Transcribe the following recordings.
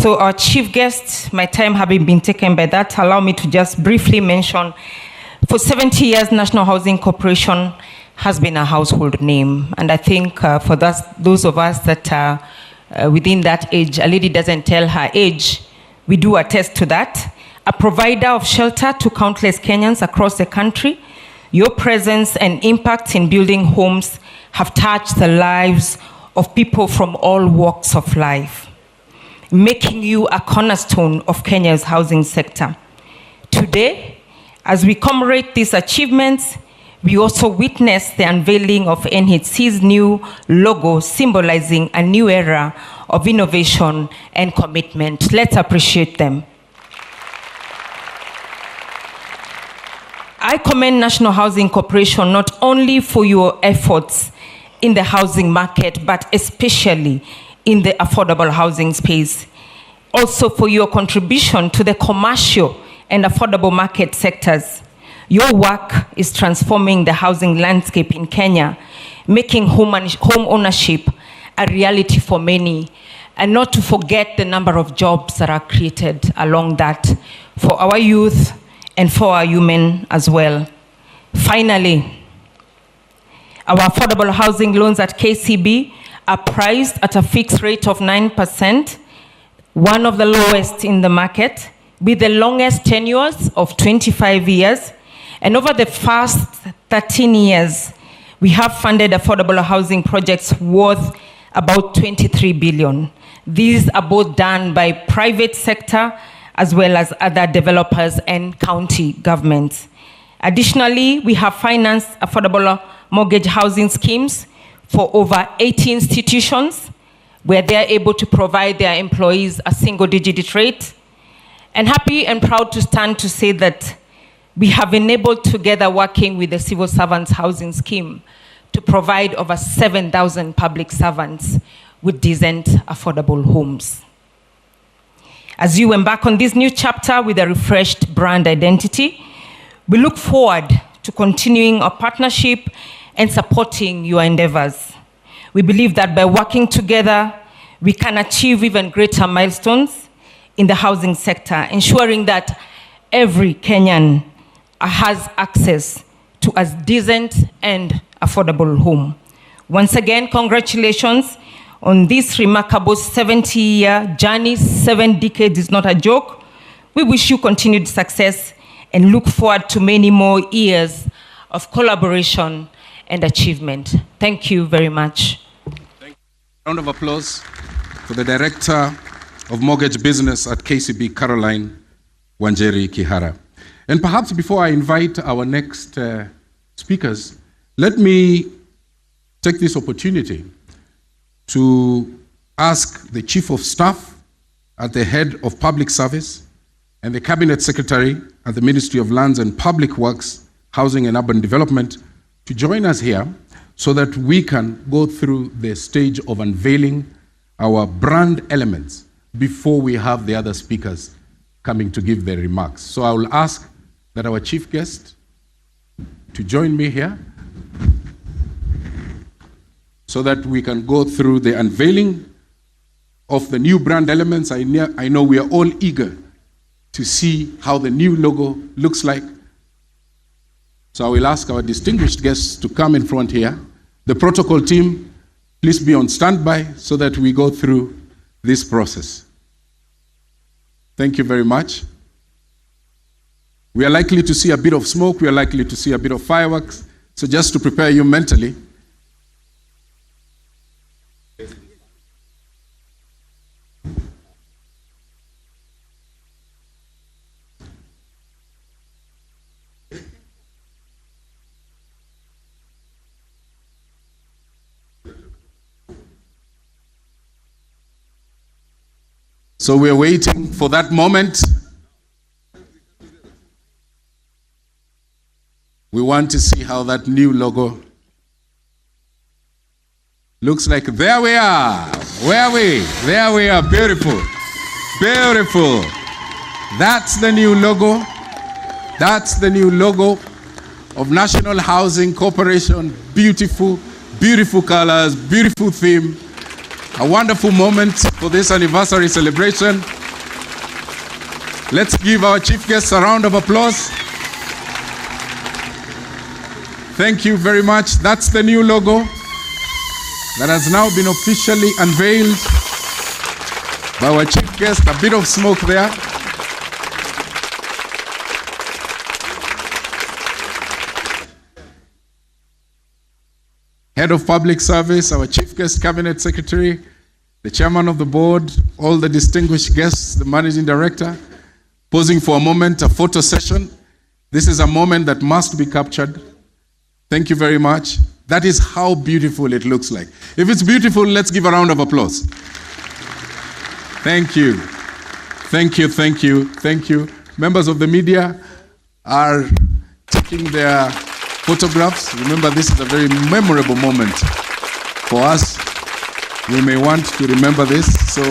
So our chief guest, my time having been taken by that, allow me to just briefly mention, for 70 years, National Housing Corporation has been a household name. And I think for those of us that are within that age, a lady doesn't tell her age, we do attest to that. A provider of shelter to countless Kenyans across the country, your presence and impact in building homes have touched the lives of people from all walks of life, making you a cornerstone of Kenya's housing sector. Today, as we commemorate these achievements, we also witness the unveiling of NHC's new logo, symbolizing a new era of innovation and commitment. Let's appreciate them. I commend National Housing Corporation not only for your efforts in the housing market, but especially in the affordable housing space. Also for your contribution to the commercial and affordable market sectors. Your work is transforming the housing landscape in Kenya, making home ownership a reality for many, and not to forget the number of jobs that are created along that for our youth and for our women as well. Finally, our affordable housing loans at KCB are priced at a fixed rate of 9%, one of the lowest in the market, with the longest tenures of 25 years. And over the first 13 years, we have funded affordable housing projects worth about 23 billion. These are both done by private sector as well as other developers and county governments. Additionally, we have financed affordable mortgage housing schemes for over 80 institutions where they're able to provide their employees a single-digit rate. And happy and proud to stand to say that we have enabled, together working with the Civil Servants Housing Scheme, to provide over 7,000 public servants with decent, affordable homes. As you embark on this new chapter with a refreshed brand identity, we look forward to continuing our partnership and supporting your endeavors. We believe that by working together, we can achieve even greater milestones in the housing sector, ensuring that every Kenyan has access to a decent and affordable home. Once again, congratulations on this remarkable 70-year journey. 7 decades is not a joke. We wish you continued success and look forward to many more years of collaboration and achievement. Thank you very much. Thank you. Round of applause for the Director of Mortgage Business at KCB, Caroline Wanjeri Kihara. And perhaps before I invite our next speakers, let me take this opportunity to ask the Chief of Staff at the Head of Public Service and the Cabinet Secretary at the Ministry of Lands and Public Works, Housing and Urban Development to join us here so that we can go through the stage of unveiling our brand elements before we have the other speakers coming to give their remarks. So I will ask that our chief guest to join me here so that we can go through the unveiling of the new brand elements. I know we are all eager to see how the new logo looks like. So I will ask our distinguished guests to come in front here. The protocol team, please be on standby so that we go through this process. Thank you very much. We are likely to see a bit of smoke. We are likely to see a bit of fireworks. So just to prepare you mentally. So we're waiting for that moment. We want to see how that new logo looks like. There we are. Where are we? There we are. Beautiful. Beautiful. That's the new logo. That's the new logo of National Housing Corporation. Beautiful, beautiful colors, beautiful theme. A wonderful moment for this anniversary celebration. Let's give our chief guests a round of applause. Thank you very much. That's the new logo that has now been officially unveiled by our chief guest. A bit of smoke there. Head of Public Service, our chief guest, Cabinet Secretary, the chairman of the board, all the distinguished guests, the managing director, posing for a moment, a photo session. This is a moment that must be captured. Thank you very much. That is how beautiful it looks like. If it's beautiful, let's give a round of applause. Thank you. Thank you, thank you, thank you. Members of the media are taking their photographs. Remember, this is a very memorable moment for us. We may want to remember this, so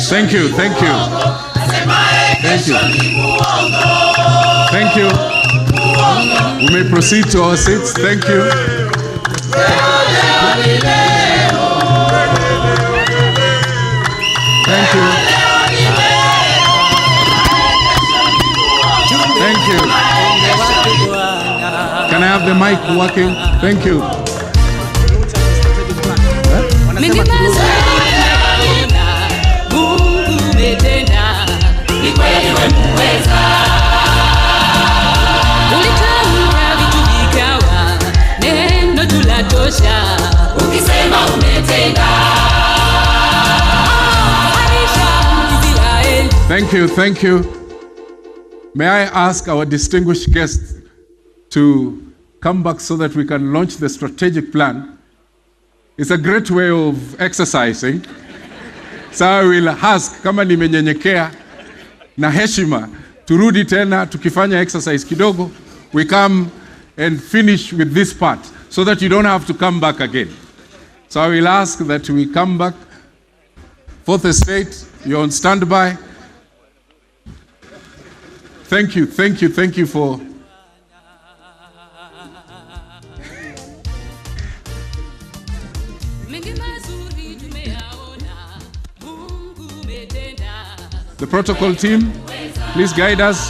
Thank you, thank you. Thank you. Thank you. We may proceed to our seats. Thank you. Thank you. Thank you. Can I have the mic working? Thank you. Thank you, thank you. May I ask our distinguished guests to come back so that we can launch the strategic plan. It's a great way of exercising. So I will ask, kama nimenyenyekea na heshima, turudi tena tukifanya exercise kidogo, we come and finish with this part so that you don't have to come back again. So I will ask that we come back. Fourth Estate, you're on standby. Thank you, thank you, thank you for... The protocol team, please guide us.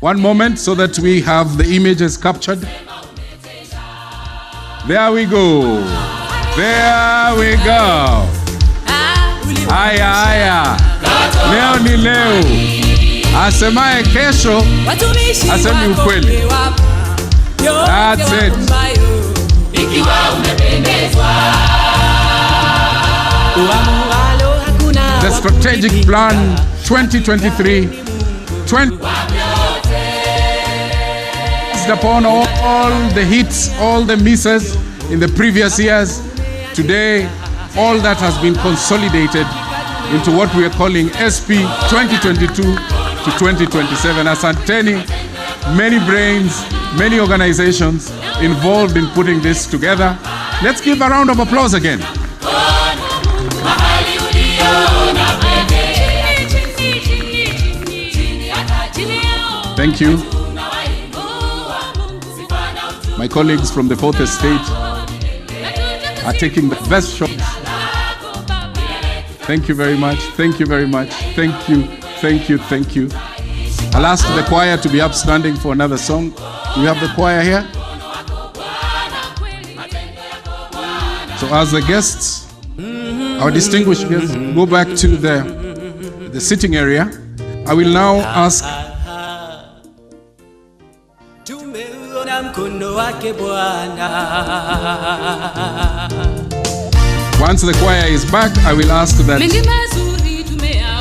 One moment so that we have the images captured. There we go. There we go. Aya, aya. Leo ni leo. Asemaye kesho, asemi ukweli. That's it. The strategic plan 2023-20 upon all the hits, all the misses in the previous years. Today, all that has been consolidated into what we are calling SP 2022 to 2027. Asanteni, many brains, many organizations involved in putting this together. Let's give a round of applause again. Thank you. My colleagues from the Fourth Estate are taking the best shots. Thank you very much. Thank you very much. Thank you. Thank you. Thank you. I'll ask the choir to be upstanding for another song. Do we have the choir here? So as the guests, our distinguished guests, go back to the sitting area, I will now ask once the choir is back, I will ask that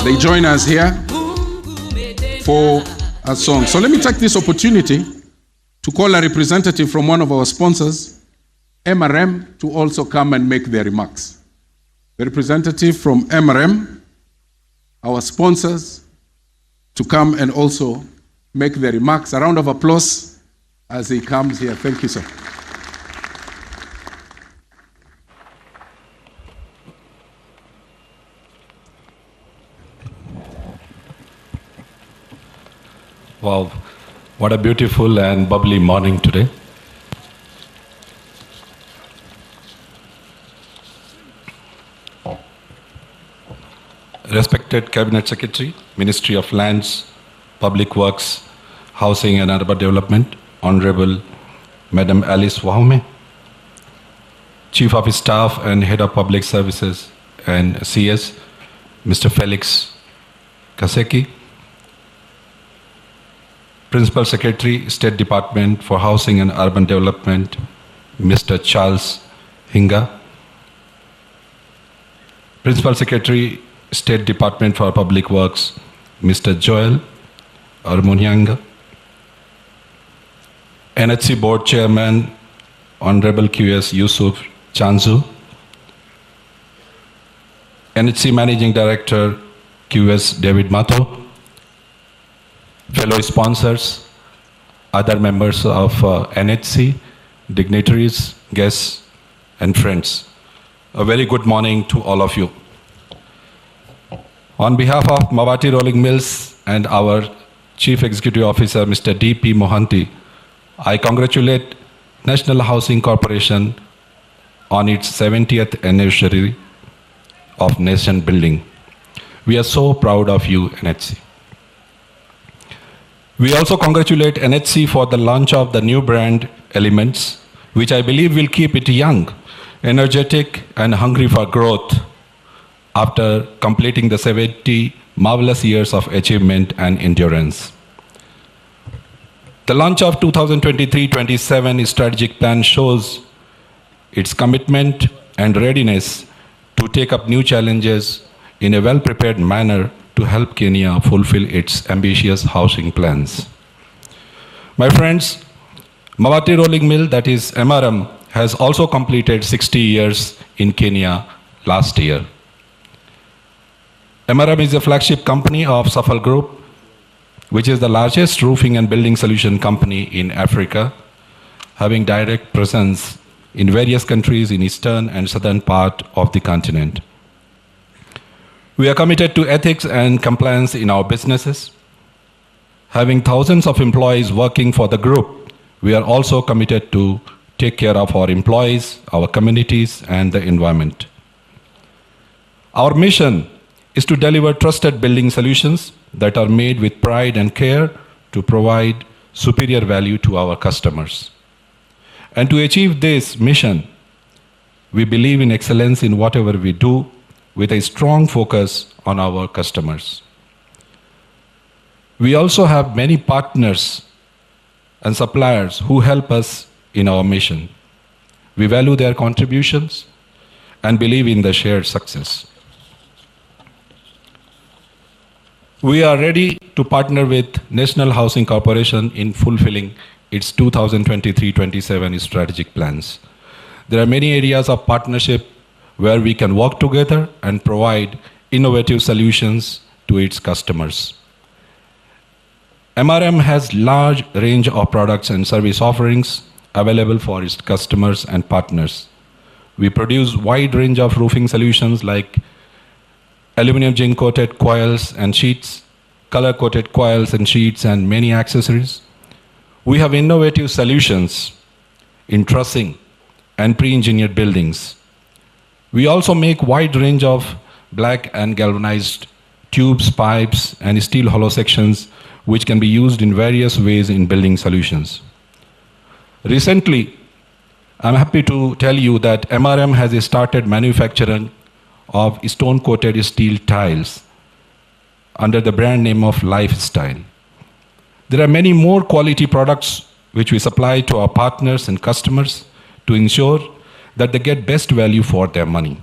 they join us here. for a song. So let me take this opportunity to call a representative from one of our sponsors, MRM, to also come and make their remarks. The representative from MRM, our sponsors, to come and also make their remarks. A round of applause as he comes here. Thank you, sir. Wow, what a beautiful and bubbly morning today. Respected Cabinet Secretary, Ministry of Lands, Public Works, Housing and Urban Development, Honorable Madam Alice Wahome, Chief of Staff and Head of Public Services and CS, Mr. Felix Kaseki, Principal Secretary, State Department for Housing and Urban Development, Mr. Charles Hinga, Principal Secretary, State Department for Public Works, Mr. Joel Armonianga, NHC Board Chairman, Honorable QS Yusuf Chanzu, NHC Managing Director, QS David Mato, fellow sponsors, other members of NHC, dignitaries, guests, and friends. A very good morning to all of you. On behalf of Mawati Rolling Mills and our Chief Executive Officer, Mr. D.P. Mohanty, I congratulate National Housing Corporation on its 70th anniversary of nation building. We are so proud of you, NHC. We also congratulate NHC for the launch of the new brand Elements, which I believe will keep it young, energetic, and hungry for growth after completing the 70 marvelous years of achievement and endurance. The launch of 2023-27 strategic plan shows its commitment and readiness to take up new challenges in a well-prepared manner to help Kenya fulfill its ambitious housing plans. My friends, Mawati Rolling Mill, that is MRM, has also completed 60 years in Kenya last year. MRM is a flagship company of Safal Group, which is the largest roofing and building solution company in Africa, having direct presence in various countries in eastern and southern part of the continent. We are committed to ethics and compliance in our businesses. Having thousands of employees working for the group, we are also committed to take care of our employees, our communities, and the environment. Our mission is to deliver trusted building solutions that are made with pride and care to provide superior value to our customers. And to achieve this mission, we believe in excellence in whatever we do, with a strong focus on our customers. We also have many partners and suppliers who help us in our mission. We value their contributions and believe in the shared success. We are ready to partner with National Housing Corporation in fulfilling its 2023-27 strategic plans. There are many areas of partnership where we can work together and provide innovative solutions to its customers. MRM has large range of products and service offerings available for its customers and partners. We produce wide range of roofing solutions like aluminum zinc coated coils and sheets, color coated coils and sheets, and many accessories. We have innovative solutions in trussing and pre-engineered buildings. We also make wide range of black and galvanized tubes, pipes, and steel hollow sections, which can be used in various ways in building solutions. Recently, I'm happy to tell you that MRM has started manufacturing of stone-coated steel tiles under the brand name of Lifestyle. There are many more quality products which we supply to our partners and customers to ensure that they get best value for their money.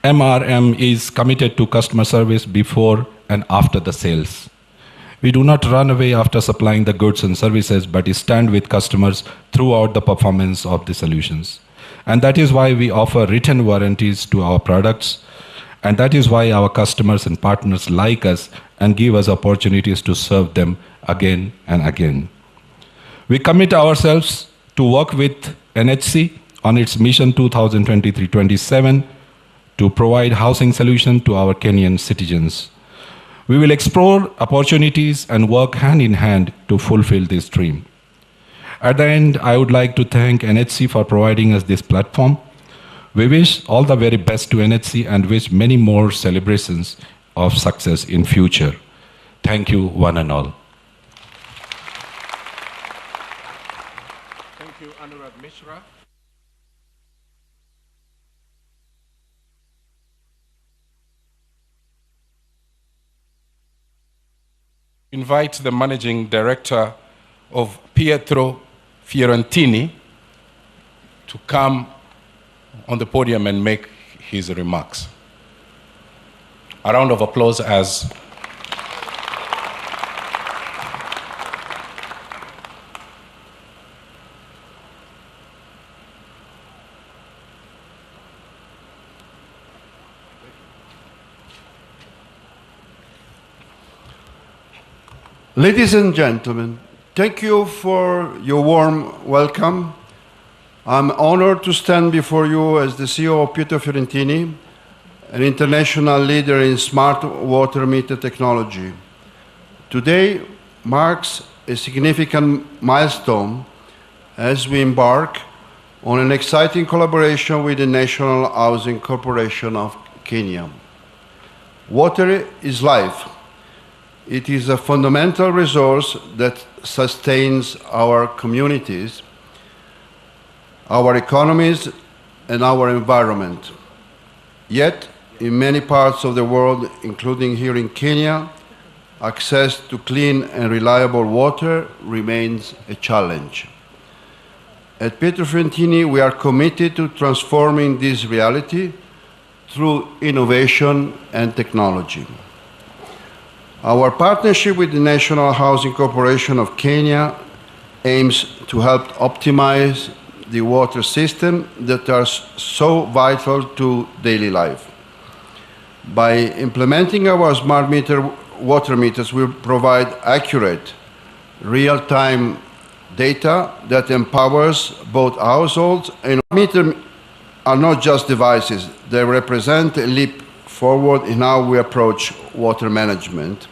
MRM is committed to customer service before and after the sales. We do not run away after supplying the goods and services, but stand with customers throughout the performance of the solutions. And that is why we offer written warranties to our products. And that is why our customers and partners like us and give us opportunities to serve them again and again. We commit ourselves to work with NHC on its Mission 2023-27 to provide housing solutions to our Kenyan citizens. We will explore opportunities and work hand in hand to fulfill this dream. At the end, I would like to thank NHC for providing us this platform. We wish all the very best to NHC and wish many more celebrations of success in future. Thank you, one and all. Thank you, Anurag Mishra. Invite the Managing Director of Pietro Fiorentini to come on the podium and make his remarks. A round of applause as Ladies and gentlemen, thank you for your warm welcome. I'm honored to stand before you as the CEO of Pietro Fiorentini, an international leader in smart water meter technology. Today marks a significant milestone as we embark on an exciting collaboration with the National Housing Corporation of Kenya. Water is life. It is a fundamental resource that sustains our communities, our economies, and our environment. Yet, in many parts of the world, including here in Kenya, access to clean and reliable water remains a challenge. At Pietro Fiorentini, we are committed to transforming this reality through innovation and technology. Our partnership with the National Housing Corporation of Kenya aims to help optimize the water system that are so vital to daily life. By implementing our smart water meters, we provide accurate, real-time data that empowers both households and meters are not just devices. They represent a leap forward in how we approach water management.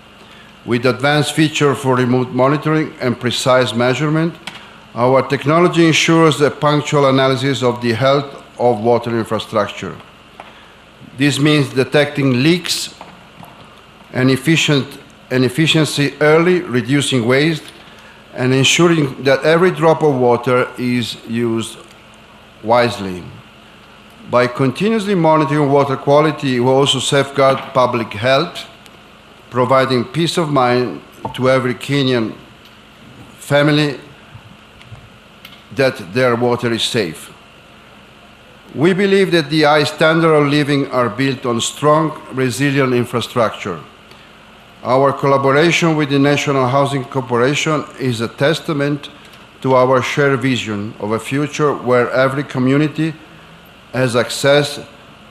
With advanced features for remote monitoring and precise measurement, our technology ensures the punctual analysis of the health of water infrastructure. This means detecting leaks and efficiency early, reducing waste, and ensuring that every drop of water is used wisely. By continuously monitoring water quality, we also safeguard public health, providing peace of mind to every Kenyan family that their water is safe. We believe that the high standard of living are built on strong, resilient infrastructure. Our collaboration with the National Housing Corporation is a testament to our shared vision of a future where every community has access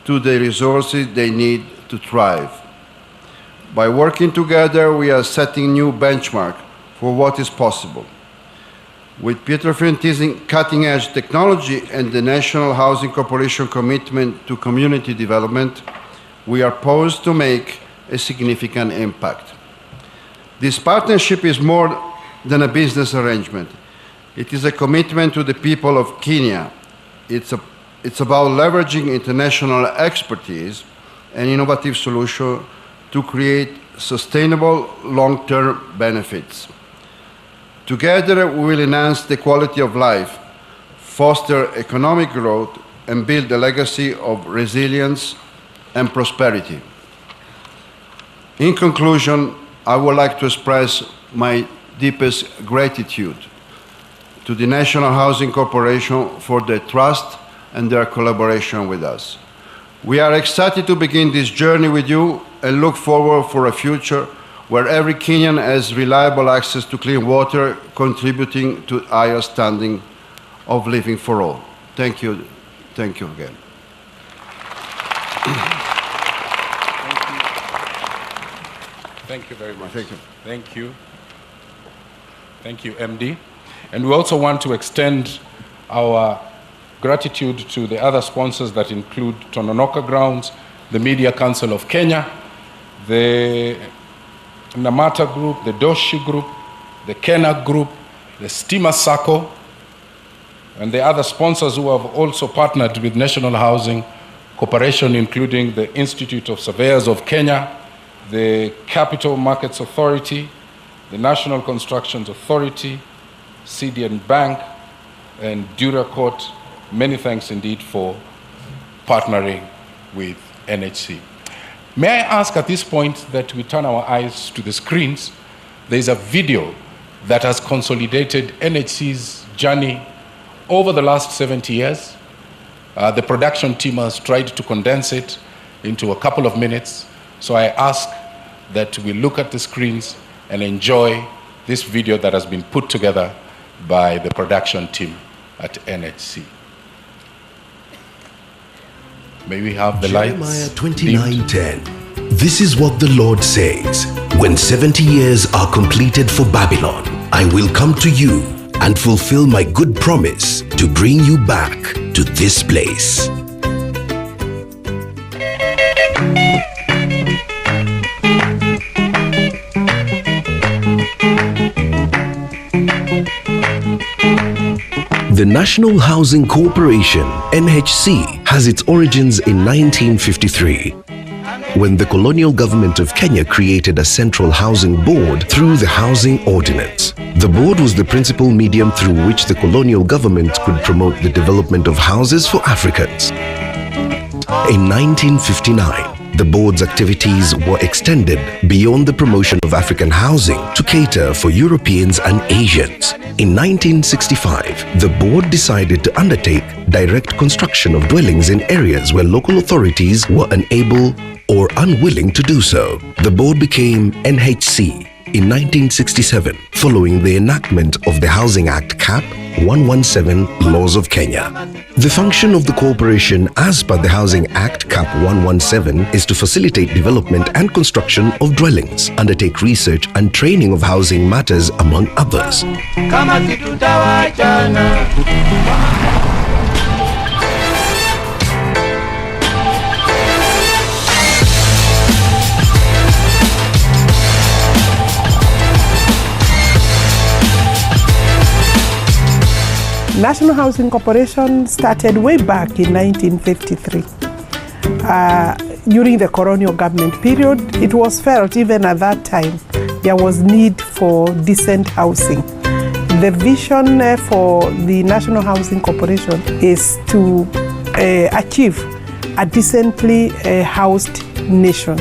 to the resources they need to thrive. By working together, we are setting new benchmark for what is possible. With Pietro Fiorentini's cutting-edge technology and the National Housing Corporation commitment to community development, we are poised to make a significant impact. This partnership is more than a business arrangement. It is a commitment to the people of Kenya. It's about leveraging international expertise and innovative solutions to create sustainable long-term benefits. Together, we will enhance the quality of life, foster economic growth, and build a legacy of resilience and prosperity. In conclusion, I would like to express my deepest gratitude to the National Housing Corporation for their trust and their collaboration with us. We are excited to begin this journey with you and look forward for a future where every Kenyan has reliable access to clean water, contributing to higher standing of living for all. Thank you. Thank you again. Thank you very much. Thank you. Thank you. Thank you, MD. And we also want to extend our gratitude to the other sponsors that include Tononoka Grounds, the Media Council of Kenya, the Namata Group, the Doshi Group, the Kena Group, the Stima Sacco, and the other sponsors who have also partnered with National Housing Corporation, including the Institute of Surveyors of Kenya, the Capital Markets Authority, the National Constructions Authority, CDN Bank, and Duracourt. Many thanks indeed for partnering with NHC. May I ask at this point that we turn our eyes to the screens. There's a video that has consolidated NHC's journey over the last 70 years. The production team has tried to condense it into a couple of minutes. So I ask that we look at the screens and enjoy this video that has been put together by the production team at NHC. May we have the lights? Jeremiah 29:10. This is what the Lord says. When 70 years are completed for Babylon, I will come to you and fulfill my good promise to bring you back to this place. The National Housing Corporation, NHC, has its origins in 1953, when the colonial government of Kenya created a central housing board through the Housing Ordinance. The board was the principal medium through which the colonial government could promote the development of houses for Africans. In 1959, the board's activities were extended beyond the promotion of African housing to cater for Europeans and Asians. In 1965, the board decided to undertake direct construction of dwellings in areas where local authorities were unable or unwilling to do so. The board became NHC in 1967, following the enactment of the Housing Act Cap 117 laws of Kenya. The function of the corporation as per the Housing Act Cap 117 is to facilitate development and construction of dwellings, undertake research and training of housing matters, among others. National Housing Corporation started way back in 1953. During the colonial government period, it was felt even at that time there was need for decent housing. The vision for the National Housing Corporation is to achieve a decently housed nation.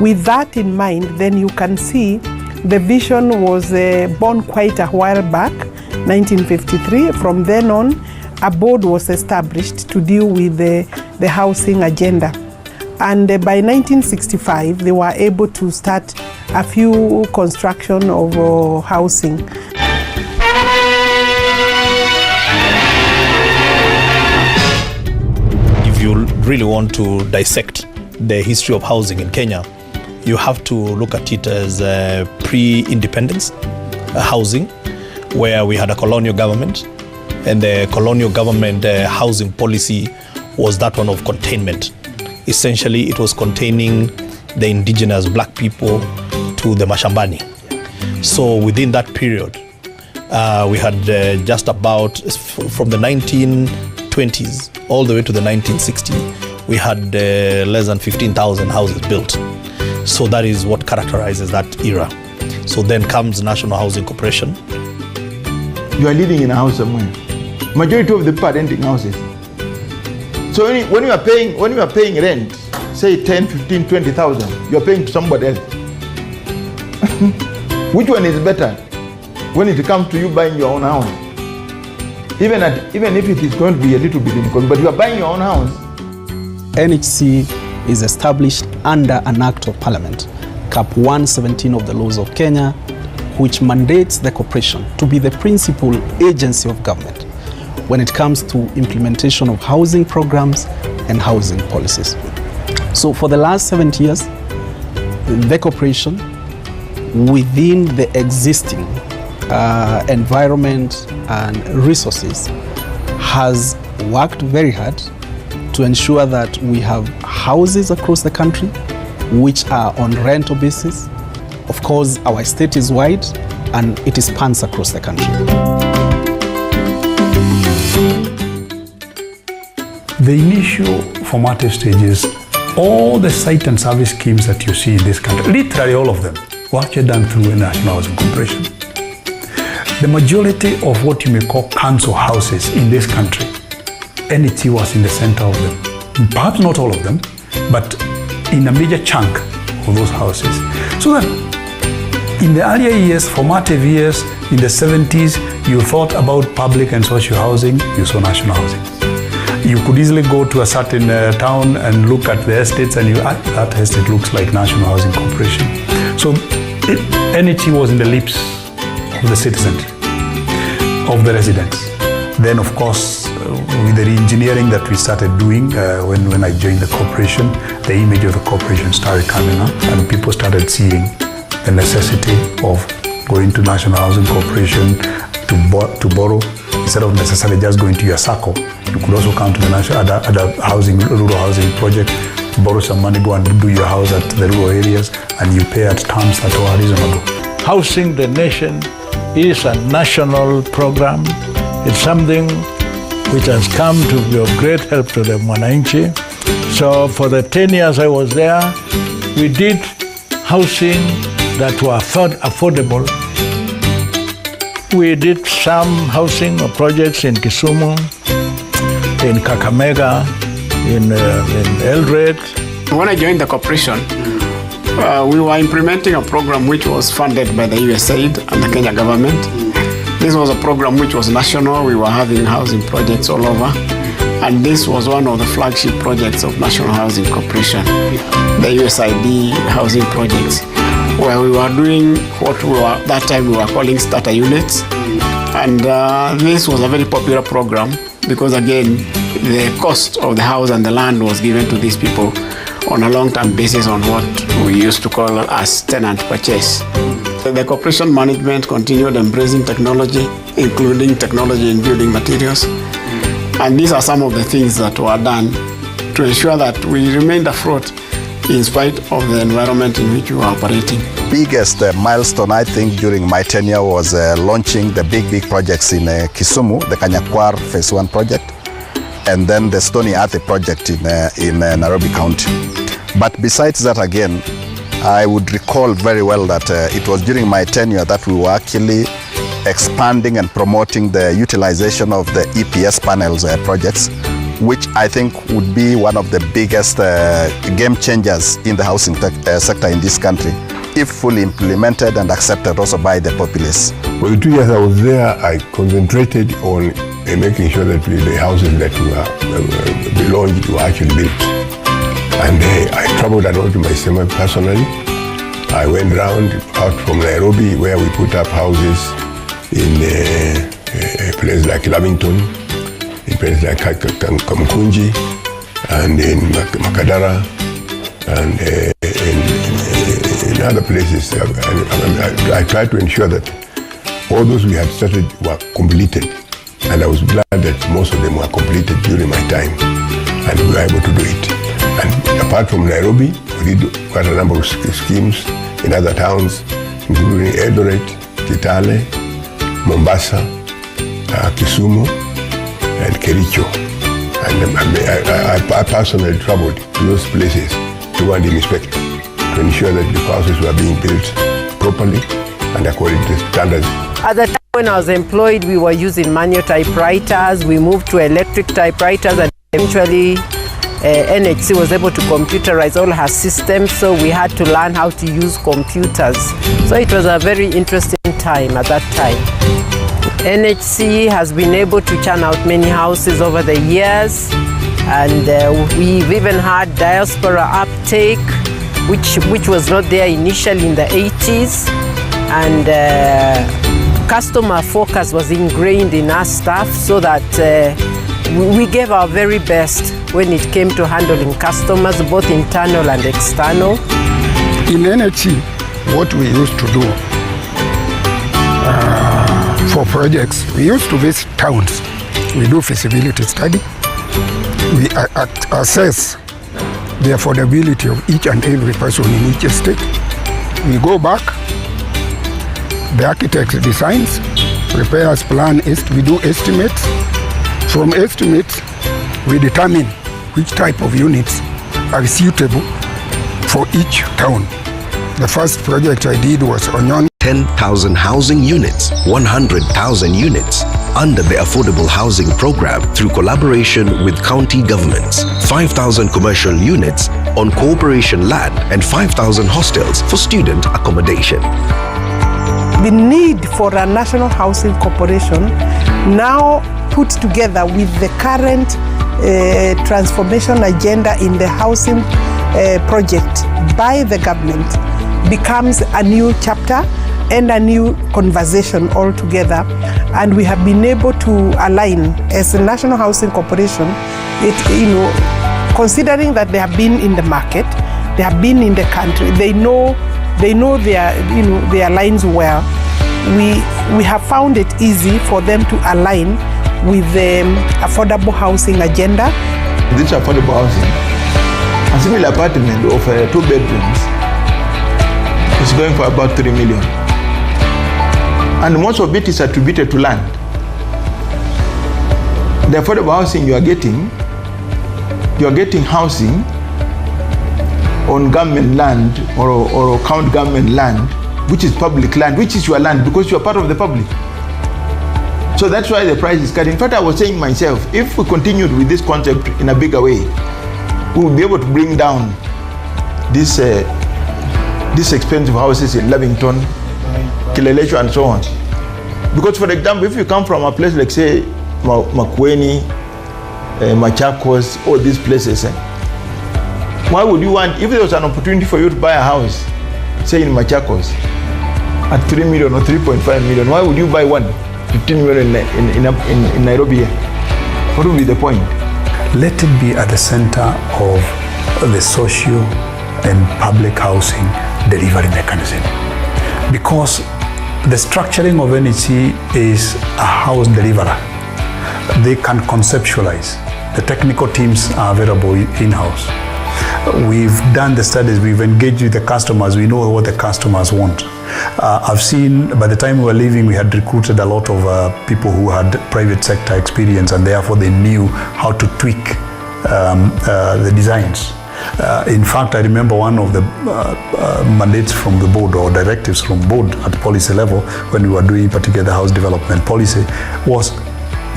With that in mind, then you can see the vision was born quite a while back, 1953. From then on, a board was established to deal with the housing agenda. And by 1965, they were able to start a few construction of housing. If you really want to dissect the history of housing in Kenya, you have to look at it as pre-independence housing, where we had a colonial government, and the colonial government housing policy was that one of containment. Essentially, it was containing the indigenous black people to the mashambani. So within that period, we had just about, from the 1920s all the way to the 1960s, we had less than 15,000 houses built. So that is what characterizes that era. So then comes National Housing Corporation. You are living in a house somewhere. Majority of the people are renting houses. So when you are paying rent, say 10, 15, 20,000, you are paying to somebody else. Which one is better when it comes to you buying your own house? Even if it is going to be a little bit income, but you are buying your own house. NHC is established under an act of parliament, Cap 117 of the laws of Kenya, which mandates the corporation to be the principal agency of government when it comes to implementation of housing programs and housing policies. So for the last 70 years, the corporation, within the existing environment and resources, has worked very hard to ensure that we have houses across the country which are on rental basis. Of course, our estate is wide and it spans across the country. The initial formative stages, all the site and service schemes that you see in this country, literally all of them, were actually done through a National Housing Corporation. The majority of what you may call council houses in this country, NHC was in the center of them. Perhaps not all of them, but in a major chunk of those houses. So that in the earlier years, formative years, in the 70s, you thought about public and social housing, you saw national housing. You could easily go to a certain town and look at the estates and that estate looks like National Housing Corporation. So NHC was in the lips of the citizens, of the residents. Then of course, with the re-engineering that we started doing when I joined the corporation, the image of the corporation started coming up and people started seeing the necessity of going to National Housing Corporation to borrow. Instead of necessarily just going to your circle, you could also come to the national other housing, rural housing project, borrow some money, go and do your house at the rural areas, and you pay at terms that are reasonable. Housing the nation is a national program. It's something which has come to be of great help to the Mwananchi. So for the 10 years I was there, we did housing that were affordable. We did some housing projects in Kisumu, in Kakamega, in Eldoret. When I joined the corporation, we were implementing a program which was funded by the USAID and the Kenya government. This was a program which was national. We were having housing projects all over. And this was one of the flagship projects of National Housing Corporation, the USAID housing projects, where we were doing what that time we were calling starter units. And this was a very popular program because, again, the cost of the house and the land was given to these people on a long-term basis on what we used to call as tenant purchase. The corporation management continued embracing technology, including technology in building materials. And these are some of the things that were done to ensure that we remained afloat in spite of the environment in which we were operating. Biggest milestone, I think, during my tenure was launching the big projects in Kisumu, the Kanyakwar Phase 1 project, and then the Stony Earth project in Nairobi County. But besides that, again, I would recall very well that it was during my tenure that we were actually expanding and promoting the utilization of the EPS panels projects, which I think would be one of the biggest game changers in the housing sector in this country, if fully implemented and accepted also by the populace. For the 2 years I was there, I concentrated on making sure that the houses that were launched were actually built. And I traveled around myself personally. I went around out from Nairobi, where we put up houses in a place like Lamington, in places like Kamkunji, and in Makadara, and in other places. I tried to ensure that all those we had started were completed, and I was glad that most of them were completed during my time, and we were able to do it. And apart from Nairobi, we did quite a number of schemes in other towns, including Eldoret, Kitale, Mombasa, Kisumu, and Kericho. And I personally traveled to those places to go and inspect, to ensure that the houses were being built properly and according to standards. At the time when I was employed, we were using manual typewriters. We moved to electric typewriters, and eventually NHC was able to computerize all her systems, so we had to learn how to use computers. So it was a very interesting time at that time. NHC has been able to churn out many houses over the years, and we've even had diaspora uptake. which was not there initially in the 80s. And customer focus was ingrained in our staff, so that we gave our very best when it came to handling customers, both internal and external. In NHC, what we used to do for projects, we used to visit towns. We do feasibility study. We assess the affordability of each and every person in each state. We go back, the architect designs, prepares plan, we do estimates. From estimates, we determine which type of units are suitable for each town. The first project I did was on 10,000 housing units, 100,000 units under the Affordable Housing Program through collaboration with county governments, 5,000 commercial units on corporation land, and 5,000 hostels for student accommodation. The need for a national housing corporation, now put together with the current transformation agenda in the housing project by the government, becomes a new chapter and a new conversation altogether. And we have been able to align as a national housing corporation, considering that they have been in the market, they have been in the country, they know their lines well. We have found it easy for them to align with the affordable housing agenda. This affordable housing, a single apartment of 2 bedrooms is going for about 3 million. And most of it is attributed to land. The affordable housing you are getting housing on government land or county government land, which is public land, which is your land because you are part of the public. So that's why the price is cut. In fact, I was saying myself, if we continued with this concept in a bigger way, we will be able to bring down these expensive houses in Lavington, Kilelesho, and so on. Because, for example, if you come from a place like, say, Makueni, Machakos, all these places, why would you want, if there was an opportunity for you to buy a house, say in Machakos, at 3 million or 3.5 million, why would you buy 15 million in Nairobi? What would be the point? Let it be at the center of the social and public housing delivery mechanism. Because the structuring of NHC is a house deliverer. They can conceptualize. The technical teams are available in-house. We've done the studies, we've engaged with the customers, we know what the customers want. I've seen, by the time we were leaving, we had recruited a lot of people who had private sector experience, and therefore they knew how to tweak the designs. In fact, I remember one of the mandates from the board or directives from board at policy level when we were doing particular house development policy was,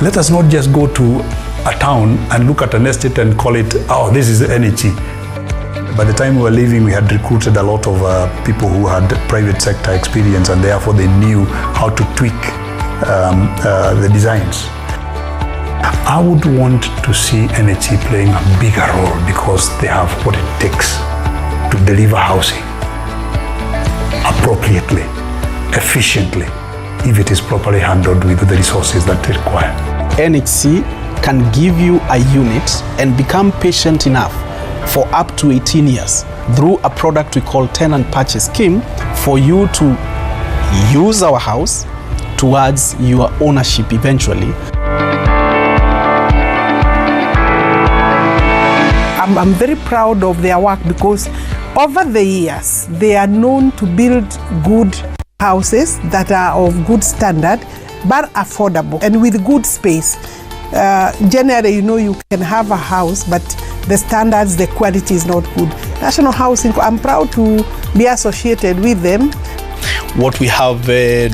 let us not just go to a town and look at an estate and call it, oh, this is the NHC. By the time we were leaving, we had recruited a lot of people who had private sector experience, and therefore they knew how to tweak the designs. I would want to see NHC playing a bigger role because they have what it takes to deliver housing appropriately, efficiently, if it is properly handled with the resources that they require. NHC can give you a unit and become patient enough for up to 18 years through a product we call tenant purchase scheme for you to use our house towards your ownership eventually. I'm very proud of their work because over the years, they are known to build good houses that are of good standard, but affordable and with good space. Generally, you can have a house, but the standards, the quality is not good. National Housing, I'm proud to be associated with them. What we have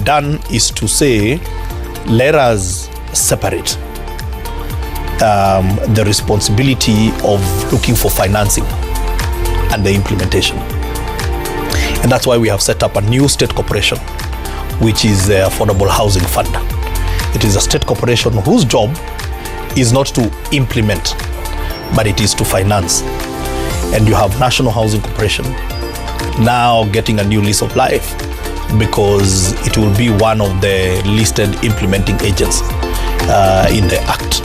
done is to say, let us separate the responsibility of looking for financing and the implementation. And that's why we have set up a new state corporation, which is the Affordable Housing Fund. It is a state corporation whose job is not to implement, but it is to finance. And you have National Housing Corporation, now getting a new lease of life, because it will be one of the listed implementing agents in the Act.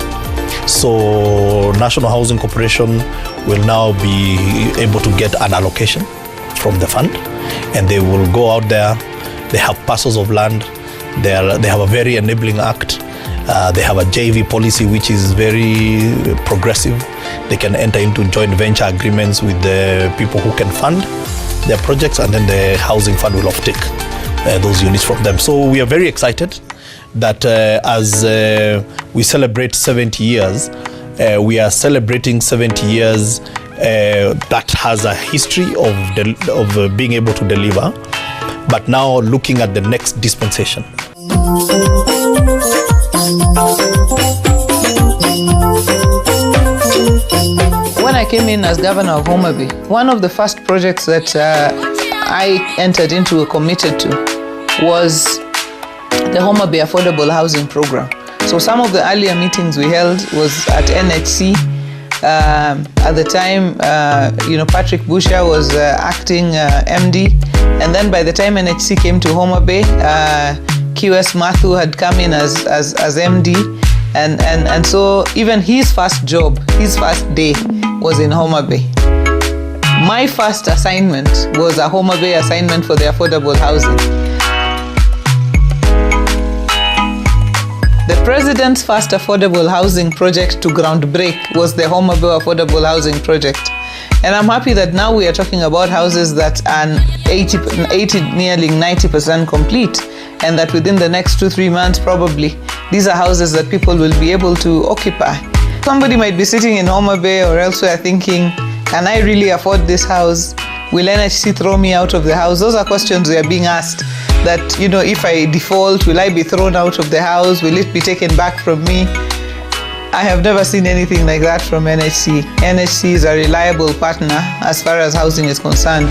So National Housing Corporation will now be able to get an allocation from the fund, and they will go out there. They have parcels of land. They have a very enabling act. They have a JV policy which is very progressive. They can enter into joint venture agreements with the people who can fund their projects, and then the housing fund will offtake those units from them. So we are very excited that as we celebrate 70 years, we are celebrating 70 years that has a history of being able to deliver, but now looking at the next dispensation. When I came in as governor of Homa Bay, one of the first projects that I entered into or committed to was the Homa Bay Affordable Housing Program. So some of the earlier meetings we held was at NHC. At the time, Patrick Busher was acting MD, and then by the time NHC came to Homa Bay, QS Mathu had come in as MD, and so even his first job, his first day was in Homa Bay. My first assignment was a Homa Bay assignment for the affordable housing. The President's first affordable housing project to ground break was the Homa Bay Affordable Housing Project. And I'm happy that now we are talking about houses that are 80 nearly 90% complete, and that within the next 2-3 months probably, these are houses that people will be able to occupy. Somebody might be sitting in Homa Bay or elsewhere thinking, can I really afford this house? Will NHC throw me out of the house? Those are questions we are being asked. That, if I default, will I be thrown out of the house? Will it be taken back from me? I have never seen anything like that from NHC. NHC is a reliable partner as far as housing is concerned.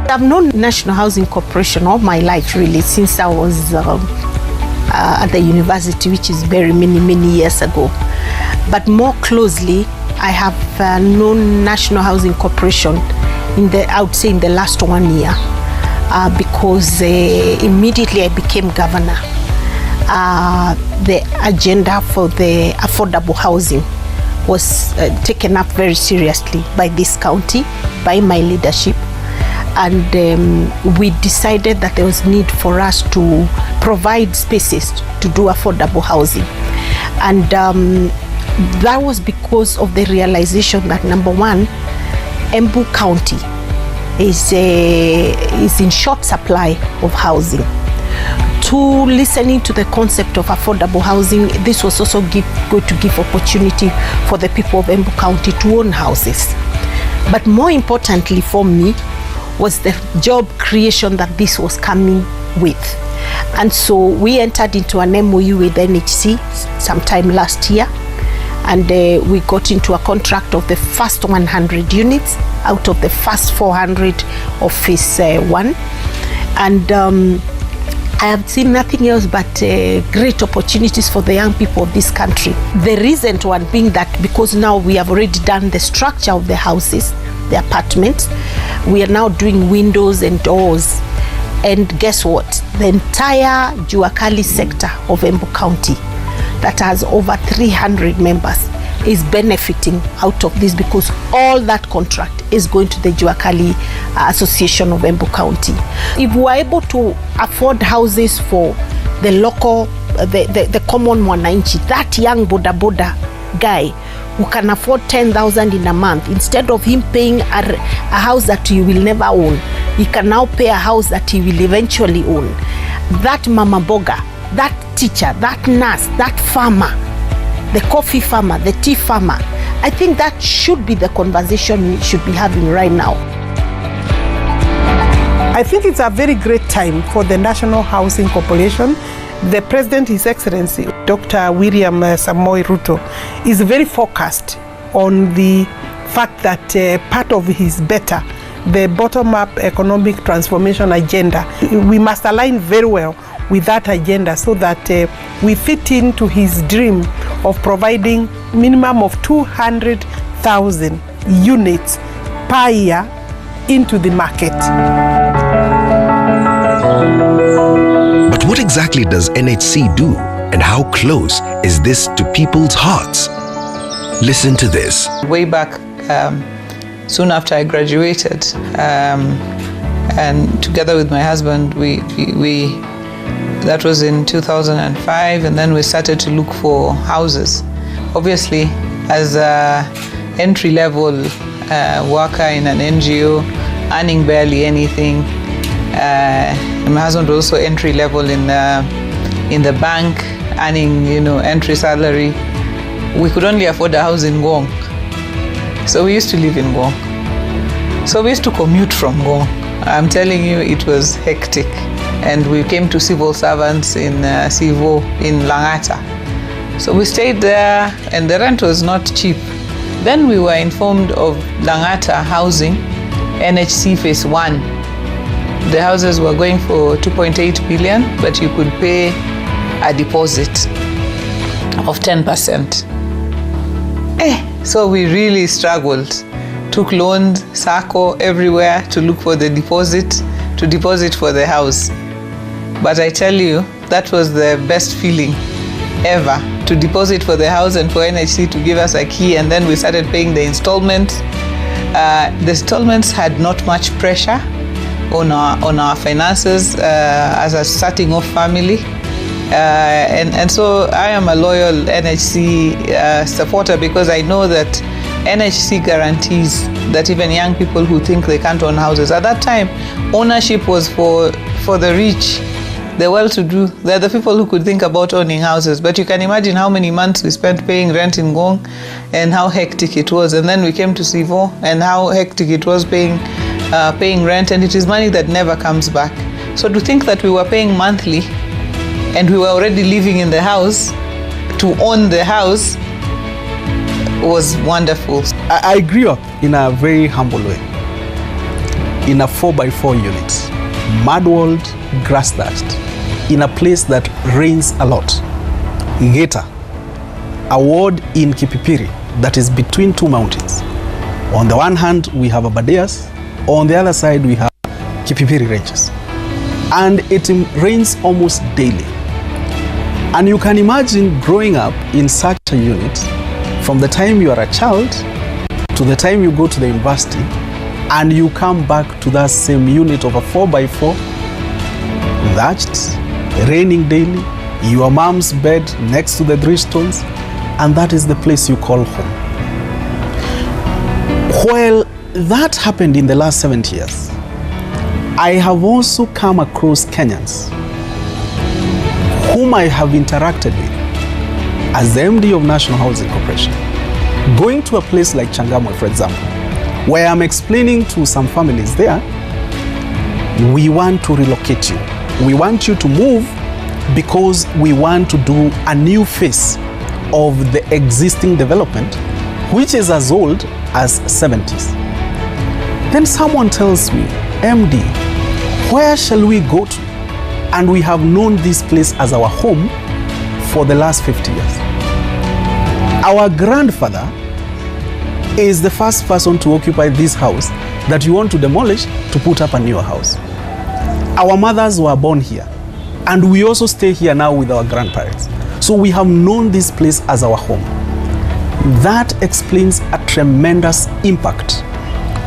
I've known National Housing Corporation all my life, really, since I was at the university, which is very many years ago. But more closely, I have known National Housing Corporation I would say in the last 1 year, because immediately I became governor. The agenda for the affordable housing was taken up very seriously by this county, by my leadership. And we decided that there was need for us to provide spaces to do affordable housing. And that was because of the realization that, number one, Embu County is in short supply of housing. Two, listening to the concept of affordable housing, this was also going to give opportunity for the people of Embu County to own houses. But more importantly for me was the job creation that this was coming with. And so we entered into an MOU with NHC sometime last year, and we got into a contract of the first 100 units out of the first 400 of phase 1. And I have seen nothing else but great opportunities for the young people of this country. The recent one being that because now we have already done the structure of the houses, the apartments, we are now doing windows and doors. And guess what? The entire Juakali sector of Embu County that has over 300 members is benefiting out of this, because all that contract is going to the Juakali Association of Embu County. If we are able to afford houses for the local, the common mwananchi, that young boda guy who can afford 10,000 in a month, instead of him paying a house that he will never own, he can now pay a house that he will eventually own. That mama boga, that teacher, that nurse, that farmer, the coffee farmer, the tea farmer, I think that should be the conversation we should be having right now. I think it's a very great time for the National Housing Corporation. The President, His Excellency, Dr. William Samoei Ruto, is very focused on the fact that part of his BETA, the bottom-up economic transformation agenda, we must align very well with that agenda so that we fit into his dream of providing minimum of 200,000 units per year into the market. But what exactly does NHC do, and how close is this to people's hearts? Listen to this. Way back, soon after I graduated, and together with my husband, we that was in 2005, and then we started to look for houses. Obviously, as an entry-level worker in an NGO, earning barely anything. My husband was also entry-level in the bank, earning entry salary. We could only afford a house in Ngong, so we used to live in Ngong. So we used to commute from Ngong. I'm telling you, it was hectic. And we came to civil servants in Sivo, in Langata. So we stayed there, and the rent was not cheap. Then we were informed of Langata housing, NHC phase 1. The houses were going for 2.8 billion, but you could pay a deposit of 10%. So we really struggled. Took loans, SACCO, everywhere to look for the deposit, to deposit for the house. But I tell you, that was the best feeling ever, to deposit for the house and for NHC to give us a key, and then we started paying the installments. The installments had not much pressure on our finances as a starting off family. And so I am a loyal NHC supporter, because I know that NHC guarantees that even young people who think they can't own houses, at that time, ownership was for the rich, the well-to-do. They're the people who could think about owning houses. But you can imagine how many months we spent paying rent in Ngong and how hectic it was. And then we came to Sivo and how hectic it was paying rent, and it is money that never comes back. So to think that we were paying monthly and we were already living in the house, to own the house was wonderful. I grew up in a very humble way, in a 4x4 unit, mud walled, grass thatched, in a place that rains a lot. Geta, a ward in Kipipiri that is between two mountains. On the one hand, we have Abadeas, on the other side, we have Kipipiri ranges. And it rains almost daily. And you can imagine growing up in such a unit from the time you are a child to the time you go to the university, and you come back to that same unit of a 4x4, thatched, raining daily, your mom's bed next to the drillstones, and that is the place you call home. While that happened in the last 70 years, I have also come across Kenyans whom I have interacted with as the MD of National Housing Corporation, going to a place like Changamwe, for example, where I'm explaining to some families there, we want to relocate you. We want you to move because we want to do a new phase of the existing development, which is as old as 70s. Then someone tells me, MD, where shall we go to? And we have known this place as our home for the last 50 years. Our grandfather is the first person to occupy this house that you want to demolish to put up a newer house. Our mothers were born here, and we also stay here now with our grandparents. So we have known this place as our home. That explains a tremendous impact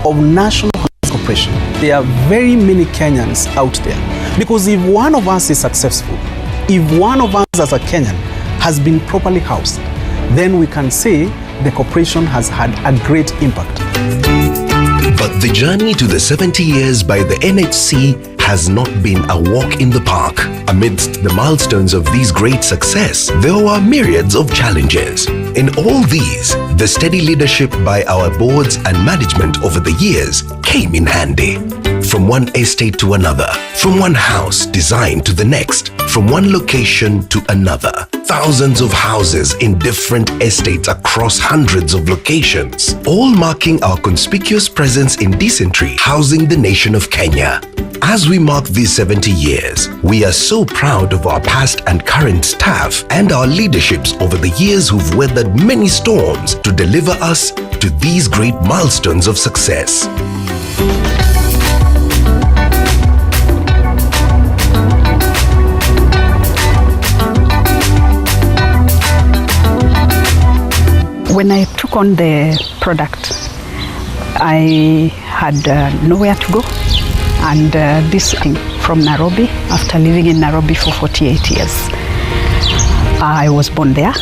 of National Housing Corporation. There are very many Kenyans out there, because if one of us is successful, if one of us as a Kenyan has been properly housed, then we can say the corporation has had a great impact. But the journey to the 70 years by the NHC has not been a walk in the park. Amidst the milestones of these great success, there were myriads of challenges. In all these, the steady leadership by our boards and management over the years came in handy. From one estate to another, from one house design to the next, from one location to another. Thousands of houses in different estates across hundreds of locations, all marking our conspicuous presence in decentry housing the nation of Kenya. As we mark these 70 years, we are so proud of our past and current staff and our leaderships over the years who've weathered many storms to deliver us to these great milestones of success. When I took on the product, I had nowhere to go, and this came from Nairobi after living in Nairobi for 48 years. I was born there,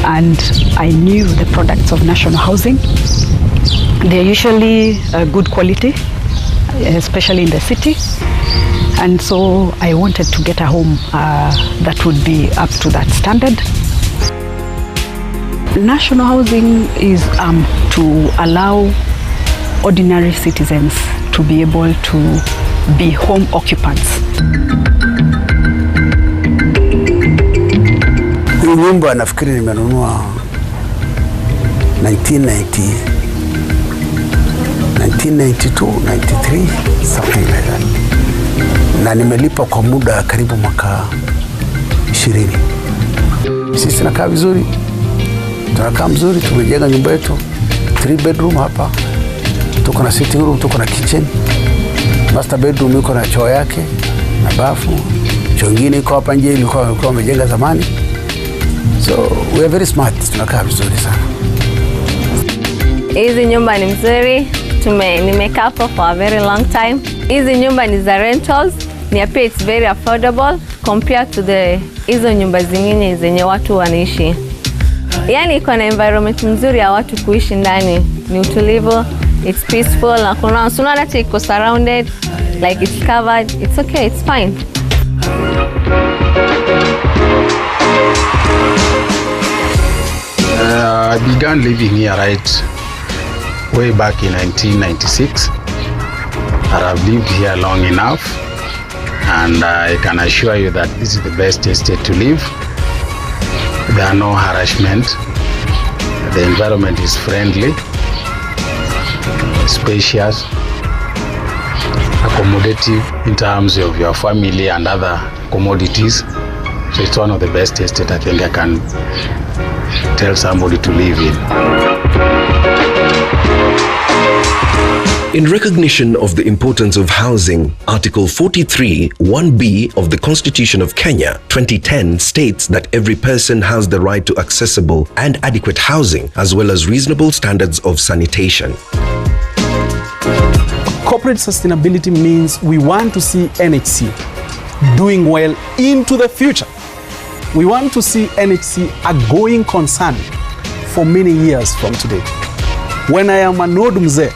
and I knew the products of National Housing. They're usually good quality, especially in the city, and so I wanted to get a home that would be up to that standard. National Housing is to allow ordinary citizens to be able to be home occupants. Hii nyumba nafikiri nimenunua 1992, 93, something like that. Na nimelipa kwa muda karibu mwaka 20. Sisi tunakaa vizuri. Tunakaa mzuri, tumejenga nyumba yetu 3 bedroom hapa. Tuko na sitting room, tuko na kitchen. Master bedroom iko na choo yake na bafu. Choo ingine iko hapa nje ilikuwa wamejenga zamani. So we are very smart, tunakaa vizuri sana. Hizi nyumba ni mzuri, nimekaa hapo for a very long time. Hizi nyumba ni za rentals, ni pia it's very affordable compared to hizo nyumba zingine zenye watu wanaishi. Yani iko na environment nzuri ya watu kuishi ndani, ni utulivu, it's peaceful, na kuna that iko surrounded, like it's covered, it's okay, it's fine. I began living here way back in 1996. And I've lived here long enough, and I can assure you that this is the best estate to live. There are no harassment. The environment is friendly, spacious, accommodative in terms of your family and other commodities. So it's one of the best estates I think I can tell somebody to live in. In recognition of the importance of housing, Article 43, 1B of the Constitution of Kenya, 2010 states that every person has the right to accessible and adequate housing, as well as reasonable standards of sanitation. Corporate sustainability means we want to see NHC doing well into the future. We want to see NHC a going concern for many years from today. When I am an old mzee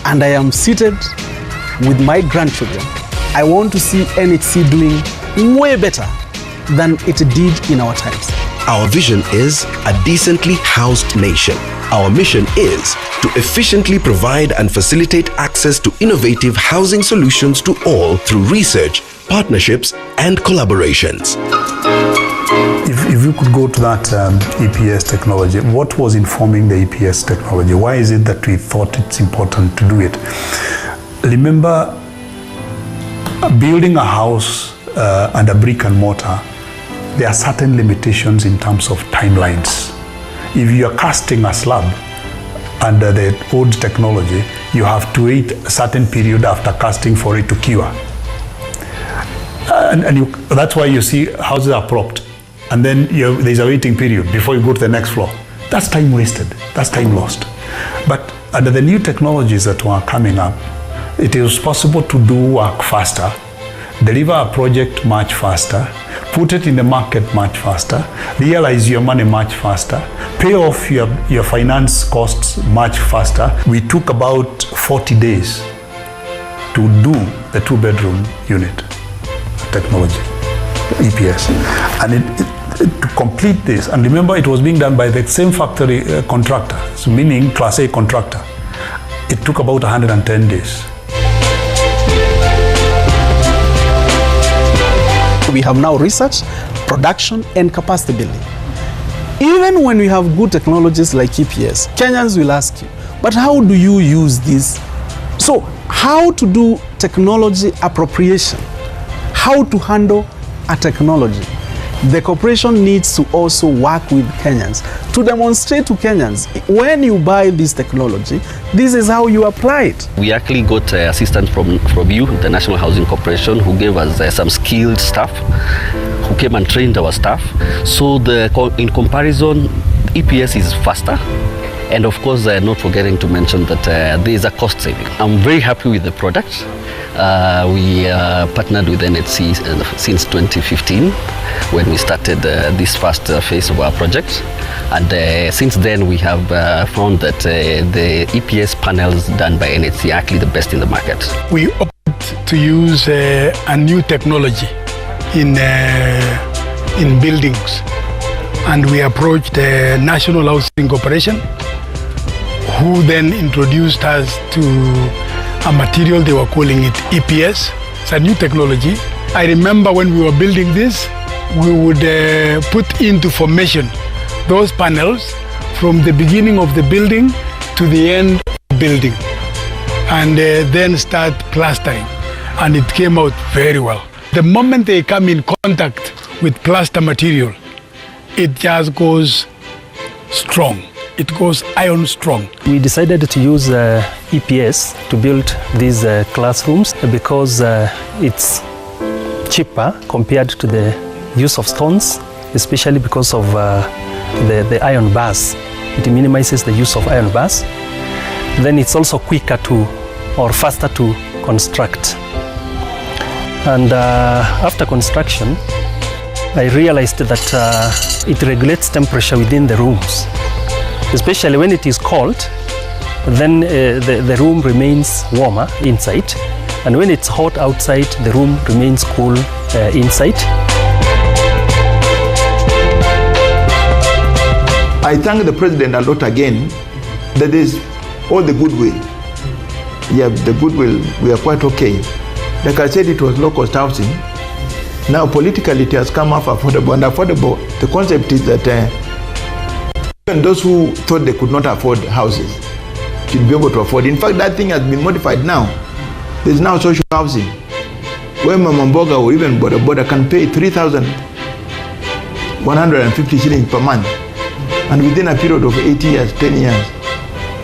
and I am seated with my grandchildren, I want to see NHC doing way better than it did in our times. Our vision is a decently housed nation. Our mission is to efficiently provide and facilitate access to innovative housing solutions to all through research, partnerships, and collaborations. If you could go to that EPS technology, what was informing the EPS technology? Why is it that we thought it's important to do it? Remember, building a house and a brick and mortar, there are certain limitations in terms of timelines. If you are casting a slab under the old technology, you have to wait a certain period after casting for it to cure. That's why you see houses are propped. And then there's a waiting period before you go to the next floor. That's time wasted. That's time lost. But under the new technologies that were coming up, it is possible to do work faster, deliver a project much faster, put it in the market much faster, realize your money much faster, pay off your finance costs much faster. We took about 40 days to do the 2-bedroom unit technology, EPS. And to complete this, and remember it was being done by the same factory contractor, so meaning Class A contractor. It took about 110 days. We have now research, production, and capacity building. Even when we have good technologies like EPS, Kenyans will ask you, but how do you use this So how to do technology appropriation, how to handle a technology. The corporation needs to also work with Kenyans to demonstrate to Kenyans, when you buy this technology, this is how you apply it. We actually got assistance from you, the National Housing Corporation, who gave us some skilled staff, who came and trained our staff. So in comparison, EPS is faster. And of course, not forgetting to mention that there is a cost saving. I'm very happy with the product. We partnered with NHC since 2015 when we started this first phase of our project. And since then, we have found that the EPS panels done by NHC are actually the best in the market. We opted to use a new technology in buildings. And we approached the National Housing Corporation, who then introduced us to a material they were calling it EPS. It's a new technology. I remember when we were building this, we would put into formation those panels from the beginning of the building to the end of the building, and then start plastering, and it came out very well. The moment they come in contact with plaster material, it just goes strong. It goes iron strong. We decided to use EPS to build these classrooms because it's cheaper compared to the use of stones, especially because of the iron bars. It minimizes the use of iron bars. Then it's also quicker or faster to construct. And after construction, I realized that it regulates temperature within the rooms. Especially when it is cold, then the room remains warmer inside. And when it's hot outside, the room remains cool inside. I thank the President a lot again that there's all the goodwill. Yeah, the goodwill, we are quite okay. Like I said, it was low-cost housing. Now politically it has come off affordable, and affordable, the concept is that even those who thought they could not afford houses should be able to afford. In fact, that thing has been modified now. There's now social housing, where Mama Mboga or even Boda can pay 3,150 shillings per month. And within a period of 8 years, 10 years,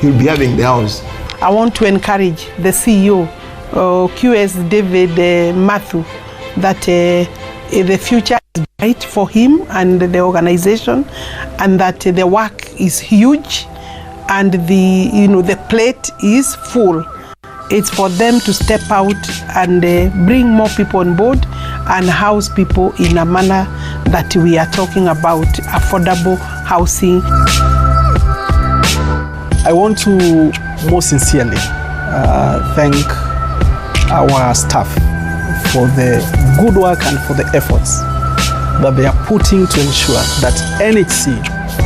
you'll be having the house. I want to encourage the CEO, QS David Matthew, that the future is bright for him and the organization, and that the work is huge and the plate is full. It's for them to step out and bring more people on board and house people in a manner that we are talking about affordable housing. I want to most sincerely thank our staff for the good work and for the efforts that they are putting to ensure that NHC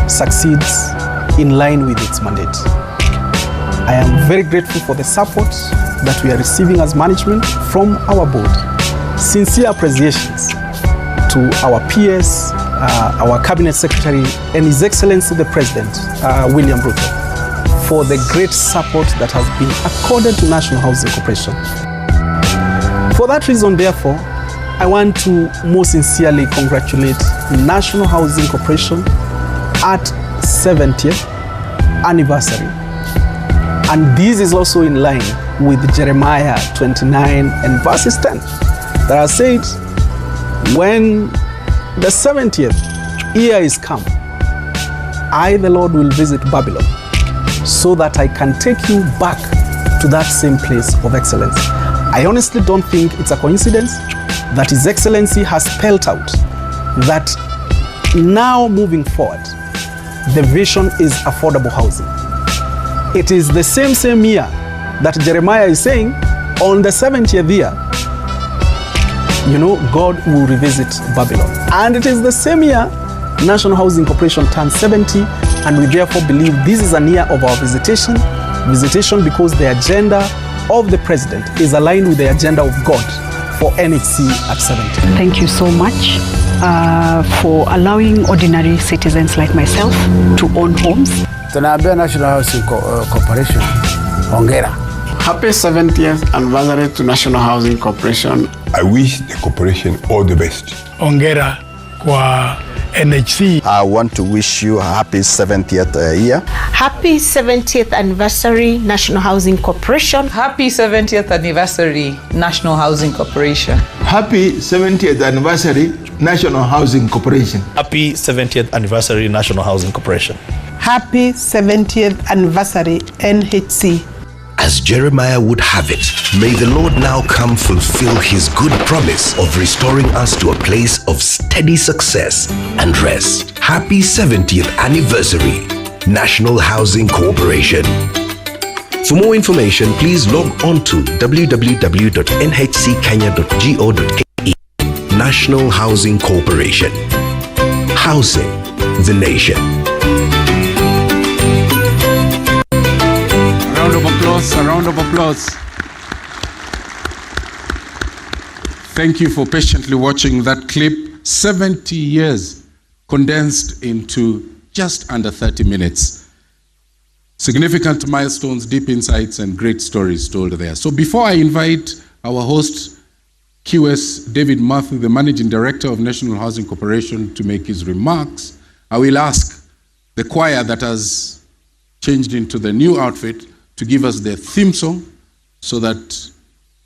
succeeds in line with its mandate. I am very grateful for the support that we are receiving as management from our board. Sincere appreciations to our peers, our Cabinet Secretary, and His Excellency the President, William Ruto, for the great support that has been accorded to National Housing Corporation. For that reason, therefore, I want to most sincerely congratulate National Housing Corporation at 70th anniversary. And this is also in line with Jeremiah 29 and verses 10 that has said, when the 70th year is come, I, the Lord, will visit Babylon so that I can take you back to that same place of excellence. I honestly don't think it's a coincidence that His Excellency has spelled out that now moving forward, the vision is affordable housing. It is the same year that Jeremiah is saying, on the 70th year, God will revisit Babylon. And it is the same year National Housing Corporation turned 70, and we therefore believe this is a year of our visitation because the agenda of the President is aligned with the agenda of God for NHC at 70. Thank you so much for allowing ordinary citizens like myself to own homes. Tunaambia National Housing Corporation, hongera. Happy 70th anniversary to National Housing Corporation. I wish the corporation all the best. Hongera kwa NHC. I want to wish you a happy 70th year. Happy 70th anniversary, National Housing Corporation. Happy 70th anniversary, National Housing Corporation. Happy 70th anniversary, National Housing Corporation. Happy 70th anniversary, National Housing Corporation. Happy 70th anniversary, NHC. As Jeremiah would have it, may the Lord now come fulfill his good promise of restoring us to a place of steady success and rest. Happy 70th anniversary, National Housing Corporation. For more information, please log on to www.nhckenya.go.ke. National Housing Corporation. Housing the nation. A round of applause. Thank you for patiently watching that clip. 70 years condensed into just under 30 minutes. Significant milestones, deep insights, and great stories told there. So before I invite our host, QS David Matthew, the Managing Director of National Housing Corporation, to make his remarks, I will ask the choir that has changed into the new outfit to give us the theme song, so that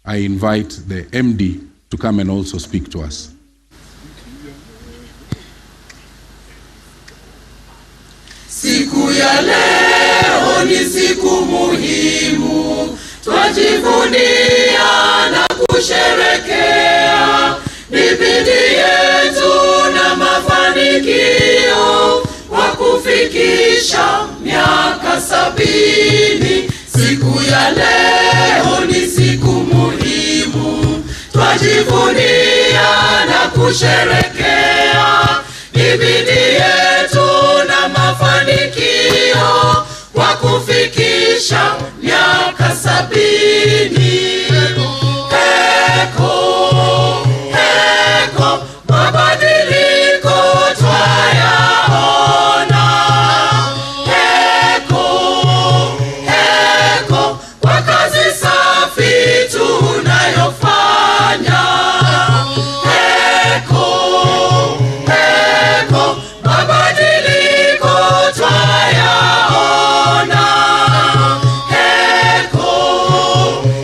I invite the MD to come and also speak to us. Siku ya leo ni siku muhimu, twajivunia na kusherekea, ni bidii yetu na mafanikio kwa kufikisha miaka 70. Siku ya leo ni siku muhimu, twajivunia na kusherekea, ni bidii yetu na mafanikio kwa kufikisha miaka 70. Heko, mabadiliko twayaona. Heko, kwa kazi safi tunayofanya. Heko, mabadiliko twayaona.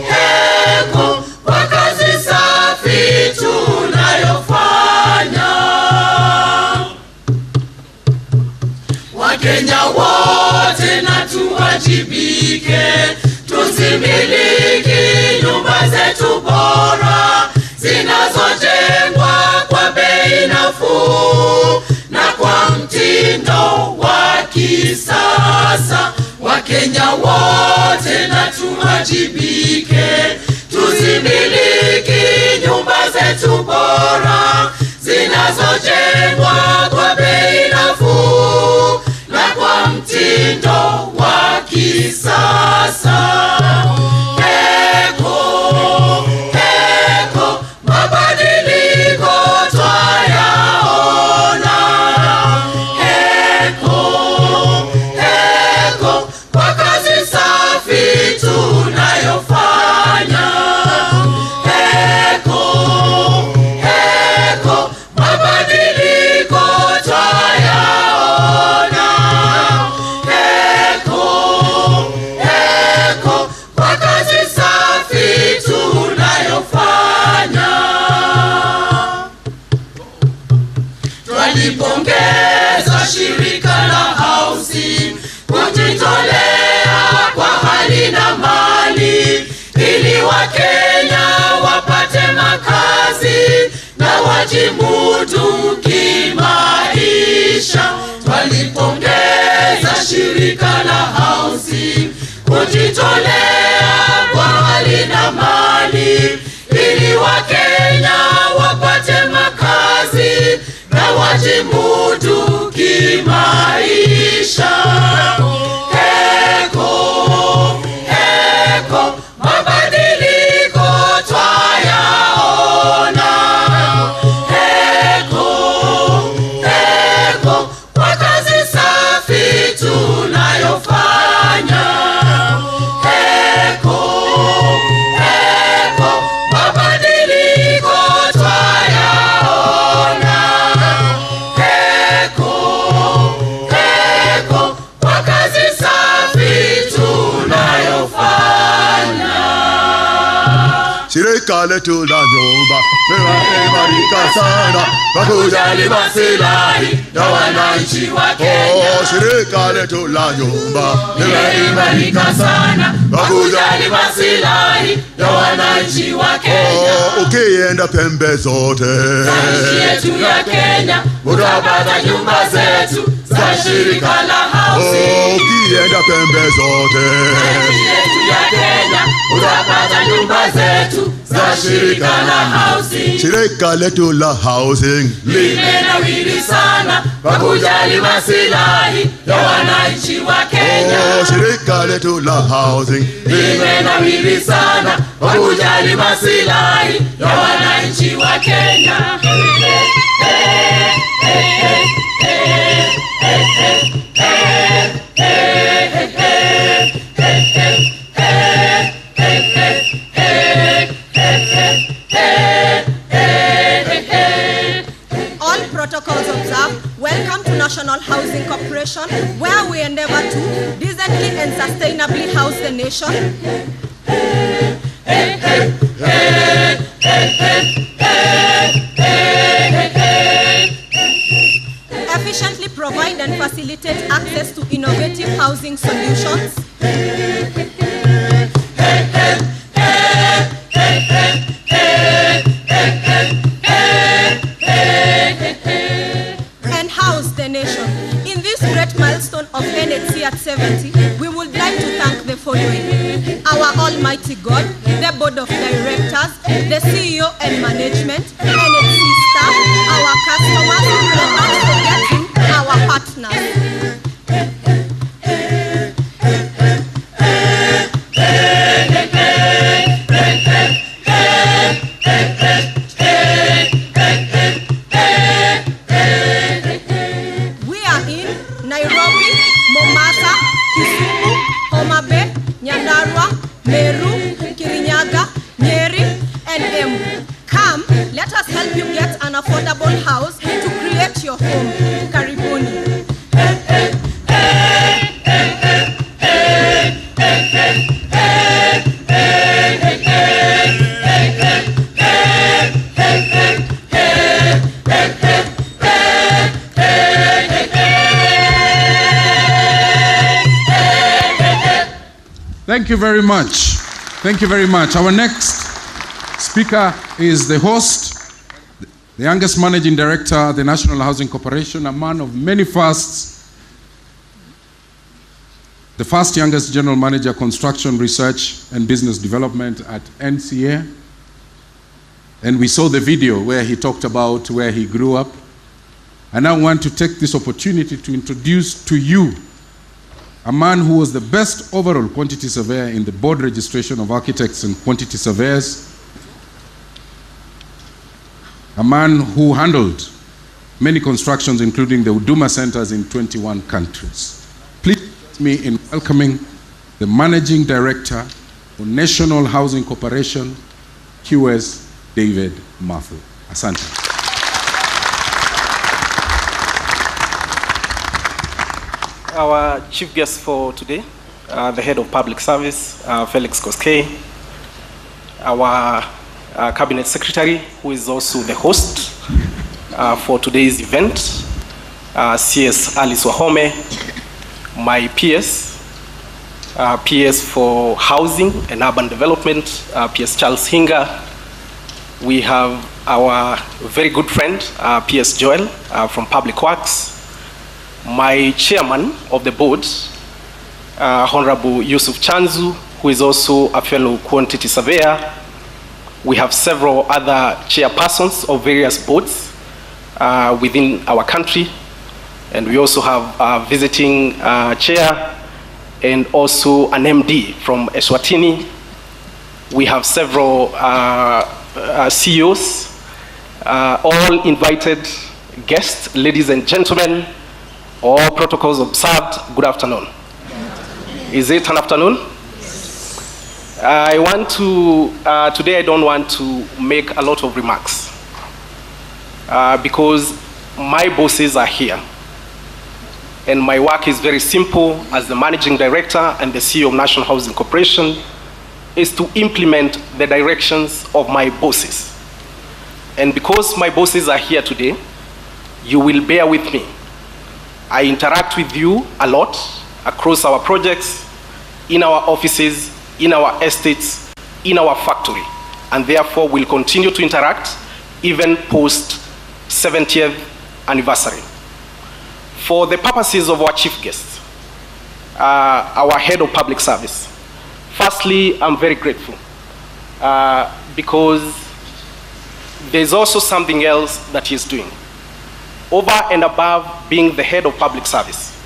Heko, kwa kazi safi tunayofanya. Wakenya wote na tuwajibike, tuzimiliki nyumba zetu bora, zinazojengwa kwa bei nafuu na kwa mtindo wa kisasa. Wakenya wote na tuwajibike, tuzimiliki nyumba zetu bora, zinazojengwa kwa bei nafuu na kwa mtindo wa kisasa. Heko, mabadiliko twayaona. Heko, kwa kazi safi tunayofanya. Heko, mabadiliko twayaona. Heko, kwa kazi safi tunayofanya. Twalipongeza shirika la housing kujitolea kwa hali na mali, ili Wakenya wapate makazi na wajimudu kimaisha. Twalipongeza shirika la housing kujitolea kwa hali na mali, ili Wakenya wapate makazi na wajimudu kimaisha. Heko, mabadiliko twayaona. Heko, kwa kazi safi tunayofanya. Heko, shirika letu la nyumba limeimarika sana kwa kujali maslahi ya wananchi wa Kenya. Shirika letu la nyumba limeimarika sana kwa kujali maslahi ya wananchi wa Kenya. Ukienda pembe zote nchi yetu ya Kenya, utapata nyumba zetu za shirika la housing. Ukienda pembe zote nchi yetu ya Kenya, utapata nyumba zetu za shirika la housing. Shirika letu la housing limenawiri sana kwa kujali maslahi ya wananchi wa Kenya. Shirika letu la housing limenawiri sana kwa kujali maslahi ya wananchi wa Kenya. All protocols observed. Welcome to National Housing Corporation, where we endeavor to decently and sustainably house the nation. Efficiently provide and facilitate access to innovative housing solutions. And house the nation. In this great milestone of NHC at 70, we would like to thank the following: our Almighty God, the Board of Directors, the CEO and Management, NHC staff, our customers, and not forgetting our partners. We are in Nairobi, Mombasa, Kisumu, Homa Bay, Nyandarua, Meru, Kirinyaga, Nyeri, and Embu. Come, let us help you get an affordable house to create your home. Karibuni. Thank you very much. Thank you very much. Our next speaker is the host, the youngest managing director of the National Housing Corporation, a man of many firsts, the first youngest general manager, construction research and business development at NCA. And we saw the video where he talked about where he grew up. And I want to take this opportunity to introduce to you a man who was the best overall quantity surveyor in the board registration of architects and quantity surveyors, a man who handled many constructions, including the Huduma centers in 21 countries. Please join me in welcoming the Managing Director for National Housing Corporation, QS David Matthew. Asante. Our chief guest for today, the head of public service, Felix Koskei, our cabinet secretary, who is also the host for today's event, CS Alice Wahome, my PS, PS for housing and urban development, PS Charles Hinga. We have our very good friend, PS Joel from Public Works. My chairman of the board, Honorable Yusuf Chanzu, who is also a fellow quantity surveyor. We have several other chairpersons of various boards within our country. And we also have a visiting chair and also an MD from Eswatini. We have several CEOs, all invited guests, ladies and gentlemen. All protocols observed. Good afternoon. Is it an afternoon? I want to, today I don't want to make a lot of remarks because my bosses are here. And my work is very simple as the managing director and the CEO of National Housing Corporation. is to implement the directions of my bosses. And because my bosses are here today, you will bear with me. I interact with you a lot across our projects, in our offices, in our estates, in our factory, and therefore will continue to interact even post 70th anniversary. For the purposes of our chief guest, our head of public service, firstly, I'm very grateful because there's also something else that he's doing. Over and above being the head of public service,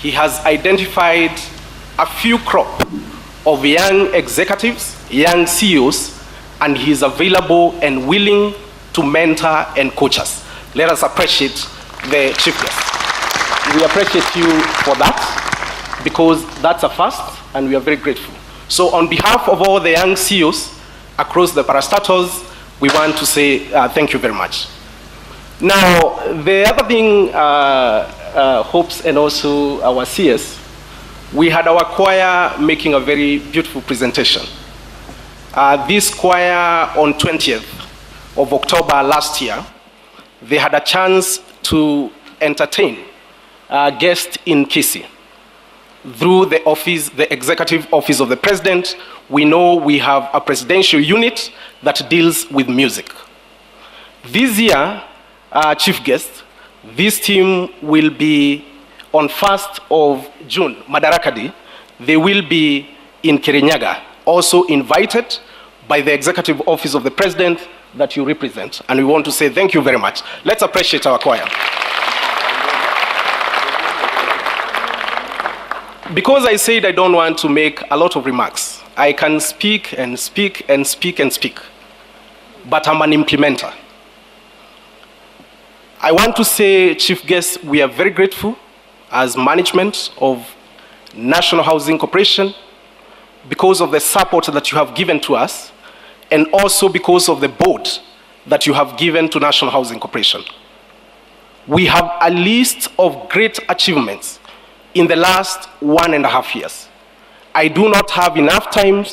he has identified a few crop of young executives, young CEOs, and he's available and willing to mentor and coach us. Let us appreciate the chief guest. We appreciate you for that because that's a first and we are very grateful. So on behalf of all the young CEOs across the parastatals, we want to say thank you very much. Now, the other thing, Hopes and also our CS, we had our choir making a very beautiful presentation. This choir on 20th of October last year, they had a chance to entertain a guest in Kisii. Through the office, the executive office of the president, we know we have a presidential unit that deals with music. This year, chief guest, this team will be on 1st of June, Madaraka Day. They will be in Kirinyaga, also invited by the executive office of the president that you represent. And we want to say thank you very much. Let's appreciate our choir. Because I said I don't want to make a lot of remarks, I can speak and speak and speak and speak, but I'm an implementer. I want to say, chief guest, we are very grateful as management of National Housing Corporation because of the support that you have given to us and also because of the board that you have given to National Housing Corporation. We have a list of great achievements in the last 1.5 years. I do not have enough time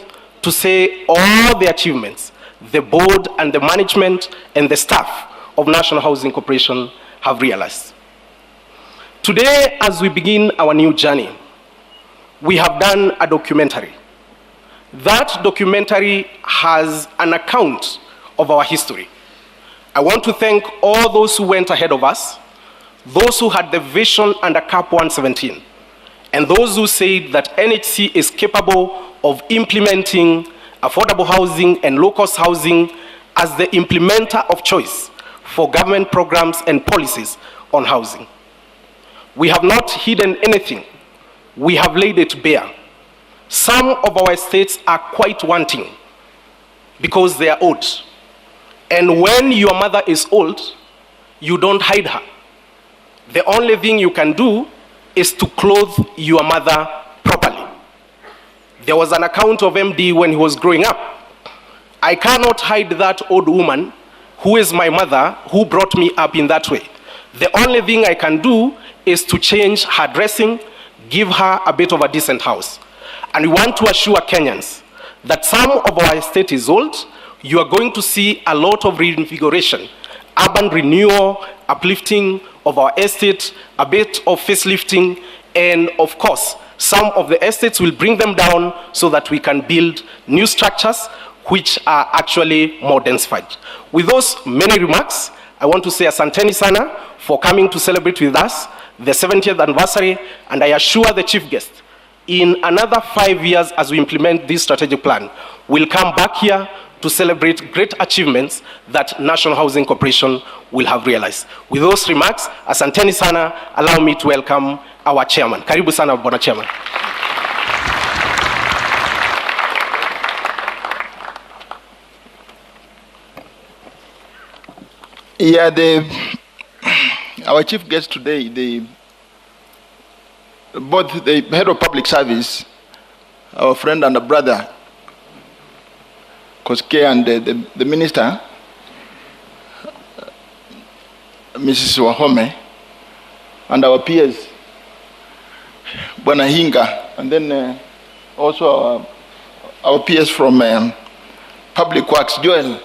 to say all the achievements the board and the management and the staff of National Housing Corporation have realized. Today, as we begin our new journey, we have done a documentary. That documentary has an account of our history. I want to thank all those who went ahead of us, those who had the vision under CAP 117, and those who said that NHC is capable of implementing affordable housing and low-cost housing as the implementer of choice for government programs and policies on housing. We have not hidden anything. We have laid it bare. Some of our estates are quite wanting because they are old. And when your mother is old, you don't hide her. The only thing you can do is to clothe your mother properly. There was an account of MD when he was growing up. I cannot hide that old woman who is my mother, who brought me up in that way. The only thing I can do is to change her dressing, give her a bit of a decent house. And we want to assure Kenyans that some of our estate is old. You are going to see a lot of reinvigoration, urban renewal, uplifting of our estate, a bit of facelifting, and of course, some of the estates will bring them down so that we can build new structures which are actually more densified. With those many remarks, I want to say asanteni sana for coming to celebrate with us the 70th anniversary, and I assure the chief guest, in another 5 years as we implement this strategic plan, we'll come back here to celebrate great achievements that National Housing Corporation will have realized. With those remarks, asanteni sana, allow me to welcome our chairman. Karibu sana, Bwana Chairman. Yeah, our chief guest today, both the head of public service, our friend and a brother, Koske, and the minister, Mrs. Wahome, and our peers, Bwana Hinga, and then also our PS from Public Works, Joel.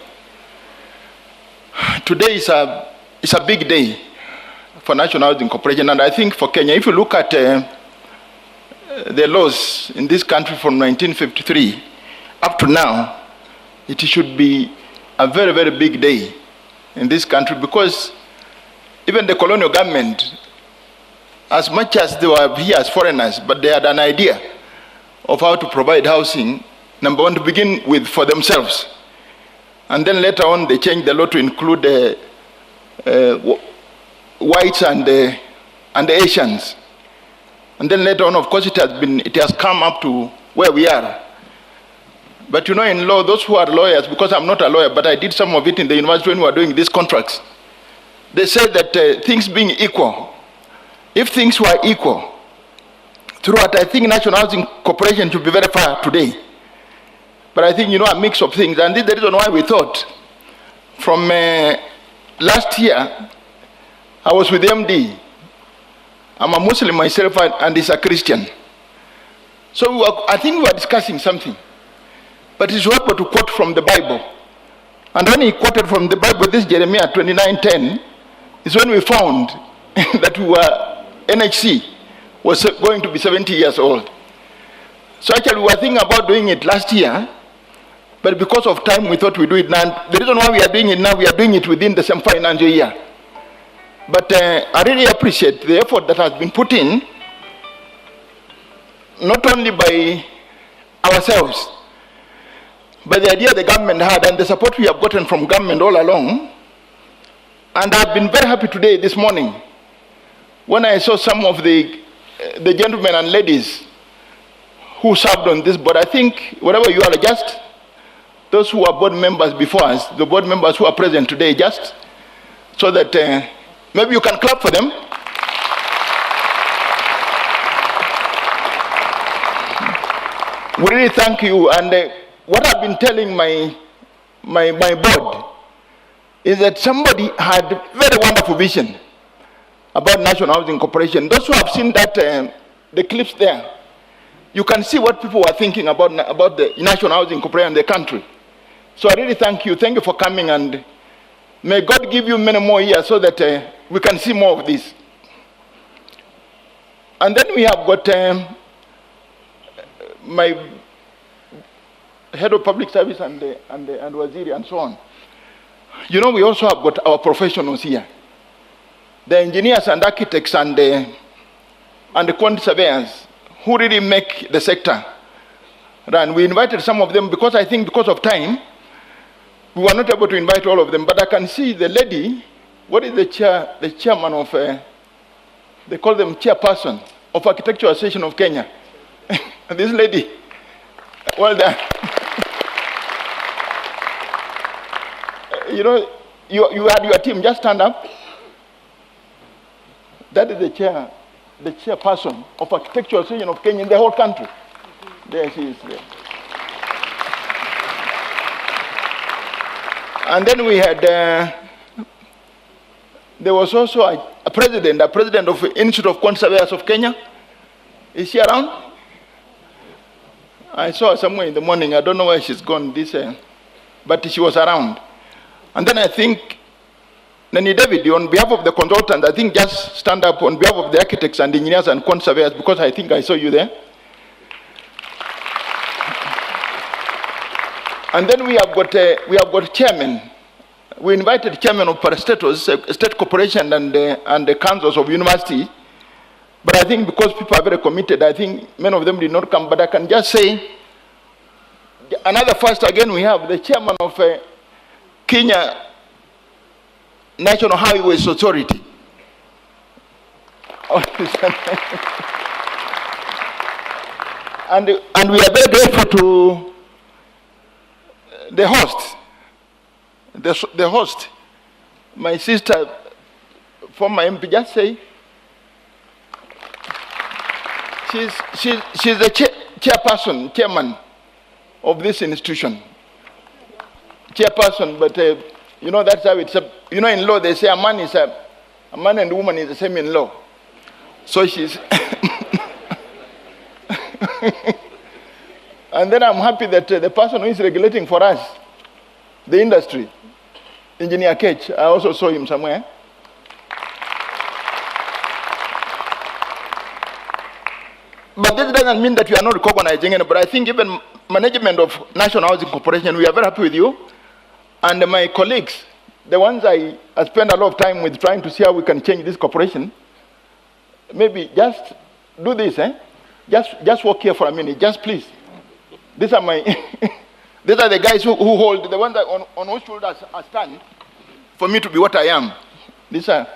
Today is a big day for National Housing Corporation, and I think for Kenya. If you look at the laws in this country from 1953 up to now, it should be a very, very big day in this country, because even the colonial government, as much as they were here as foreigners, but they had an idea of how to provide housing, number one, to begin with for themselves. And then later on, they changed the law to include whites and the Asians. And then later on, of course, it has come up to where we are. But you know, in law, those who are lawyers, because I'm not a lawyer, but I did some of it in the university when we were doing these contracts, they said that things being equal, if things were equal throughout, I think National Housing Corporation should be very far today. But I think, you know, a mix of things. And this is the reason why we thought, from last year, I was with MD. I'm a Muslim myself, and he's a Christian. So I think we were discussing something. But it's worth to quote from the Bible. And when he quoted from the Bible, this Jeremiah 29:10, is when we found that NHC was going to be 70 years old. So actually we were thinking about doing it last year, but because of time we thought we'd do it now. The reason why we are doing it now, we are doing it within the same financial year. But I really appreciate the effort that has been put in, not only by ourselves, but the idea the government had and the support we have gotten from government all along. And I've been very happy today, this morning, when I saw some of the gentlemen and ladies who served on this board. I think wherever you are, just those who are board members before us, the board members who are present today, just so that maybe you can clap for them. We really thank you. And what I've been telling my board is that somebody had very wonderful vision about National Housing Corporation. Those who have seen that, the clips there, you can see what people were thinking about the National Housing Corporation and the country. So I really thank you. Thank you for coming, and may God give you many more years so that we can see more of this. And then we have got my head of public service and Waziri and so on. You know, we also have got our professionals here, the engineers and architects and the quantity surveyors who really make the sector run. We invited some of them because I think because of time, we were not able to invite all of them. But I can see the lady, what is the chairman of, they call them chairperson of Architectural Association of Kenya. This lady, well done. You know, you had your team, just stand up. That is the chairperson of Architectural Association of Kenya in the whole country. There she is there. And then we had, there was also a president of the Institute of Quantity Surveyors of Kenya. Is she around? I saw her somewhere in the morning. I don't know where she's gone but she was around. And then I think, Nani David, on behalf of the consultant, I think just stand up on behalf of the architects and engineers and quantity surveyors, because I think I saw you there. And then we have got chairman. We invited chairman of parastatos, state corporation and the councils of university. But I think because people are very committed, I think many of them did not come. But I can just say, another first again, we have the chairman of Kenya National Highways Authority. And we are very grateful to the host. The host, my sister, former MP, just say, she's the chairman of this institution. Chairperson, but you know, that's how it's, you know, in law they say a man and a woman is the same in law. So she's, And then I'm happy that the person who is regulating for us, the industry, Engineer Ketch, I also saw him somewhere. But this doesn't mean that we are not recognizing it, but I think even management of National Housing Corporation, we are very happy with you. And my colleagues, the ones I spend a lot of time with trying to see how we can change this corporation, maybe just do this, Just walk here for a minute, just please. These are my, these are the guys who hold, the ones that on whose shoulders I stand for me to be what I am. These are.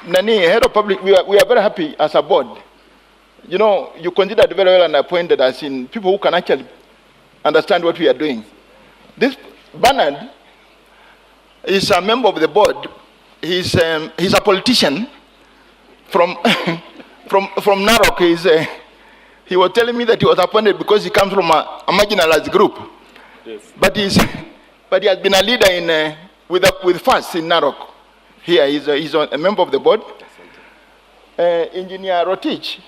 Nani, head of public, we are very happy as a board. You know, you considered very well and appointed us in people who can actually understand what we are doing. This Bernard is a member of the board. He's a politician from from Narok. He was telling me that he was appointed because he comes from a marginalized group. Yes. But he has been a leader in with FAST in Narok. Here he's a member of the board. Engineer Rotich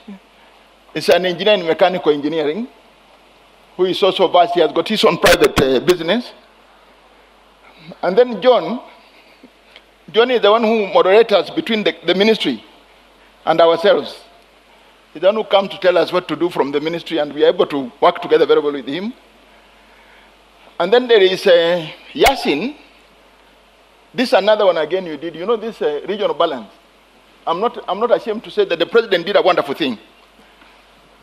is an engineer in mechanical engineering, who is also vast. He has got his own private business. And then John is the one who moderates us between the ministry and ourselves. He's the one who comes to tell us what to do from the ministry, and we are able to work together very well with him. And then there is Yasin. This is another one again you did. You know this regional balance. I'm not ashamed to say that the president did a wonderful thing.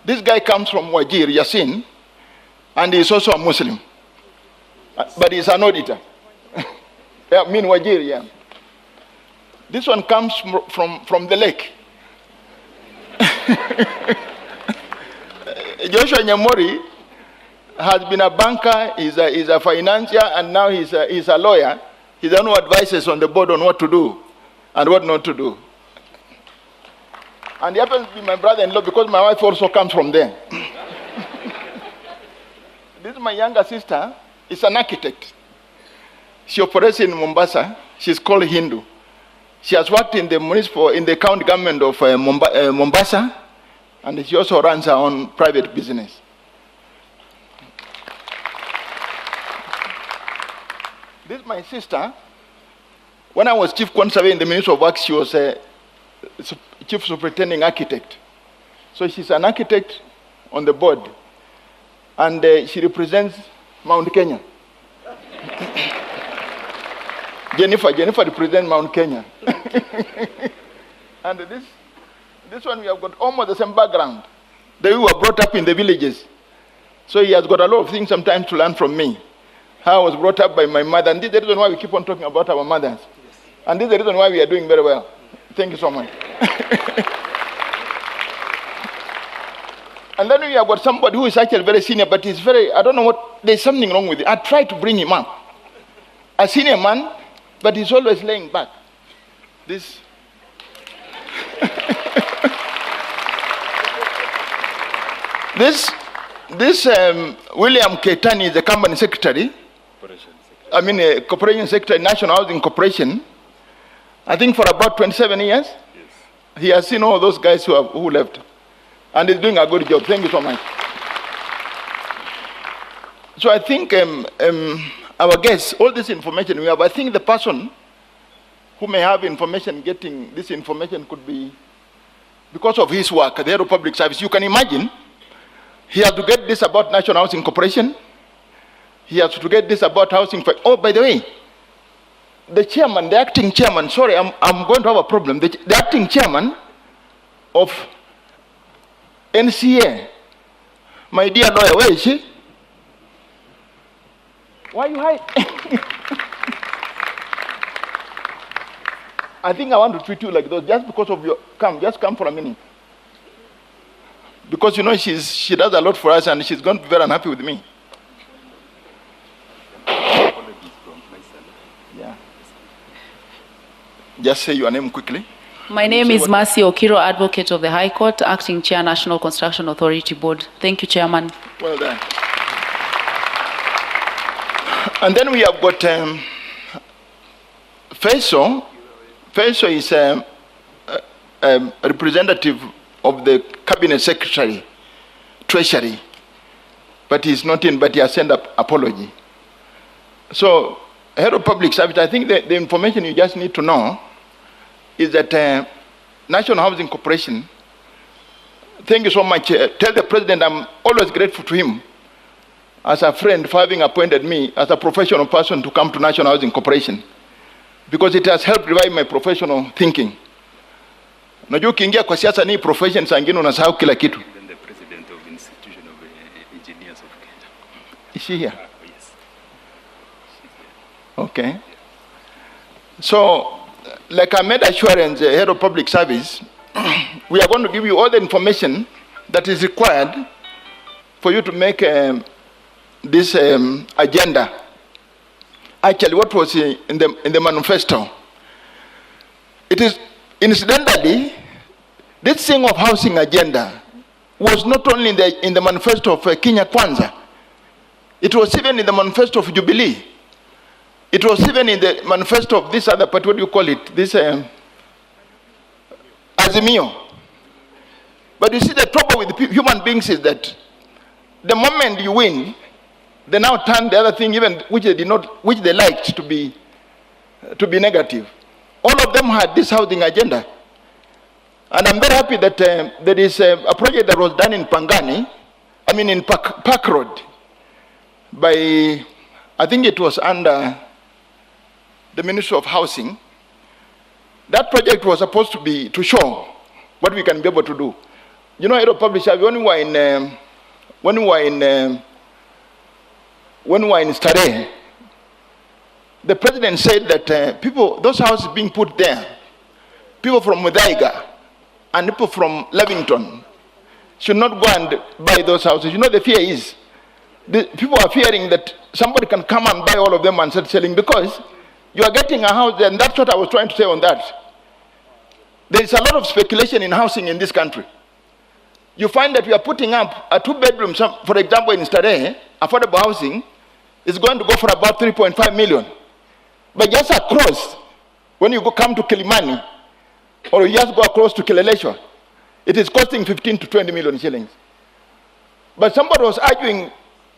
This guy comes from Wajir, Yasin, and he's also a Muslim. But he's an auditor. I mean Wajir, yeah. This one comes from the lake. Joshua Nyamori has been a banker, he's a financier, and now he's a lawyer. He's the one who advises on the board on what to do and what not to do. And he happens to be my brother-in-law because my wife also comes from there. This is my younger sister. Is an architect. She operates in Mombasa. She's called Hindu. She has worked in the county government of Mombasa, and she also runs her own private business. This is my sister. When I was chief conservator in the Ministry of Works, she was a chief superintending architect. So she's an architect on the board, and she represents Mount Kenya. Jennifer represents Mount Kenya. And this one, we have got almost the same background. They were brought up in the villages. So he has got a lot of things sometimes to learn from me. How I was brought up by my mother. And this is the reason why we keep on talking about our mothers. Yes. And this is the reason why we are doing very well. Thank you so much. And then we have got somebody who is actually very senior, but he's very, I don't know what, there's something wrong with it. I tried to bring him up. A senior man, but he's always laying back. This. This William Keitani is the company secretary. I mean, corporation secretary, National Housing Corporation. I think for about 27 years. Yes. He has seen all those guys who left. And he's doing a good job. Thank you so much. So I think our guests, all this information we have, I think the person who may have information, getting this information could be because of his work at the Head of Public Service. You can imagine, he has to get this about National Housing Corporation. He has to get this about housing. Oh, by the way, the chairman, the acting chairman, sorry, I'm going to have a problem. The acting chairman of NCA, my dear lawyer, where is she? Why are you hiding? I think I want to treat you like those just because of your, just come for a minute. Because you know she does a lot for us and she's going to be very unhappy with me. Yeah. Just say your name quickly. My name is Mercy Okiro, Advocate of the High Court, Acting Chair, National Construction Authority Board. Thank you, Chairman. Well done. And then we have got Faisal Feso is a representative of the Cabinet Secretary, Treasury, but he's not in, but he has sent an apology. So, head of public service, I think the information you just need to know is that National Housing Corporation, thank you so much. Tell the president I'm always grateful to him as a friend for having appointed me as a professional person to come to National Housing Corporation, because it has helped revive my professional thinking. Najua ukiingia kwa siasa ni profession sangine unasahau kila kitu. The president of Institution of Engineers of Kenya. Is she here? Yes. Okay. So, like I made assurance, head of public service, we are going to give you all the information that is required for you to make this agenda. Actually, what was in the manifesto? It is, incidentally, this thing of housing agenda was not only in the manifesto of Kenya Kwanza. It was even in the manifesto of Jubilee. It was even in the manifesto of this other party, what do you call it? This Azimio. But you see, the trouble with human beings is that the moment you win, they now turn the other thing, even which they liked to be negative. All of them had this housing agenda. And I'm very happy that there is a project that was done in Pangani, in Park Road, by, I think it was under the Ministry of Housing. That project was supposed to show what we can be able to do. You know, Edo Publisher, when we were in Starehe, the president said that people, those houses being put there, people from Muthaiga and people from Levington should not go and buy those houses. You know, the fear is, people are fearing that somebody can come and buy all of them and start selling, because you are getting a house, and that's what I was trying to say on that. There is a lot of speculation in housing in this country. You find that we are putting up a 2-bedroom, for example, in Starehe, affordable housing is going to go for about 3.5 million. But just across, when you come to Kilimani, or you just go across to Kileleshwa, it is costing 15 to 20 million shillings. But somebody was arguing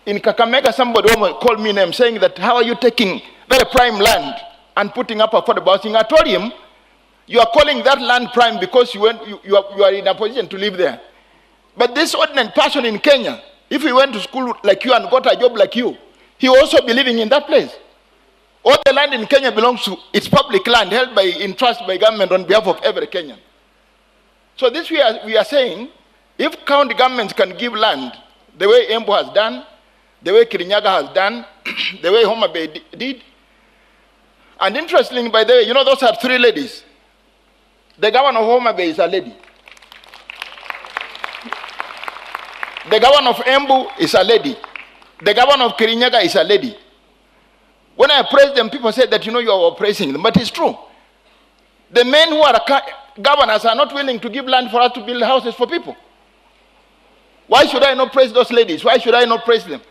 in Kakamega, somebody called me name saying that, how are you taking very prime land and putting up affordable housing? I told him, you are calling that land prime because you are in a position to live there. But this ordinary person in Kenya, if he went to school like you and got a job like you, he also be living in that place. All the land in Kenya belongs to, it's public land held in trust by government on behalf of every Kenyan. So this we are saying, if county governments can give land the way Embu has done, the way Kirinyaga has done, the way Homa Bay did. And interestingly, by the way, you know, those are 3 ladies. The governor of Homa Bay is a lady. The governor of Embu is a lady. The governor of Kirinyaga is a lady. When I praise them, people say that, you know, you are oppressing them. But it's true. The men who are governors are not willing to give land for us to build houses for people. Why should I not praise those ladies? Why should I not praise them?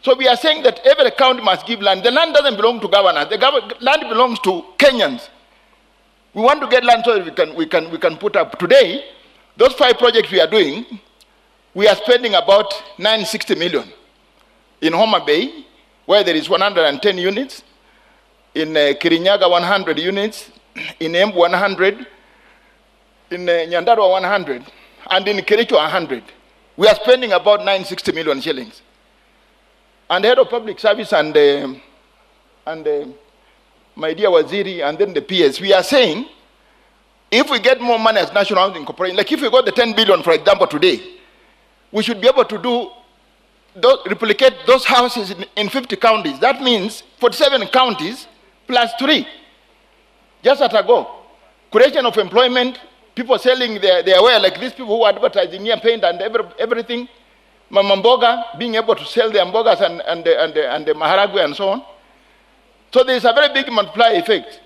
So we are saying that every county must give land. The land doesn't belong to governors. The land belongs to Kenyans. We want to get land so that we can put up. Today, those 5 projects we are doing, we are spending about 960 million. In Homa Bay, where there is 110 units, in Kirinyaga 100 units, in Embu 100, in Nyandarua 100, and in Kericho 100. We are spending about 960 million shillings. And the head of public service and my dear Waziri and then the PS, we are saying, if we get more money as National Housing Corporation, like if we got the 10 billion, for example, today, we should be able to replicate those houses in 50 counties. That means 47 counties plus 3. Just at a go. Creation of employment, people selling their wear, like these people who are advertising here, paint and everything. Mamamboga, being able to sell their mbogas and the maharagwe and so on. So there is a very big multiplier effect.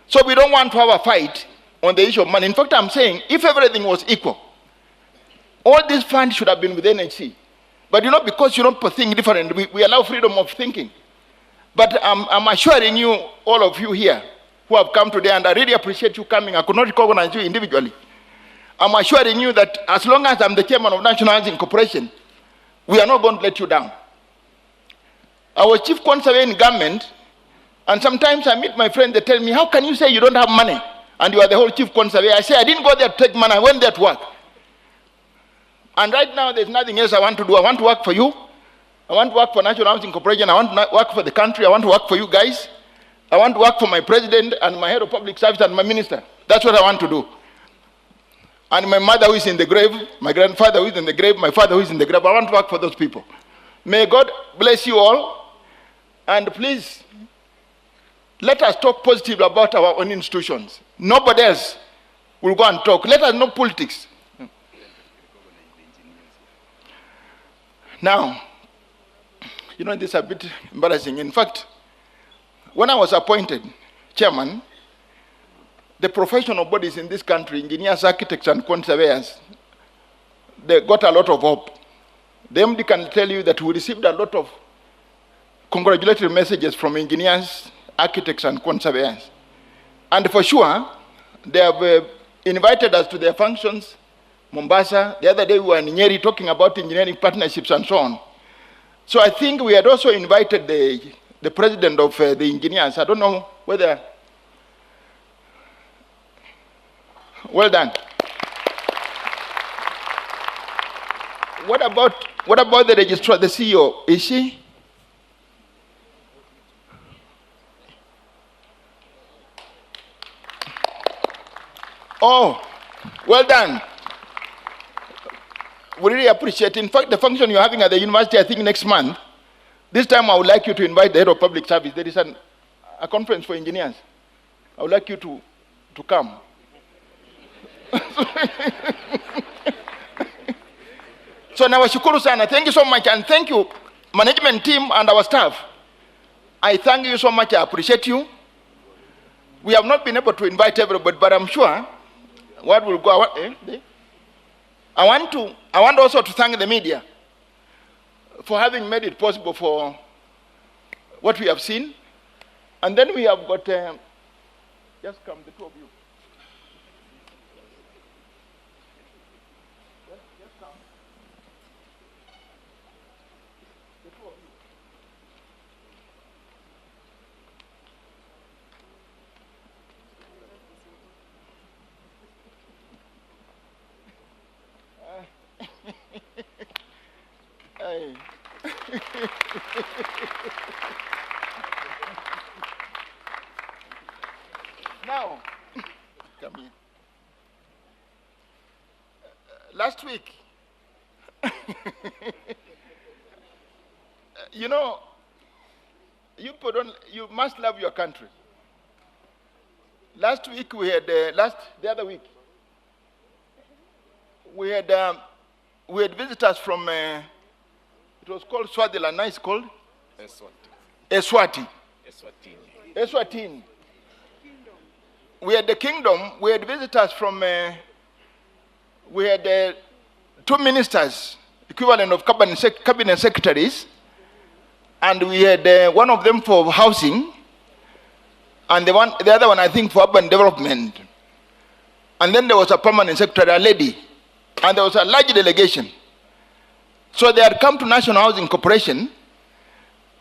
So we don't want to have a fight on the issue of money. In fact, I'm saying, if everything was equal, all these funds should have been with NHC. But you know, because you don't think different, we allow freedom of thinking. But I'm assuring you, all of you here, who have come today, and I really appreciate you coming. I could not recognize you individually. I'm assuring you that as long as I'm the chairman of National Housing Corporation, we are not going to let you down. I was chief conservator in government, and sometimes I meet my friends, they tell me, how can you say you don't have money and you are the whole chief conservator? I say, I didn't go there to take money, I went there to work. And right now, there's nothing else I want to do. I want to work for you. I want to work for National Housing Corporation. I want to work for the country. I want to work for you guys. I want to work for my president and my head of public service and my minister. That's what I want to do. And my mother who is in the grave, my grandfather who is in the grave, my father who is in the grave, I want to work for those people. May God bless you all. And please, let us talk positively about our own institutions. Nobody else will go and talk. Let us know politics. Now, you know, this is a bit embarrassing. In fact, when I was appointed chairman, the professional bodies in this country, engineers, architects, and conservators, they got a lot of hope. The MD can tell you that we received a lot of congratulatory messages from engineers, architects, and conservators. And for sure, they have invited us to their functions, Mombasa. The other day we were in Nyeri talking about engineering partnerships and so on. So I think we had also invited the president of the engineers. I don't know whether... Well done. What about the registrar, the CEO? Is she? Oh, well done. We really appreciate it. In fact, the function you're having at the university, I think next month, this time I would like you to invite the head of public service. There is a conference for engineers. I would like you to come. So nawashukuru sana. Thank you so much, and thank you, management team and our staff. I thank you so much. I appreciate you. We have not been able to invite everybody, but I'm sure what will go. I want also to thank the media for having made it possible for what we have seen. And then we have got, just come, the two of you. Just come. The two of you. Hey. Now, come here. Last week, you know, you must love your country. Last week we had, the other week, we had visitors from, it was called Swaziland. Now it's called? Eswatini. We had the kingdom, we had visitors from, we had two ministers, equivalent of cabinet secretaries, and we had one of them for housing, and the other one I think for urban development. And then there was a permanent secretary, a lady, and there was a large delegation. So they had come to National Housing Corporation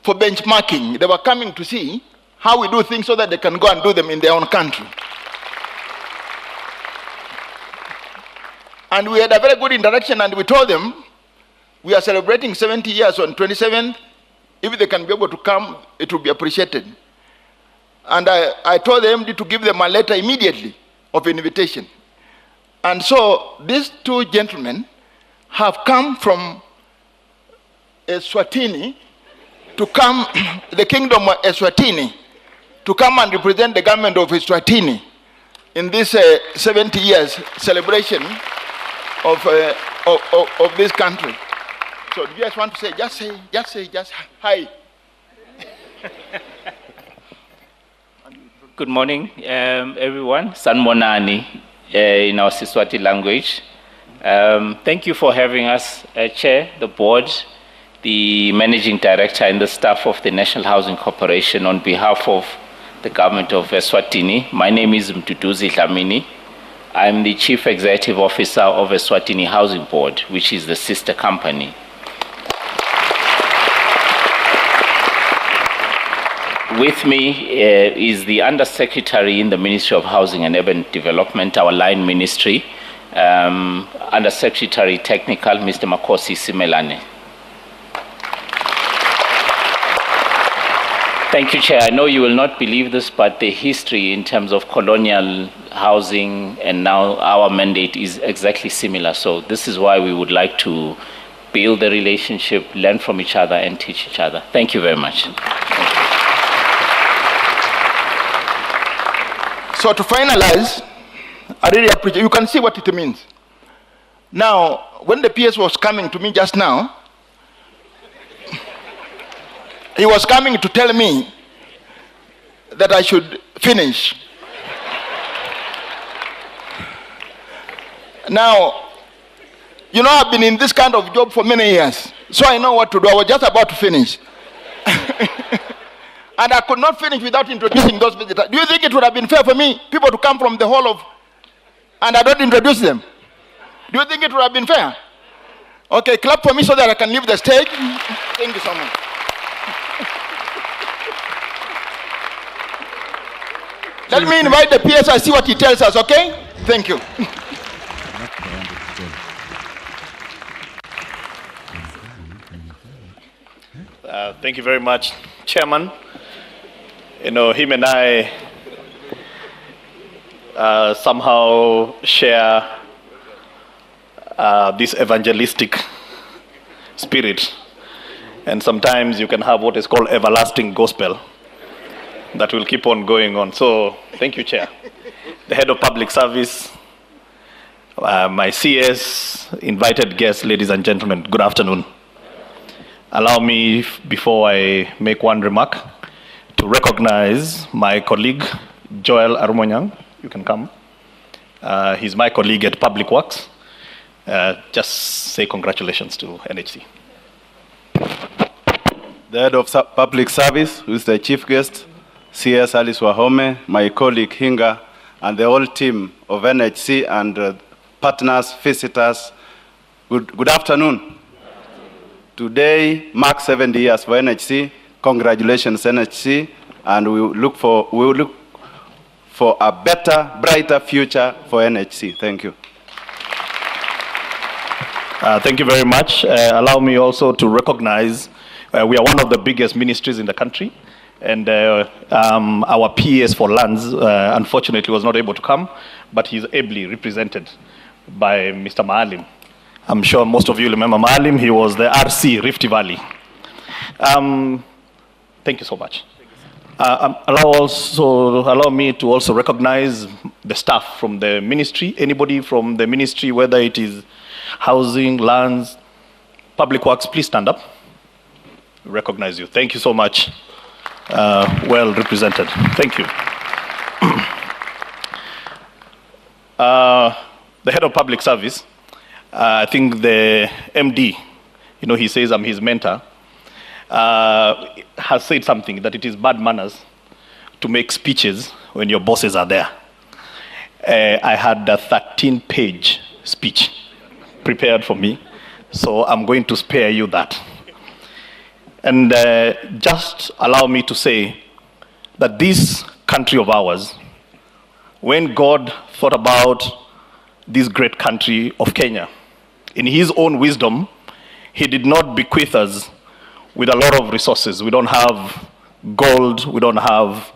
for benchmarking. They were coming to see how we do things so that they can go and do them in their own country. And we had a very good interaction, and we told them we are celebrating 70 years on 27th. If they can be able to come, it will be appreciated. And I told the MD to give them a letter immediately of invitation. And so these two gentlemen have come from Eswatini to come, the kingdom of Eswatini, to come and represent the government of Eswatini in this 70 years celebration of this country. So do you guys want to say, just hi. Good morning, everyone. Sanmonani in our Siswati language. Thank you for having us, Chair, the board, the Managing Director, and the staff of the National Housing Corporation on behalf of the government of Eswatini. My name is Mtutuzi Dlamini. I'm the Chief Executive Officer of Eswatini Housing Board, which is the sister company. With me is the Undersecretary in the Ministry of Housing and Urban Development, our line ministry, Undersecretary Technical, Mr. Makosi Simelane. Thank you, Chair. I know you will not believe this, but the history in terms of colonial housing and now our mandate is exactly similar. So this is why we would like to build the relationship, learn from each other, and teach each other. Thank you very much. So to finalize, I really appreciate, you can see what it means. Now, when the PS was coming to me just now, he was coming to tell me that I should finish. Now, you know, I've been in this kind of job for many years, so I know what to do. I was just about to finish. And I could not finish without introducing those visitors. Do you think it would have been fair for me, people to come from the whole of, and I don't introduce them? Do you think it would have been fair? Okay, clap for me so that I can leave the stage. Thank you so much. Let me invite the PS and see what he tells us, okay? Thank you. Thank you very much, Chairman. You know, him and I somehow share this evangelistic spirit. And sometimes you can have what is called everlasting gospel that will keep on going on. So, thank you, Chair. The Head of Public Service, my CS, invited guests, ladies and gentlemen, good afternoon. Allow me, before I make one remark, to recognize my colleague, Joel Arumonyang. You can come. He's my colleague at Public Works. Just say congratulations to NHC. The Head of Public Service, who is the Chief Guest, CS Alice Wahome, my colleague Hinga, and the whole team of NHC and partners, visitors, good afternoon. Today marks 70 years for NHC. Congratulations, NHC, and we will look for a better, brighter future for NHC. Thank you. Thank you very much. Allow me also to recognize we are one of the biggest ministries in the country, and our PS for lands, unfortunately, was not able to come, but he's ably represented by Mr. Maalim. I'm sure most of you remember Maalim. He was the RC Rift Valley. Thank you so much. Allow me to also recognize the staff from the ministry. Anybody from the ministry, whether it is housing, lands, public works, please stand up. Recognize you. Thank you so much. Well represented. Thank you. The Head of Public Service, I think the MD, you know, he says I'm his mentor, has said something that it is bad manners to make speeches when your bosses are there. I had a 13-page speech prepared for me, so I'm going to spare you that. And just allow me to say that this country of ours, when God thought about this great country of Kenya, in his own wisdom, he did not bequeath us with a lot of resources. We don't have gold, we don't have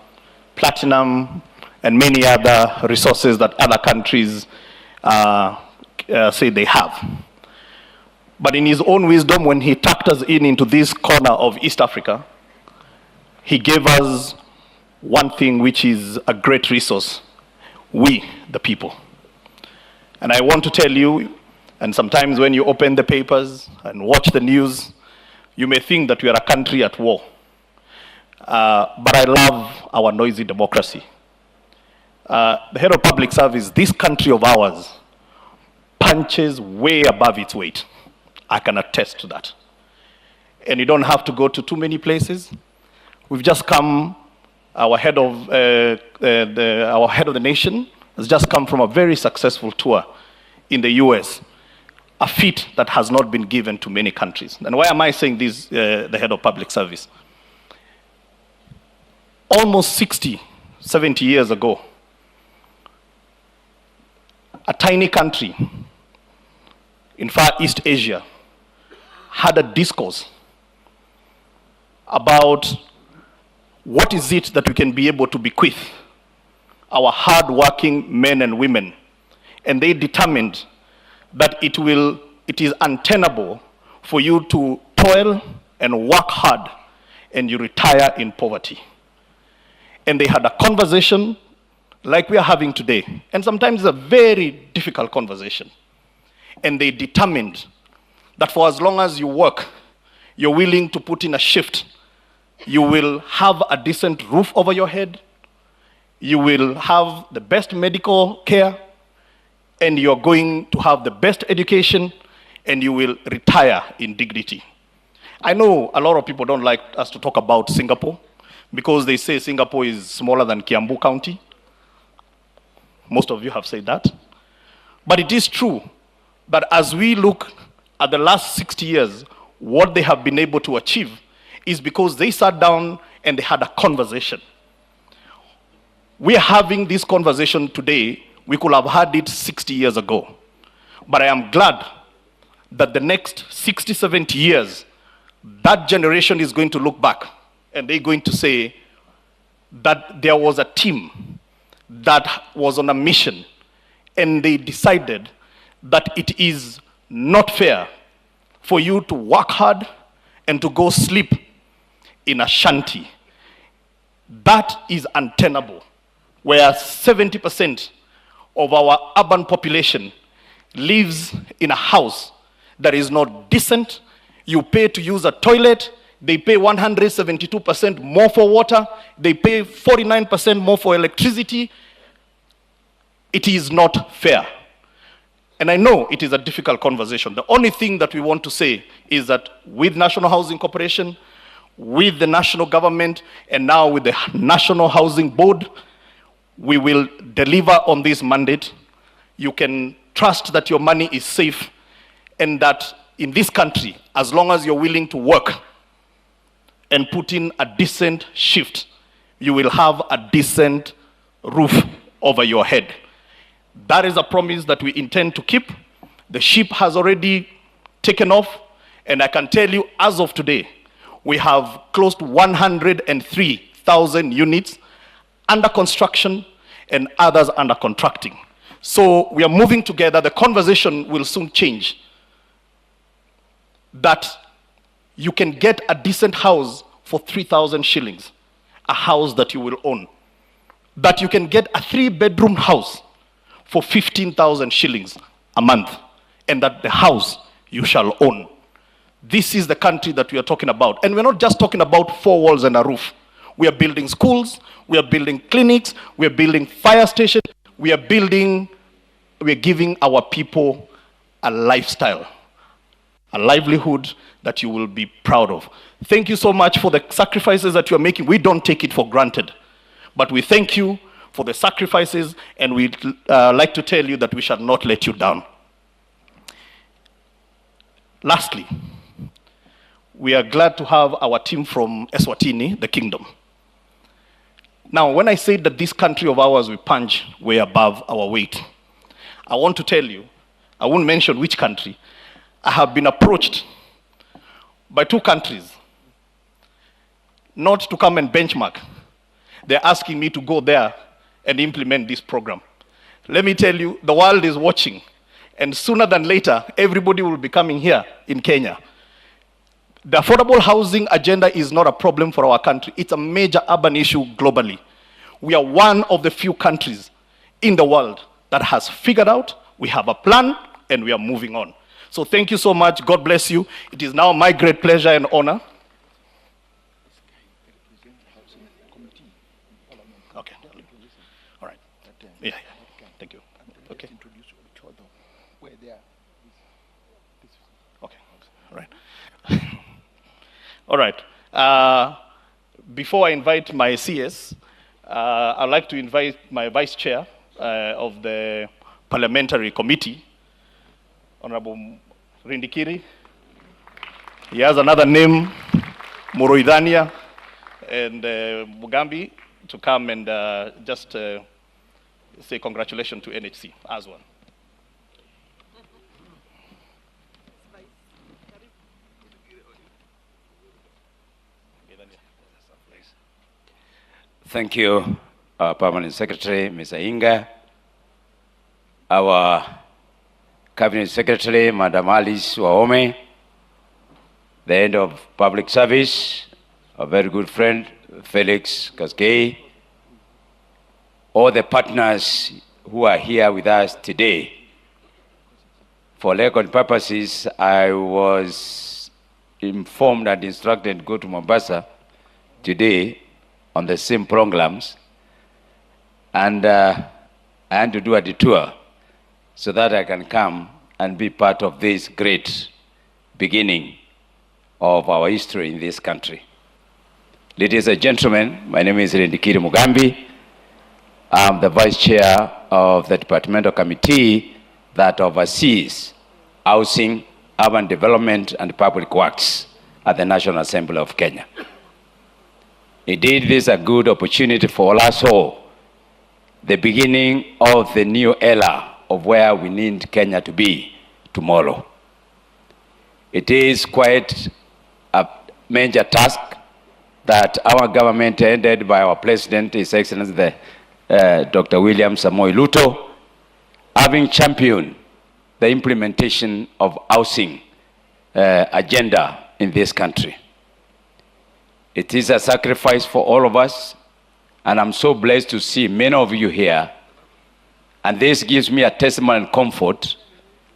platinum, and many other resources that other countries say they have. But in his own wisdom, when he tucked us into this corner of East Africa, he gave us one thing which is a great resource: we, the people. And I want to tell you, and sometimes when you open the papers and watch the news, you may think that we are a country at war. But I love our noisy democracy. The Head of Public Service, this country of ours punches way above its weight. I can attest to that. And you don't have to go to too many places. We've just come our head of the nation has just come from a very successful tour in the US, a feat that has not been given to many countries. And why am I saying this, the head of public service? Almost 60, 70 years ago, a tiny country in Far East Asia had a discourse about what is it that we can be able to bequeath our hard-working men and women. And they determined that it is untenable for you to toil and work hard and you retire in poverty. And they had a conversation like we are having today. And sometimes it's a very difficult conversation. And they determined that for as long as you work, you're willing to put in a shift, you will have a decent roof over your head, you will have the best medical care, and you're going to have the best education, and you will retire in dignity. I know a lot of people don't like us to talk about Singapore because they say Singapore is smaller than Kiambu County. Most of you have said that. But it is true that as we look at the last 60 years, what they have been able to achieve is because they sat down and they had a conversation. We are having this conversation today. We could have had it 60 years ago. But I am glad that the next 60, 70 years, that generation is going to look back and they're going to say that there was a team that was on a mission and they decided that it is not fair for you to work hard and to go sleep in a shanty. That is untenable, where 70% of our urban population lives in a house that is not decent. You pay to use a toilet, they pay 172% more for water, they pay 49% more for electricity. It is not fair. And I know it is a difficult conversation. The only thing that we want to say is that with National Housing Corporation, with the national government, and now with the National Housing Board, we will deliver on this mandate. You can trust that your money is safe and that in this country, as long as you're willing to work and put in a decent shift, you will have a decent roof over your head. That is a promise that we intend to keep. The ship has already taken off, and I can tell you as of today, we have close to 103,000 units under construction and others under contracting. So we are moving together. The conversation will soon change. That you can get a decent house for 3,000 shillings, a house that you will own. That you can get a 3-bedroom house for 15,000 shillings a month, and that the house you shall own. This is the country that we are talking about. And we're not just talking about 4 walls and a roof. We are building schools, we are building clinics, we are building fire stations, we are giving our people a lifestyle, a livelihood that you will be proud of. Thank you so much for the sacrifices that you are making. We don't take it for granted, but we thank you for the sacrifices, and we'd like to tell you that we shall not let you down. Lastly, we are glad to have our team from Eswatini, the kingdom. Now, when I say that this country of ours we punch way above our weight, I want to tell you, I won't mention which country, I have been approached by 2 countries, not to come and benchmark. They're asking me to go there and implement this program. Let me tell you, the world is watching, and sooner than later, everybody will be coming here in Kenya. The affordable housing agenda is not a problem for our country. It's a major urban issue globally. We are one of the few countries in the world that has figured out, we have a plan, and we are moving on. So thank you so much. God bless you. It is now my great pleasure and honor. Okay. All right. Yeah. Thank you. Okay. Okay. All right. All right. Before I invite my CS, I'd like to invite my Vice Chair of the Parliamentary Committee, Honorable Rindikiri. He has another name, Muroidhania, and Mugambi, to come and just say congratulations to NHC as well. Thank you, our Permanent Secretary, Ms. Inga, our Cabinet Secretary, Madam Alice Wahome, the Head of Public Service, a very good friend, Felix Koskei, all the partners who are here with us today. For record purposes, I was informed and instructed to go to Mombasa today on the same programs, and I had to do a detour so that I can come and be part of this great beginning of our history in this country. Ladies and gentlemen, my name is Rindikiri Mugambi. I'm the Vice Chair of the Departmental Committee that oversees housing, urban development, and public works at the National Assembly of Kenya. Indeed, this is a good opportunity for us all, the beginning of the new era of where we need Kenya to be tomorrow. It is quite a major task that our government, headed by our President, His Excellency Dr. William Samoei Ruto, having championed the implementation of housing agenda in this country. It is a sacrifice for all of us, and I'm so blessed to see many of you here. And this gives me a testimony and comfort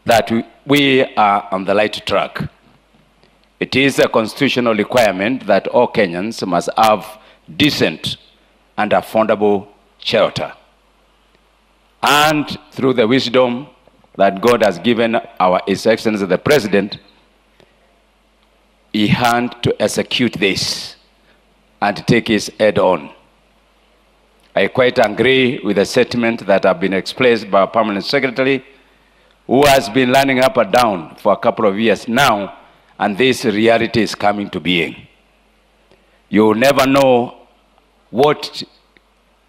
that we are on the right track. It is a constitutional requirement that all Kenyans must have decent and affordable shelter. And through the wisdom that God has given His Excellency the President, he had to execute this and take his head on. I quite agree with the sentiment that have been expressed by our Permanent Secretary, who has been lining up and down for a couple of years now, and this reality is coming to being. You will never know what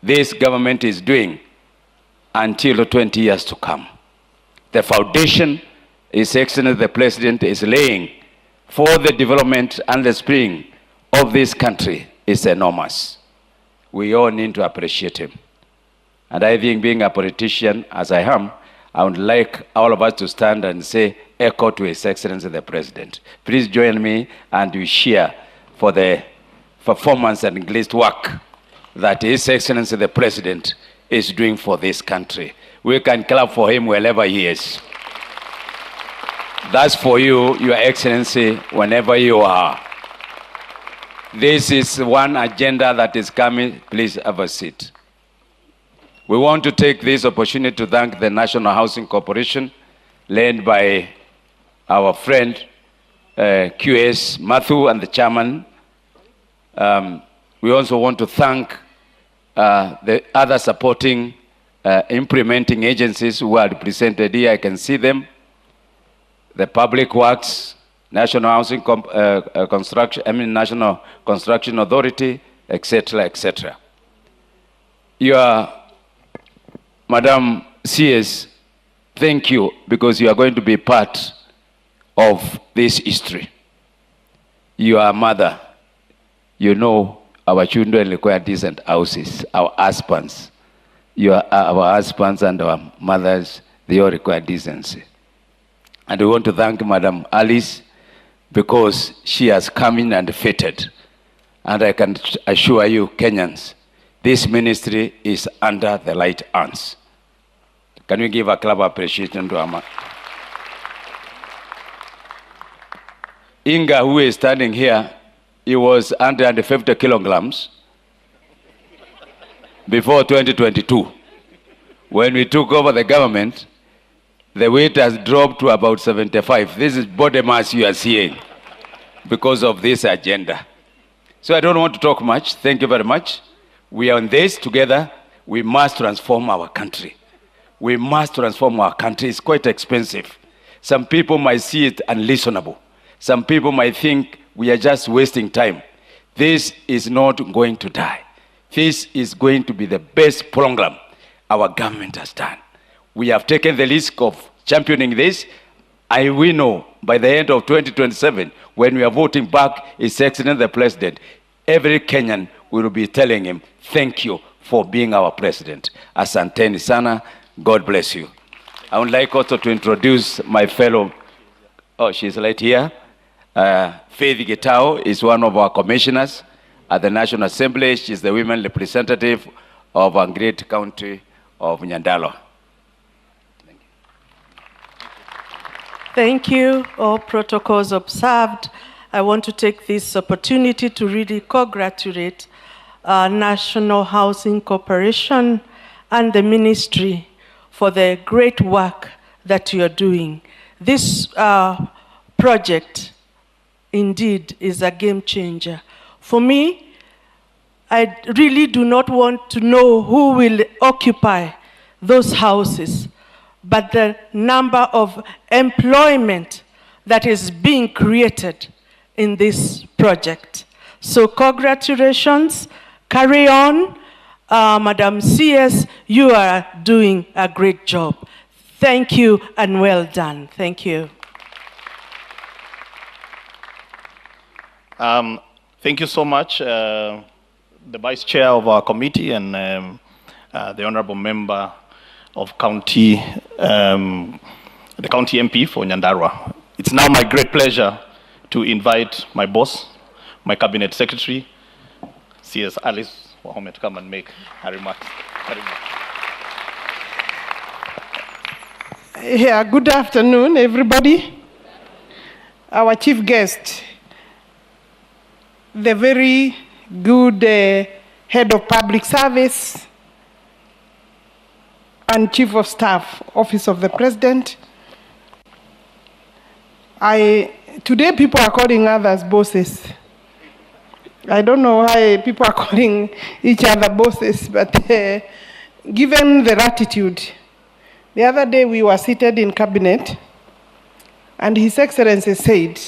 this government is doing until 20 years to come. The foundation His Excellency the President is laying for the development and the spring of this country is enormous. We all need to appreciate him. And I think, being a politician as I am, I would like all of us to stand and say, echo to His Excellency the President. Please join me and we share for the performance and great work that His Excellency the President is doing for this country. We can clap for him wherever he is. That's for you, Your Excellency, whenever you are. This is one agenda that is coming. Please have a seat. We want to take this opportunity to thank the National Housing Corporation, led by our friend QS Matthew and the chairman. We also want to thank the other supporting implementing agencies who are represented here. I can see them. The Public Works, National Housing National Construction Authority, etc., etc. Madam CS, thank you, because you are going to be part of this history. You are a mother. You know our children require decent houses, our husbands. Our husbands and our mothers, they all require decency. And we want to thank Madam Alice, because she has come in and fitted. And I can assure you, Kenyans, this ministry is under the right hands. Can we give a clap of appreciation to Amma? Inga, who is standing here, he was 150 kilograms before 2022. When we took over the government, the weight has dropped to about 75. This is body mass you are seeing because of this agenda. So I don't want to talk much. Thank you very much. We are on this together. We must transform our country. We must transform our country. It's quite expensive. Some people might see it unlistenable. Some people might think we are just wasting time. This is not going to die. This is going to be the best program our government has done. We have taken the risk of championing this. We know by the end of 2027, when we are voting back His Excellency the President, every Kenyan will be telling him, thank you for being our president. Asanteni sana. God bless you. I would like also to introduce my fellow, she's right here. Faith Gitao is one of our commissioners at the National Assembly. She's the women representative of our great county of Nyandalo. Thank you. All protocols observed. I want to take this opportunity to really congratulate National Housing Corporation and the ministry for the great work that you are doing. This project indeed is a game changer. For me, I really do not want to know who will occupy those houses, but the number of employment that is being created in this project. So congratulations, carry on. Madam CS, you are doing a great job. Thank you and well done. Thank you. Thank you so much, the Vice Chair of our committee and the Honorable Member of County, the County MP for Nyandarua. It's now my great pleasure to invite my boss, my Cabinet Secretary, CS Alice Wahome, to come and make her remarks. Yeah, good afternoon, everybody. Our chief guest, the very good head of public service and chief of staff, office of the president. Today people are calling others bosses. I don't know why people are calling each other bosses, but given the attitude, the other day we were seated in cabinet and His Excellency said,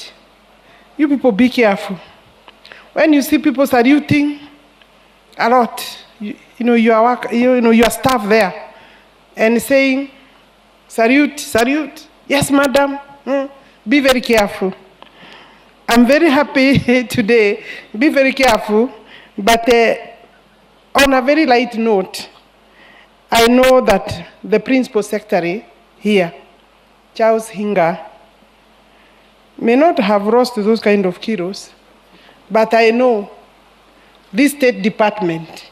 you people be careful. When you see people saluting a lot, your staff there, and saying, salute, salute, yes, madam, be very careful. I'm very happy today, be very careful, but on a very light note, I know that the Principal Secretary here, Charles Hinga, may not have rose to those kind of kilos, but I know this State Department,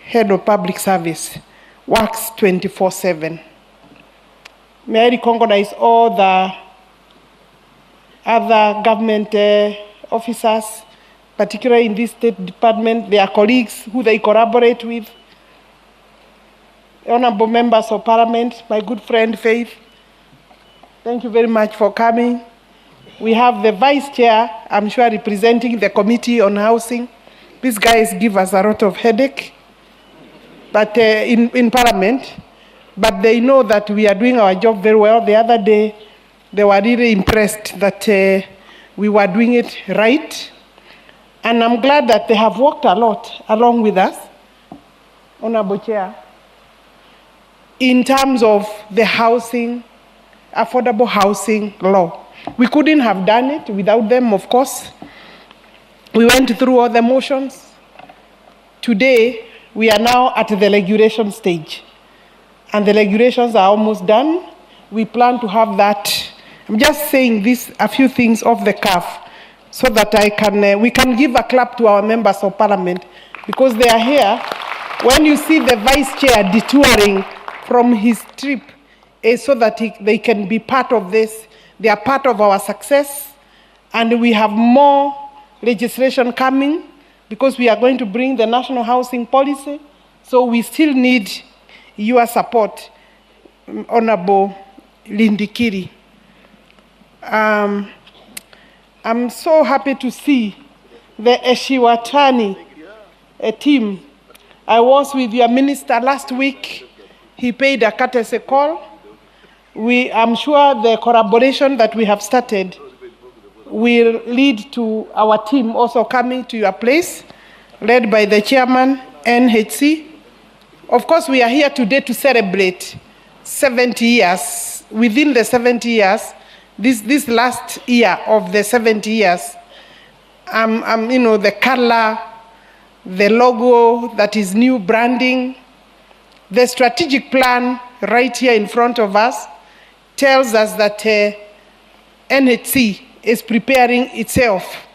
Head of Public Service, works 24/7. May I recognize all the other government officers, particularly in this State Department, their colleagues who they collaborate with, honorable members of Parliament, my good friend Faith, thank you very much for coming. We have the Vice Chair, I'm sure, representing the Committee on Housing. These guys give us a lot of headache, but in Parliament, but they know that we are doing our job very well. The other day, they were really impressed that we were doing it right. And I'm glad that they have worked a lot along with us, Honorable Chair, in terms of the housing, affordable housing law. We couldn't have done it without them, of course. We went through all the motions. Today, we are now at the regulation stage. And the regulations are almost done. We plan to have that. I'm just saying this, a few things off the cuff, so that we can give a clap to our members of Parliament, because they are here. When you see the Vice Chair detouring from his trip, so that they can be part of this, they are part of our success, and we have more legislation coming, because we are going to bring the national housing policy, so we still need your support, Honorable Lindikiri. I'm so happy to see the Eshiwatani team. I was with your minister last week. He paid a courtesy call. I'm sure the collaboration that we have started will lead to our team also coming to your place, led by the chairman, NHC. Of course, we are here today to celebrate 70 years. Within the 70 years, this last year of the 70 years, the color, the logo that is new branding, the strategic plan right here in front of us tells us that NHC is preparing itself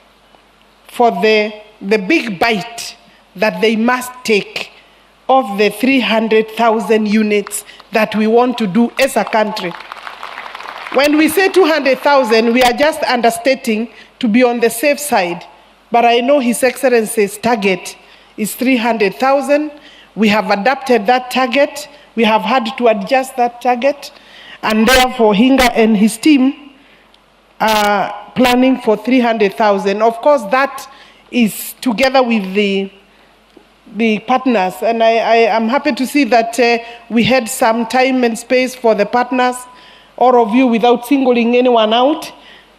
for the big bite that they must take of the 300,000 units that we want to do as a country. When we say 200,000, we are just understating to be on the safe side. But I know His Excellency's target is 300,000. We have adapted that target. We have had to adjust that target. And therefore, Hinga and his team are planning for 300,000. Of course, that is together with the partners. And I am happy to see that we had some time and space for the partners, all of you, without singling anyone out.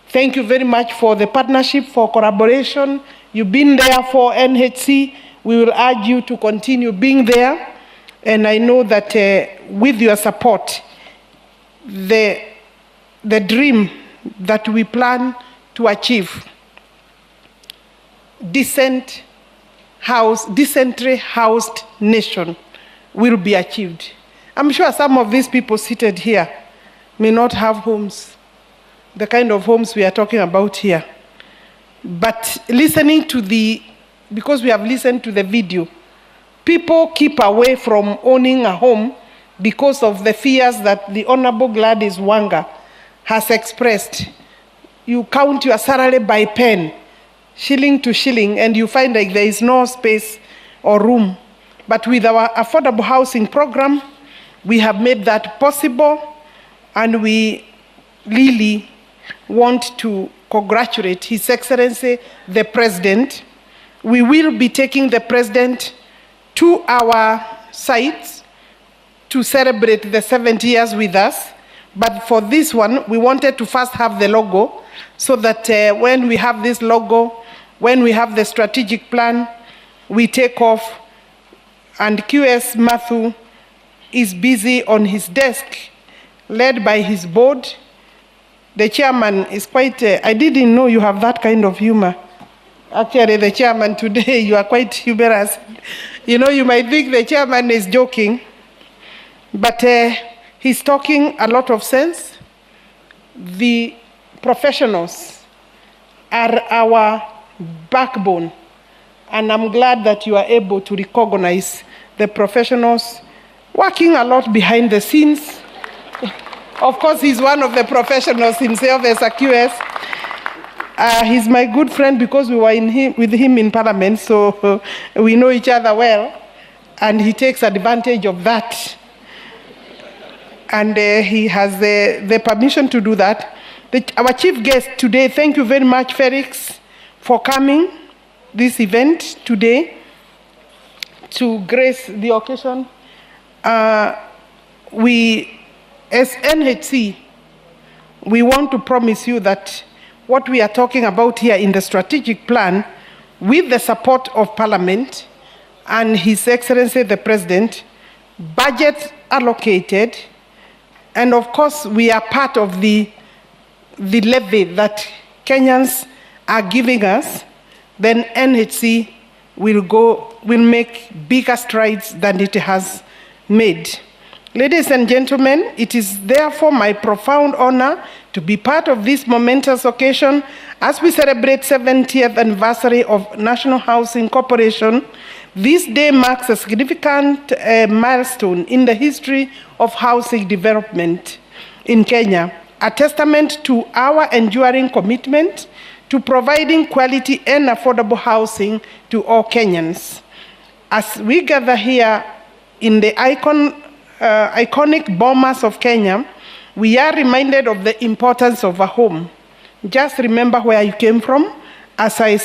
Thank you very much for the partnership, for collaboration. You've been there for NHC. We will urge you to continue being there. And I know that with your support, the dream that we plan to achieve, decently housed nation, will be achieved. I'm sure some of these people seated here may not have homes, the kind of homes we are talking about here. But listening to because we have listened to the video, people keep away from owning a home because of the fears that the Honorable Gladys Wanga has expressed. You count your salary by pen, shilling to shilling, and you find like there is no space or room. But with our affordable housing program, we have made that possible, and we really want to congratulate His Excellency, the President. We will be taking the President to our sites to celebrate the 70 years with us. But for this one, we wanted to first have the logo, so that when we have this logo, when we have the strategic plan, we take off. And QS Matthew is busy on his desk, led by his board. The chairman is quite, I didn't know you have that kind of humor. Actually, the chairman today, you are quite humorous. You know, you might think the chairman is joking, but he's talking a lot of sense. The professionals are our backbone, and I'm glad that you are able to recognize the professionals working a lot behind the scenes. Of course, he's one of the professionals himself as a QS. He's my good friend because we were with him in Parliament, so we know each other well, and he takes advantage of that. And he has the permission to do that. Our chief guest today, thank you very much, Felix, for coming this event today to grace the occasion. We, as NHC, we want to promise you that what we are talking about here in the strategic plan, with the support of Parliament and His Excellency the President, budgets allocated, and of course we are part of the levy that Kenyans are giving us, then NHC will make bigger strides than it has made. Ladies and gentlemen, it is therefore my profound honor to be part of this momentous occasion as we celebrate 70th anniversary of National Housing Corporation. This day marks a significant milestone in the history of housing development in Kenya, a testament to our enduring commitment to providing quality and affordable housing to all Kenyans. As we gather here in the iconic Bomas of Kenya, we are reminded of the importance of a home. Just remember where you came from as I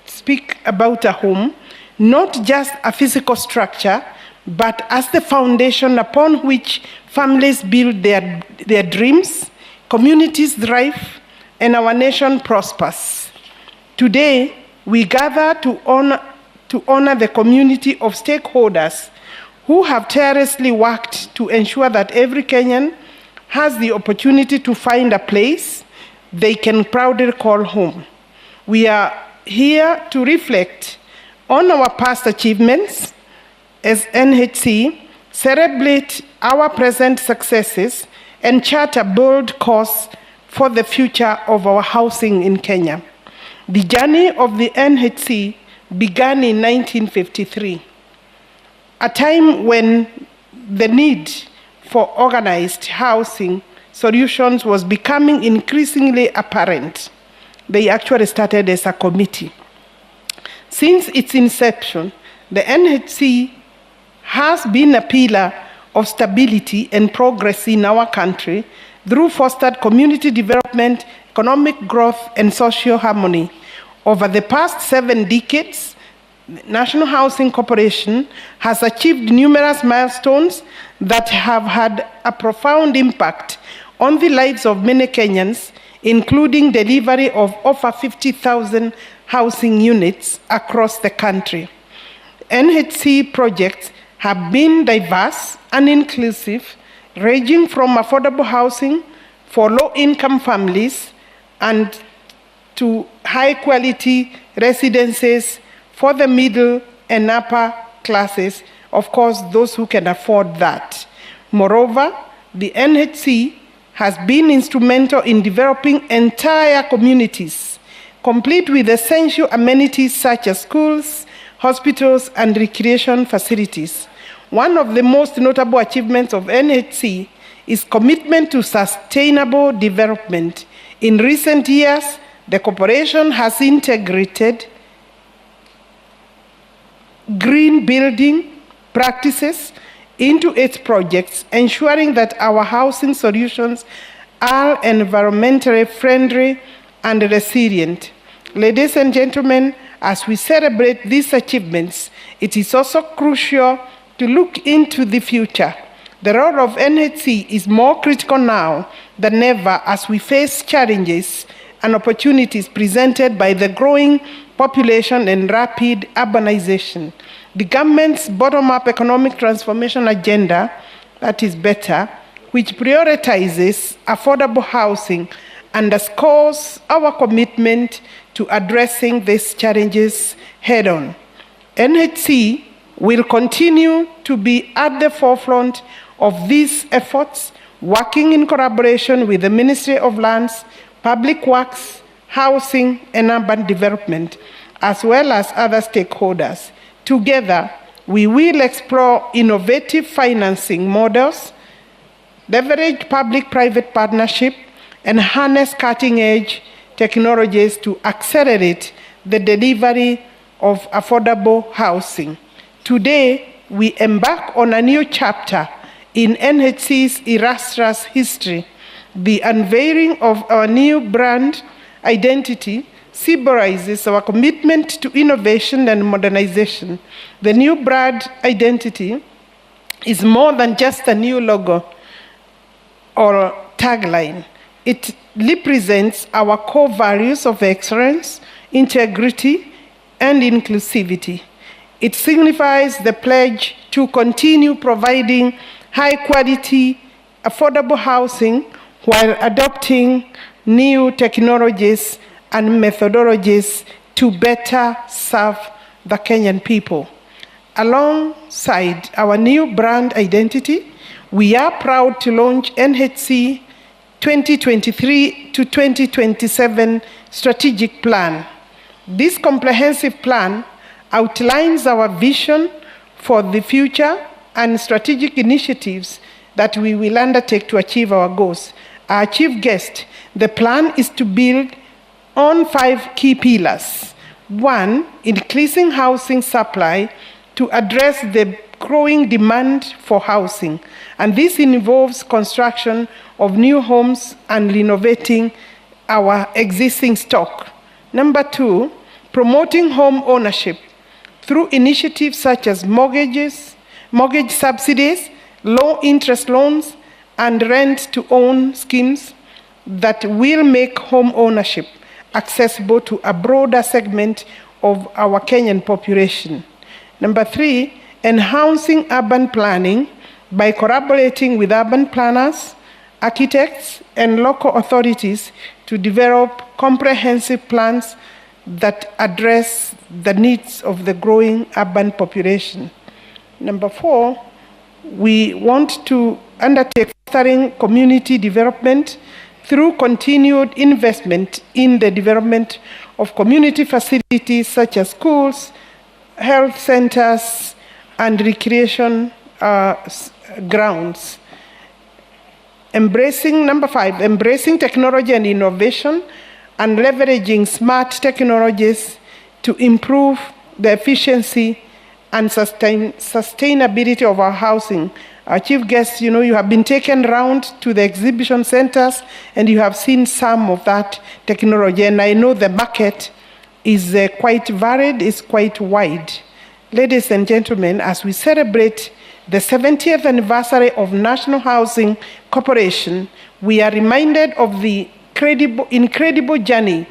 speak about a home. not just a physical structure, but as the foundation upon which families build their dreams, communities thrive, and our nation prospers. Today, we gather to honor the community of stakeholders who have tirelessly worked to ensure that every Kenyan has the opportunity to find a place they can proudly call home. We are here to reflect on our past achievements as NHC, celebrate our present successes, and chart a bold course for the future of our housing in Kenya. The journey of the NHC began in 1953, a time when the need for organized housing solutions was becoming increasingly apparent. They actually started as a committee. Since its inception, the NHC has been a pillar of stability and progress in our country through fostered community development, economic growth, and social harmony. Over the past 7 decades, the National Housing Corporation has achieved numerous milestones that have had a profound impact on the lives of many Kenyans, including delivery of over 50,000 housing units across the country. NHC projects have been diverse and inclusive, ranging from affordable housing for low-income families and to high-quality residences for the middle and upper classes, of course, those who can afford that. Moreover, the NHC has been instrumental in developing entire communities, complete with essential amenities such as schools, hospitals, and recreation facilities. One of the most notable achievements of NHC is commitment to sustainable development. In recent years, the corporation has integrated green building practices into its projects, ensuring that our housing solutions are environmentally friendly and resilient. Ladies and gentlemen, as we celebrate these achievements, it is also crucial to look into the future. The role of NHC is more critical now than ever as we face challenges and opportunities presented by the growing population and rapid urbanization. The government's bottom-up economic transformation agenda, that is better, which prioritizes affordable housing, underscores our commitment to addressing these challenges head-on. NHC will continue to be at the forefront of these efforts, working in collaboration with the Ministry of Lands, Public Works, Housing, and Urban Development, as well as other stakeholders. Together, we will explore innovative financing models, leverage public-private partnership, and harness cutting-edge technologies to accelerate the delivery of affordable housing. Today, we embark on a new chapter in NHC's illustrious history. The unveiling of our new brand identity symbolizes our commitment to innovation and modernization. The new brand identity is more than just a new logo or tagline. It represents our core values of excellence, integrity, and inclusivity. It signifies the pledge to continue providing high-quality, affordable housing while adopting new technologies and methodologies to better serve the Kenyan people. Alongside our new brand identity, we are proud to launch NHC 2023 to 2027 strategic plan. This comprehensive plan outlines our vision for the future and strategic initiatives that we will undertake to achieve our goals. Our chief guest, the plan is to build on 5 key pillars. 1, increasing housing supply to address the growing demand for housing, and this involves construction of new homes and renovating our existing stock. Number 2, promoting home ownership through initiatives such as mortgage subsidies, low-interest loans, and rent-to-own schemes that will make home ownership accessible to a broader segment of our Kenyan population. Number 3, enhancing urban planning by collaborating with urban planners, architects, and local authorities to develop comprehensive plans that address the needs of the growing urban population. Number 4, we want to undertake fostering community development through continued investment in the development of community facilities such as schools, health centers, and recreation grounds. Number 5, embracing technology and innovation and leveraging smart technologies to improve the efficiency and sustainability of our housing. Our chief guests, you have been taken around to the exhibition centers and you have seen some of that technology. And I know the market is quite varied, is quite wide. Ladies and gentlemen, as we celebrate the 70th anniversary of National Housing Corporation, we are reminded of the incredible journey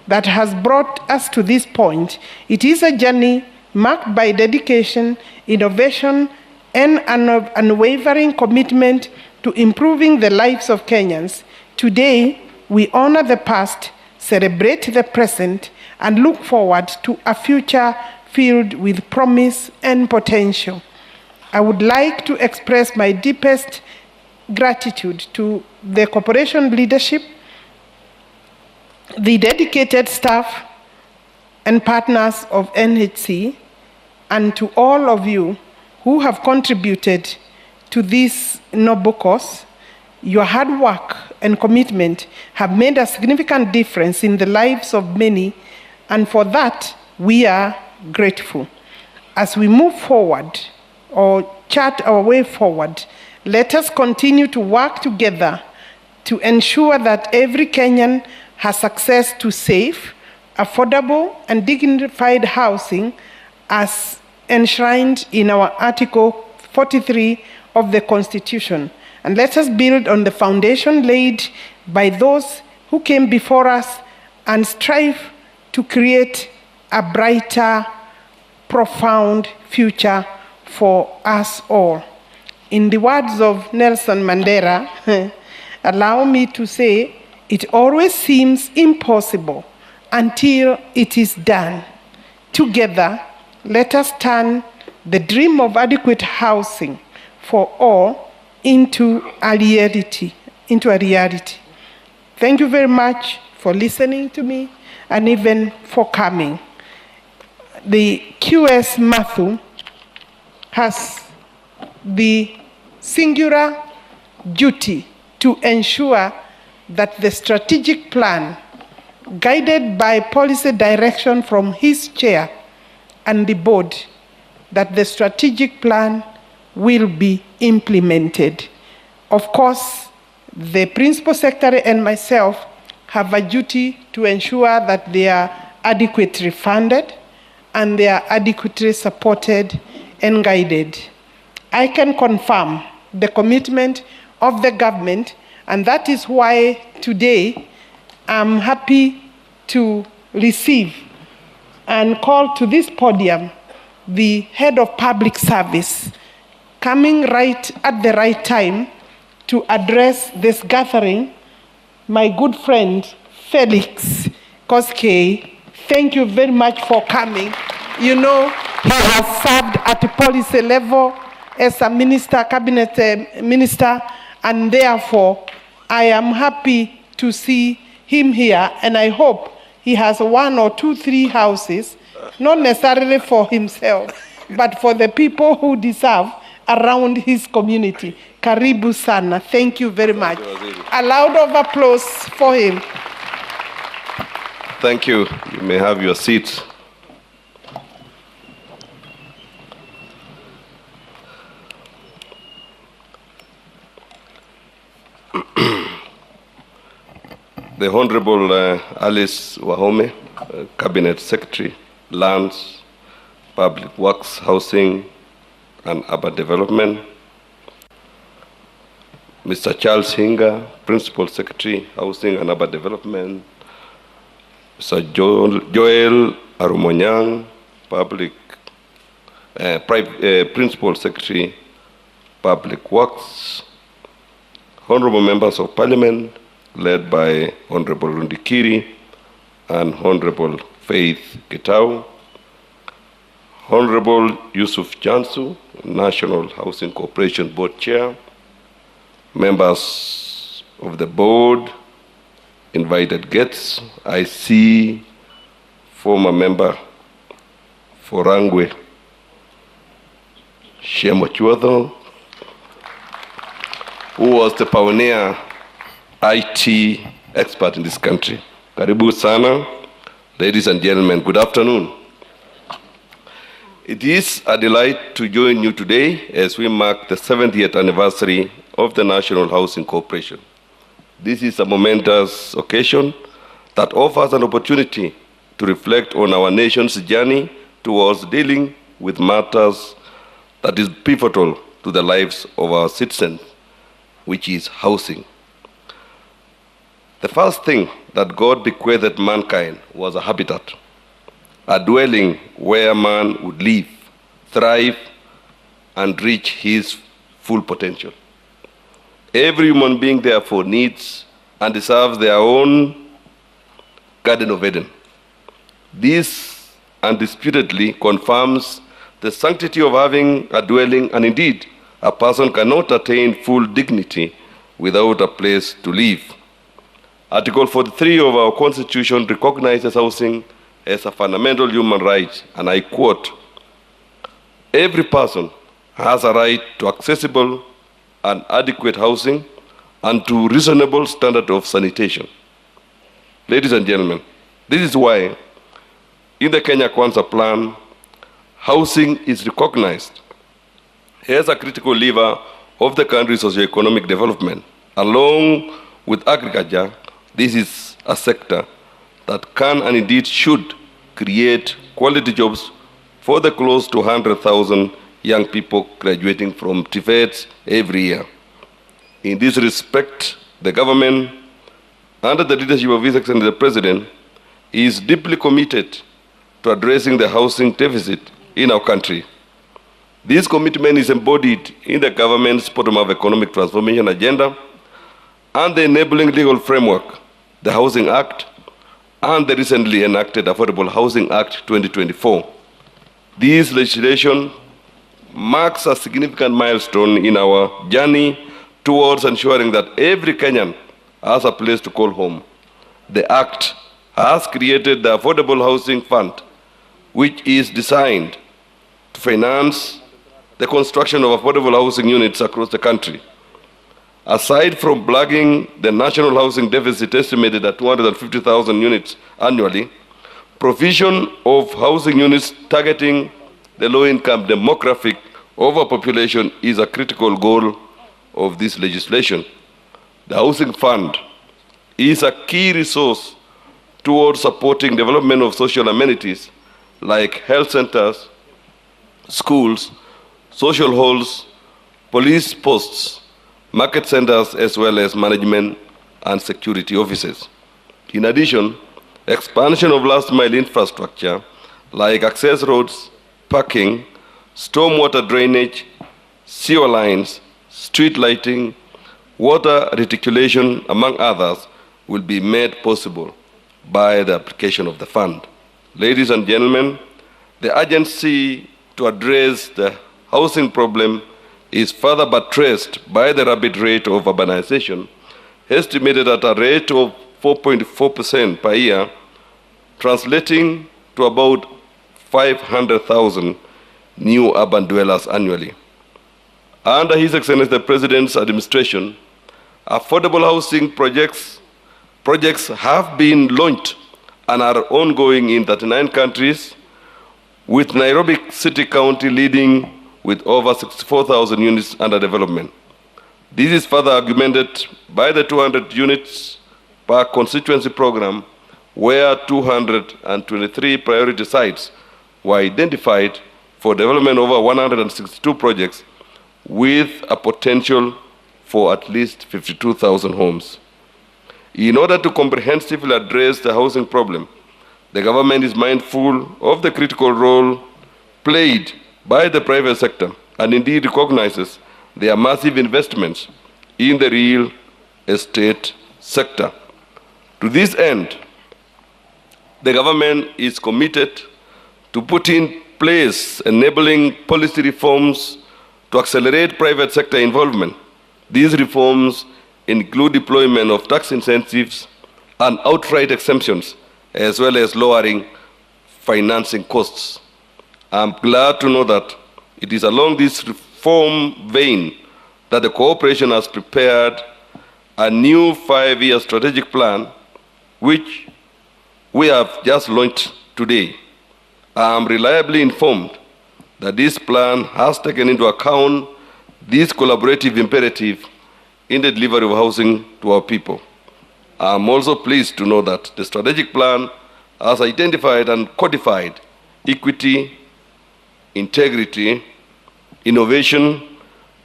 that has brought us to this point. It is a journey marked by dedication, innovation, and an unwavering commitment to improving the lives of Kenyans. Today, we honor the past, celebrate the present, and look forward to a future filled with promise and potential. I would like to express my deepest gratitude to the corporation leadership, the dedicated staff and partners of NHC, and to all of you who have contributed to this noble cause. Your hard work and commitment have made a significant difference in the lives of many, and for that, we are grateful. As we move forward or chart our way forward, let us continue to work together to ensure that every Kenyan has access to safe, affordable, and dignified housing as enshrined in our Article 43 of the Constitution. And let us build on the foundation laid by those who came before us and strive to create a brighter, profound future for us all. In the words of Nelson Mandela, allow me to say, it always seems impossible until it is done. Together, let us turn the dream of adequate housing for all into a reality. Thank you very much for listening to me and even for coming. The QS Matthew has the singular duty to ensure that the strategic plan, guided by policy direction from his chair and the board, that the strategic plan will be implemented. Of course, the principal secretary and myself have a duty to ensure that they are adequately funded and they are adequately supported and guided. I can confirm the commitment of the government, and that is why today I'm happy to receive and call to this podium the head of public service, coming right at the right time to address this gathering, my good friend Felix Koskei. Thank you very much for coming. You know, he has served at the policy level as a minister, cabinet minister, and therefore I am happy to see him here, and I hope he has 1 or 2, 3 houses, not necessarily for himself, but for the people who deserve around his community. Karibu sana. Thank you very much. A round of applause for him. Thank you. You may have your seats. The Honorable Alice Wahome, Cabinet Secretary, Lands, Public Works, Housing and Urban Development. Mr. Charles Hinga, Principal Secretary, Housing and Urban Development. Mr. Joel Arumonyang, Principal Secretary, Public Works. Honorable Members of Parliament, led by Honorable Rundikiri and Honorable Faith Getau. Honorable Yusuf Jansu, National Housing Corporation Board Chair. Members of the board, invited guests. I see former member for Rangwe, Shemo Chuadho, who was the pioneer IT expert in this country. Karibu sana, ladies and gentlemen, good afternoon. It is a delight to join you today as we mark the 70th anniversary of the National Housing Corporation. This is a momentous occasion that offers an opportunity to reflect on our nation's journey towards dealing with matters that is pivotal to the lives of our citizens, which is housing. The first thing that God bequeathed mankind was a habitat, a dwelling where man would live, thrive, and reach his full potential. Every human being, therefore, needs and deserves their own Garden of Eden. This undisputedly confirms the sanctity of having a dwelling, and indeed, a person cannot attain full dignity without a place to live. Article 43 of our Constitution recognizes housing as a fundamental human right, and I quote, "Every person has a right to accessible and adequate housing and to reasonable standard of sanitation." Ladies and gentlemen, this is why in the Kenya Kwanza plan, housing is recognized as a critical lever of the country's socio-economic development. Along with agriculture, this is a sector that can and indeed should create quality jobs for the close to 100,000 young people graduating from TVETs every year. In this respect, the government, under the leadership of His Excellency the President, is deeply committed to addressing the housing deficit in our country. This commitment is embodied in the government's bottom-up economic transformation agenda and the enabling legal framework, the Housing Act, and the recently enacted Affordable Housing Act 2024. This legislation marks a significant milestone in our journey towards ensuring that every Kenyan has a place to call home. The Act has created the Affordable Housing Fund, which is designed to finance the construction of affordable housing units across the country. Aside from plugging the national housing deficit estimated at 250,000 units annually, provision of housing units targeting the low-income demographic overpopulation is a critical goal of this legislation. The Housing Fund is a key resource towards supporting development of social amenities like health centers, schools, social halls, police posts, market centers, as well as management and security offices. In addition, expansion of last-mile infrastructure like access roads, parking, stormwater drainage, sewer lines, street lighting, water reticulation, among others, will be made possible by the application of the fund. Ladies and gentlemen, the urgency to address the housing problem is further buttressed by the rapid rate of urbanization, estimated at a rate of 4.4% per year, translating to about 500,000 new urban dwellers annually. Under His Excellency the President's administration, affordable housing projects have been launched and are ongoing in 39 countries, with Nairobi City County leading with over 64,000 units under development. This is further augmented by the 200 units per constituency program, where 223 priority sites were identified for development over 162 projects with a potential for at least 52,000 homes. In order to comprehensively address the housing problem, the government is mindful of the critical role played by the private sector and indeed recognizes their massive investments in the real estate sector. To this end, the government is committed to put in place enabling policy reforms to accelerate private sector involvement. These reforms include deployment of tax incentives and outright exemptions, as well as lowering financing costs. I'm glad to know that it is along this reform vein that the corporation has prepared a new 5-year strategic plan, which we have just launched today. I am reliably informed that this plan has taken into account this collaborative imperative in the delivery of housing to our people. I am also pleased to know that the strategic plan has identified and codified equity, integrity, innovation,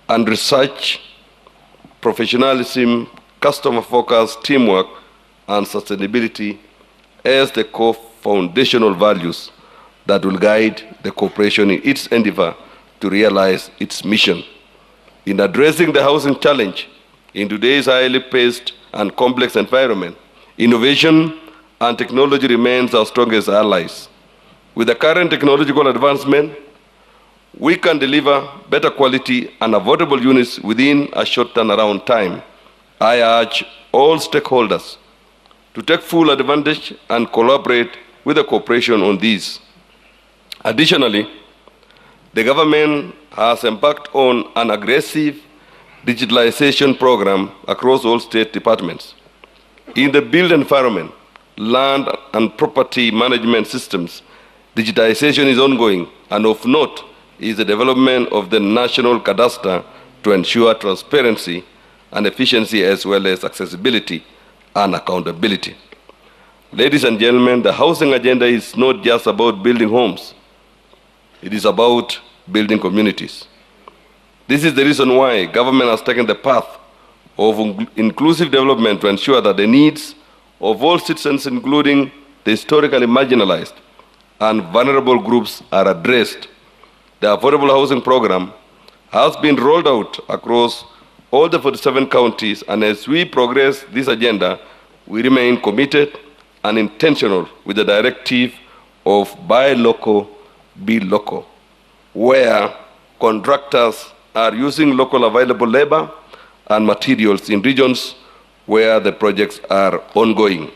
and research, professionalism, customer focus, teamwork, and sustainability as the core foundational values that will guide the corporation in its endeavor to realize its mission. In addressing the housing challenge in today's highly paced and complex environment, innovation and technology remains our strongest allies. With the current technological advancement, we can deliver better quality and affordable units within a short turnaround time. I urge all stakeholders to take full advantage and collaborate with the corporation on these. Additionally, the government has embarked on an aggressive digitalization program across all state departments. In the built environment, land and property management systems, digitization is ongoing, and of note is the development of the national cadastre to ensure transparency and efficiency as well as accessibility and accountability. Ladies and gentlemen, the housing agenda is not just about building homes. It is about building communities. This is the reason why government has taken the path of inclusive development to ensure that the needs of all citizens, including the historically marginalized and vulnerable groups, are addressed. The affordable housing program has been rolled out across all the 47 counties, and as we progress this agenda, we remain committed and intentional with the directive of buy local, be local, where contractors are using local available labor and materials in regions where the projects are ongoing.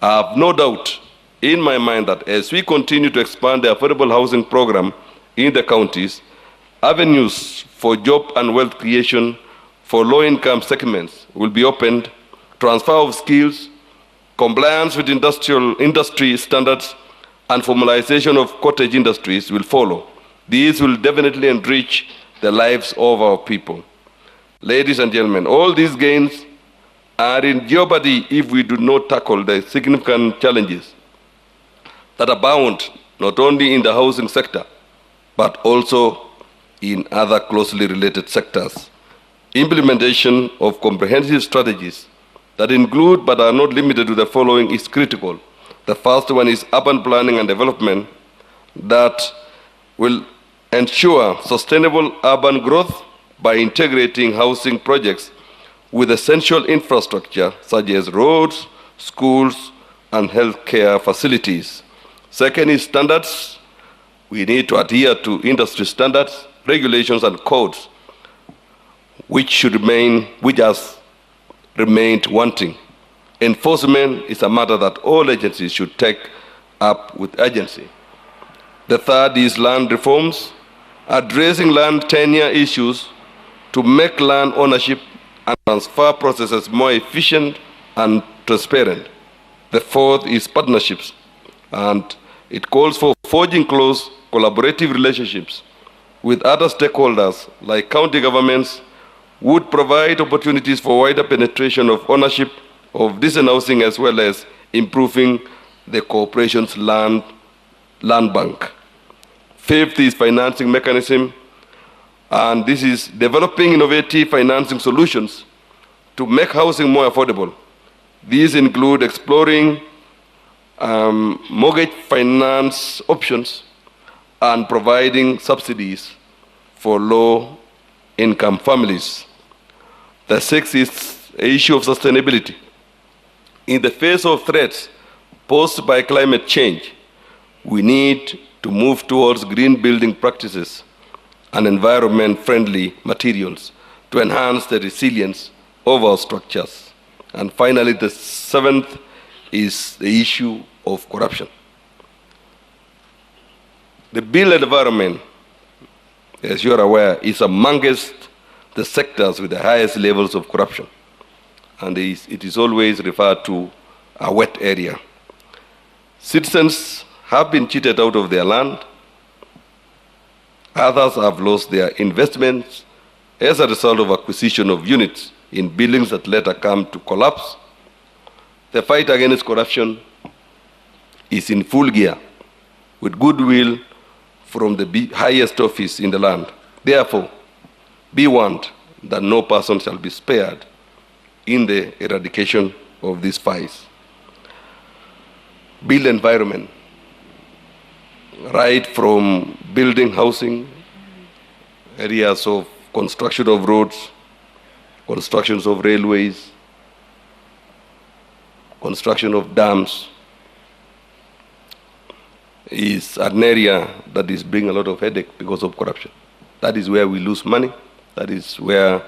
I have no doubt in my mind that as we continue to expand the affordable housing program in the counties, avenues for job and wealth creation for low-income segments will be opened, transfer of skills, compliance with industry standards, and formalization of cottage industries will follow. These will definitely enrich the lives of our people. Ladies and gentlemen, all these gains are in jeopardy if we do not tackle the significant challenges that abound not only in the housing sector, but also in other closely related sectors. Implementation of comprehensive strategies that include but are not limited to the following is critical. The first one is urban planning and development that will ensure sustainable urban growth by integrating housing projects with essential infrastructure such as roads, schools, and healthcare facilities. Second is standards. We need to adhere to industry standards, regulations, and codes, which has remained wanting. Enforcement is a matter that all agencies should take up with urgency. The third is land reforms, addressing land tenure issues to make land ownership and transfer processes more efficient and transparent. The fourth is partnerships, and it calls for forging close collaborative relationships with other stakeholders like county governments, would provide opportunities for wider penetration of ownership of decent housing as well as improving the corporation's land bank. Fifth is financing mechanism, and this is developing innovative financing solutions to make housing more affordable. These include exploring mortgage finance options and providing subsidies for low-income families. The sixth is the issue of sustainability. In the face of threats posed by climate change, we need to move towards green building practices and environment-friendly materials to enhance the resilience of our structures. And finally, the seventh is the issue of corruption. The built environment, as you are aware, is amongst the sectors with the highest levels of corruption. And it is always referred to a wet area. Citizens have been cheated out of their land. Others have lost their investments as a result of acquisition of units in buildings that later come to collapse. The fight against corruption is in full gear, with goodwill from the highest office in the land. Therefore, be warned that no person shall be spared in the eradication of these vices. Build environment, right from building housing, areas of construction of roads, constructions of railways, construction of dams, is an area that is bringing a lot of headache because of corruption. That is where we lose money. That is where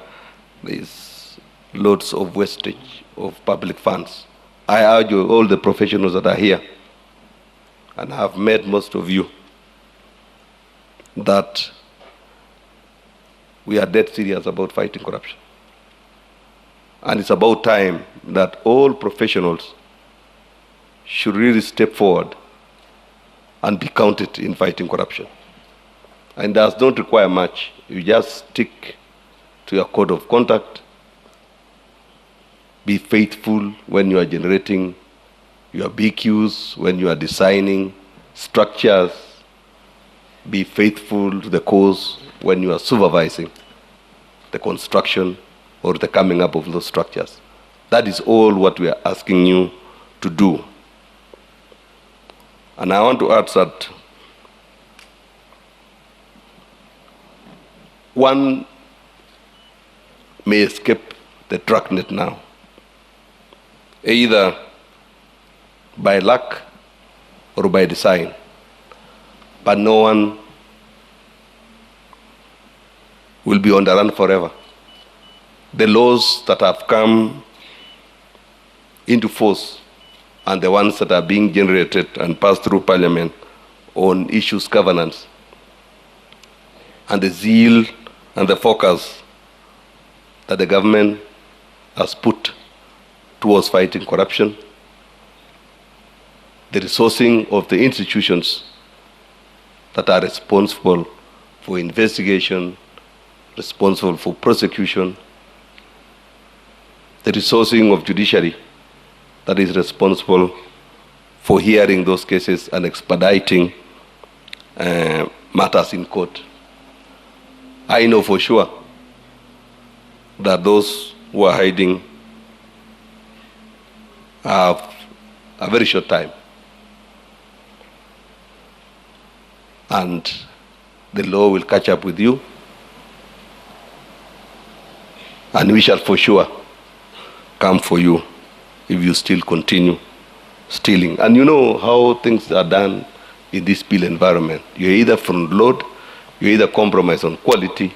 there is loads of wastage of public funds. I urge all the professionals that are here, and I have met most of you, that we are dead serious about fighting corruption. And it's about time that all professionals should really step forward and be counted in fighting corruption. And does not require much. You just stick to your code of conduct. Be faithful when you are generating your BQs, when you are designing structures. Be faithful to the cause when you are supervising the construction or the coming up of those structures. That is all what we are asking you to do. And I want to add that one may escape the dragnet now, either by luck or by design, but no one will be on the run forever. The laws that have come into force and the ones that are being generated and passed through Parliament on issues governance, and the zeal and the focus that the government has put towards fighting corruption, the resourcing of the institutions that are responsible for investigation, responsible for prosecution, the resourcing of judiciary that is responsible for hearing those cases and expediting matters in court. I know for sure that those who are hiding have a very short time, and the law will catch up with you, and we shall for sure come for you if you still continue stealing. And you know how things are done in this bill environment. You either front load, you either compromise on quality,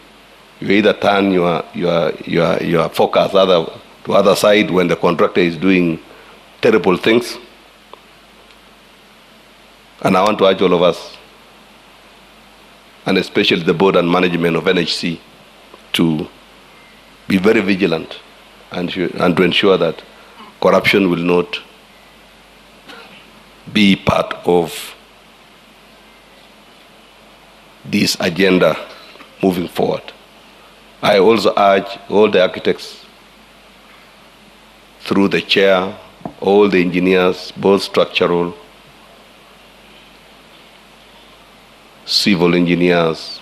you either turn your focus to other side when the contractor is doing terrible things. And I want to urge all of us, and especially the board and management of NHC, to be very vigilant and to ensure that corruption will not be part of this agenda moving forward. I also urge all the architects, through the chair, all the engineers, both structural civil engineers,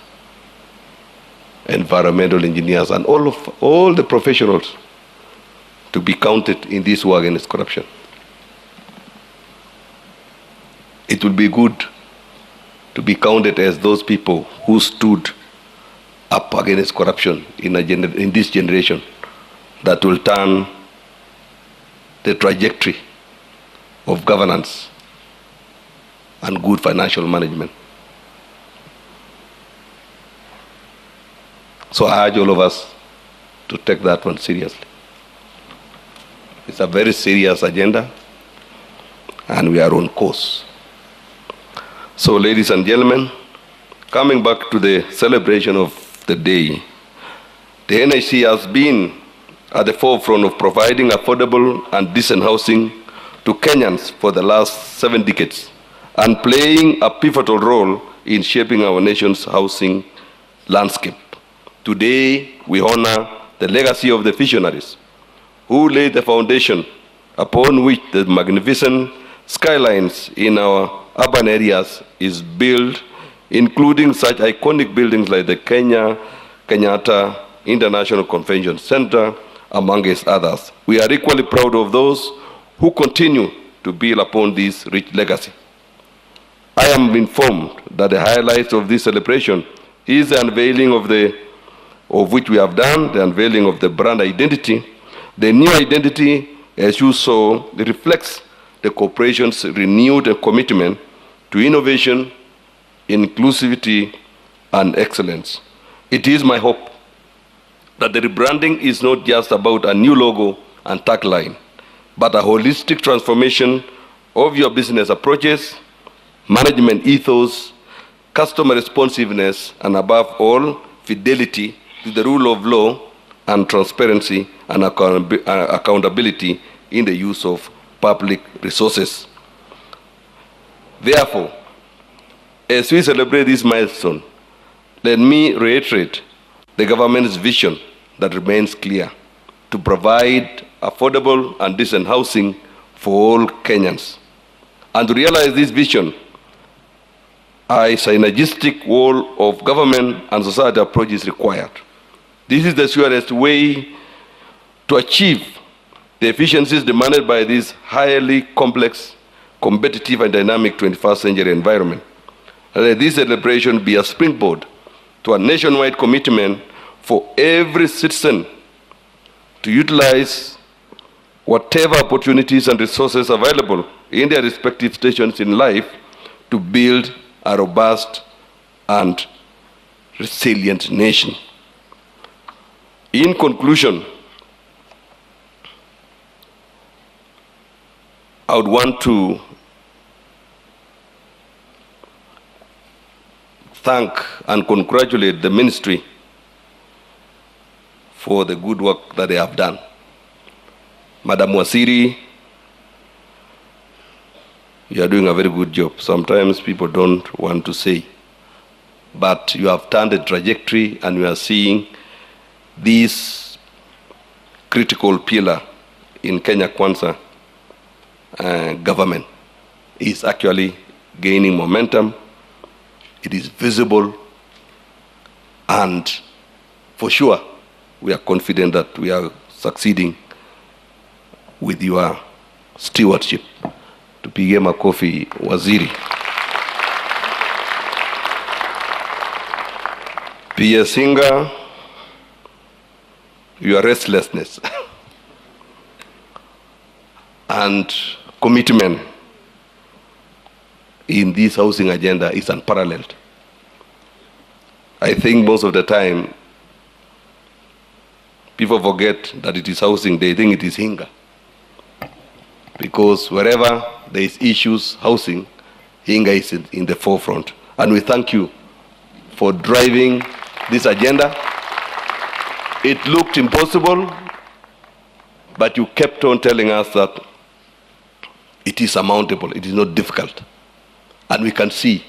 environmental engineers, and all the professionals to be counted in this war against corruption. It will be good to be counted as those people who stood up against corruption in this generation that will turn the trajectory of governance and good financial management. So I urge all of us to take that one seriously. It's a very serious agenda, and we are on course. So, ladies and gentlemen, coming back to the celebration of the day, the NHC has been at the forefront of providing affordable and decent housing to Kenyans for the last 7 decades, and playing a pivotal role in shaping our nation's housing landscape. Today, we honor the legacy of the visionaries who laid the foundation upon which the magnificent skylines in our urban areas is built, including such iconic buildings like the Kenyatta International Convention Center, amongst others. We are equally proud of those who continue to build upon this rich legacy. I am informed that the highlights of this celebration is the unveiling of which we have done, the unveiling of the brand identity. The new identity, as you saw, reflects the corporation's renewed commitment to innovation, inclusivity, and excellence. It is my hope that the rebranding is not just about a new logo and tagline, but a holistic transformation of your business approaches, management ethos, customer responsiveness, and above all, fidelity to the rule of law and transparency and accountability in the use of public resources. Therefore, as we celebrate this milestone, let me reiterate the government's vision that remains clear: to provide affordable and decent housing for all Kenyans. And to realize this vision, a synergistic wall of government and society approach is required. This is the surest way to achieve the efficiencies demanded by this highly complex, competitive, and dynamic 21st century environment. Let this celebration be a springboard to a nationwide commitment for every citizen to utilize whatever opportunities and resources available in their respective stations in life to build a robust and resilient nation. In conclusion, I would want to thank and congratulate the ministry for the good work that they have done. Madam Wasiri, you are doing a very good job. Sometimes people don't want to say, but you have turned the trajectory, and we are seeing this critical pillar in Kenya Kwanza government is actually gaining momentum. It is visible, and for sure, we are confident that we are succeeding with your stewardship. Tupige makofi waziri. Pia Singa, your restlessness and commitment in this housing agenda is unparalleled. I think most of the time, people forget that it is housing, they think it is Hinga. Because wherever there is issues, housing, Hinga is in the forefront. And we thank you for driving this agenda. It looked impossible, but you kept on telling us that it is surmountable, it is not difficult. And we can see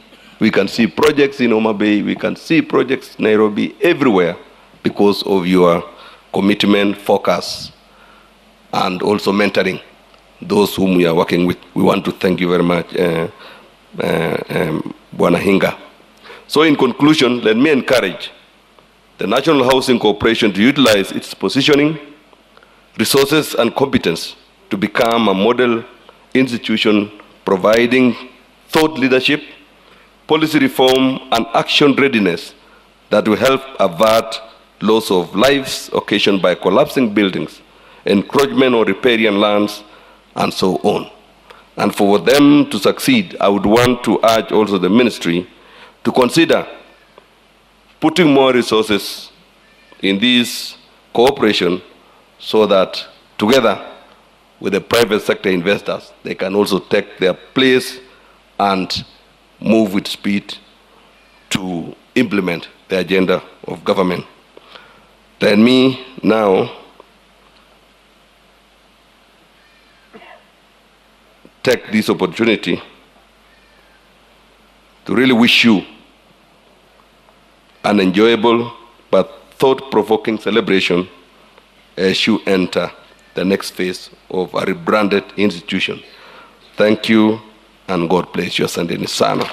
projects in Homa Bay, we can see projects in Nairobi, everywhere, because of your commitment, focus, and also mentoring those whom we are working with. We want to thank you very much, Bwana Hinga. So in conclusion, let me encourage the National Housing Corporation to utilize its positioning, resources, and competence to become a model institution providing thought leadership, policy reform, and action readiness that will help avert loss of lives occasioned by collapsing buildings, encroachment on riparian lands, and so on. And for them to succeed, I would want to urge also the ministry to consider putting more resources in this cooperation so that together with the private sector investors, they can also take their place and move with speed to implement the agenda of government. Let me now take this opportunity to really wish you an enjoyable but thought-provoking celebration as you enter the next phase of a rebranded institution. Thank you, and God bless you. Asanteni sana.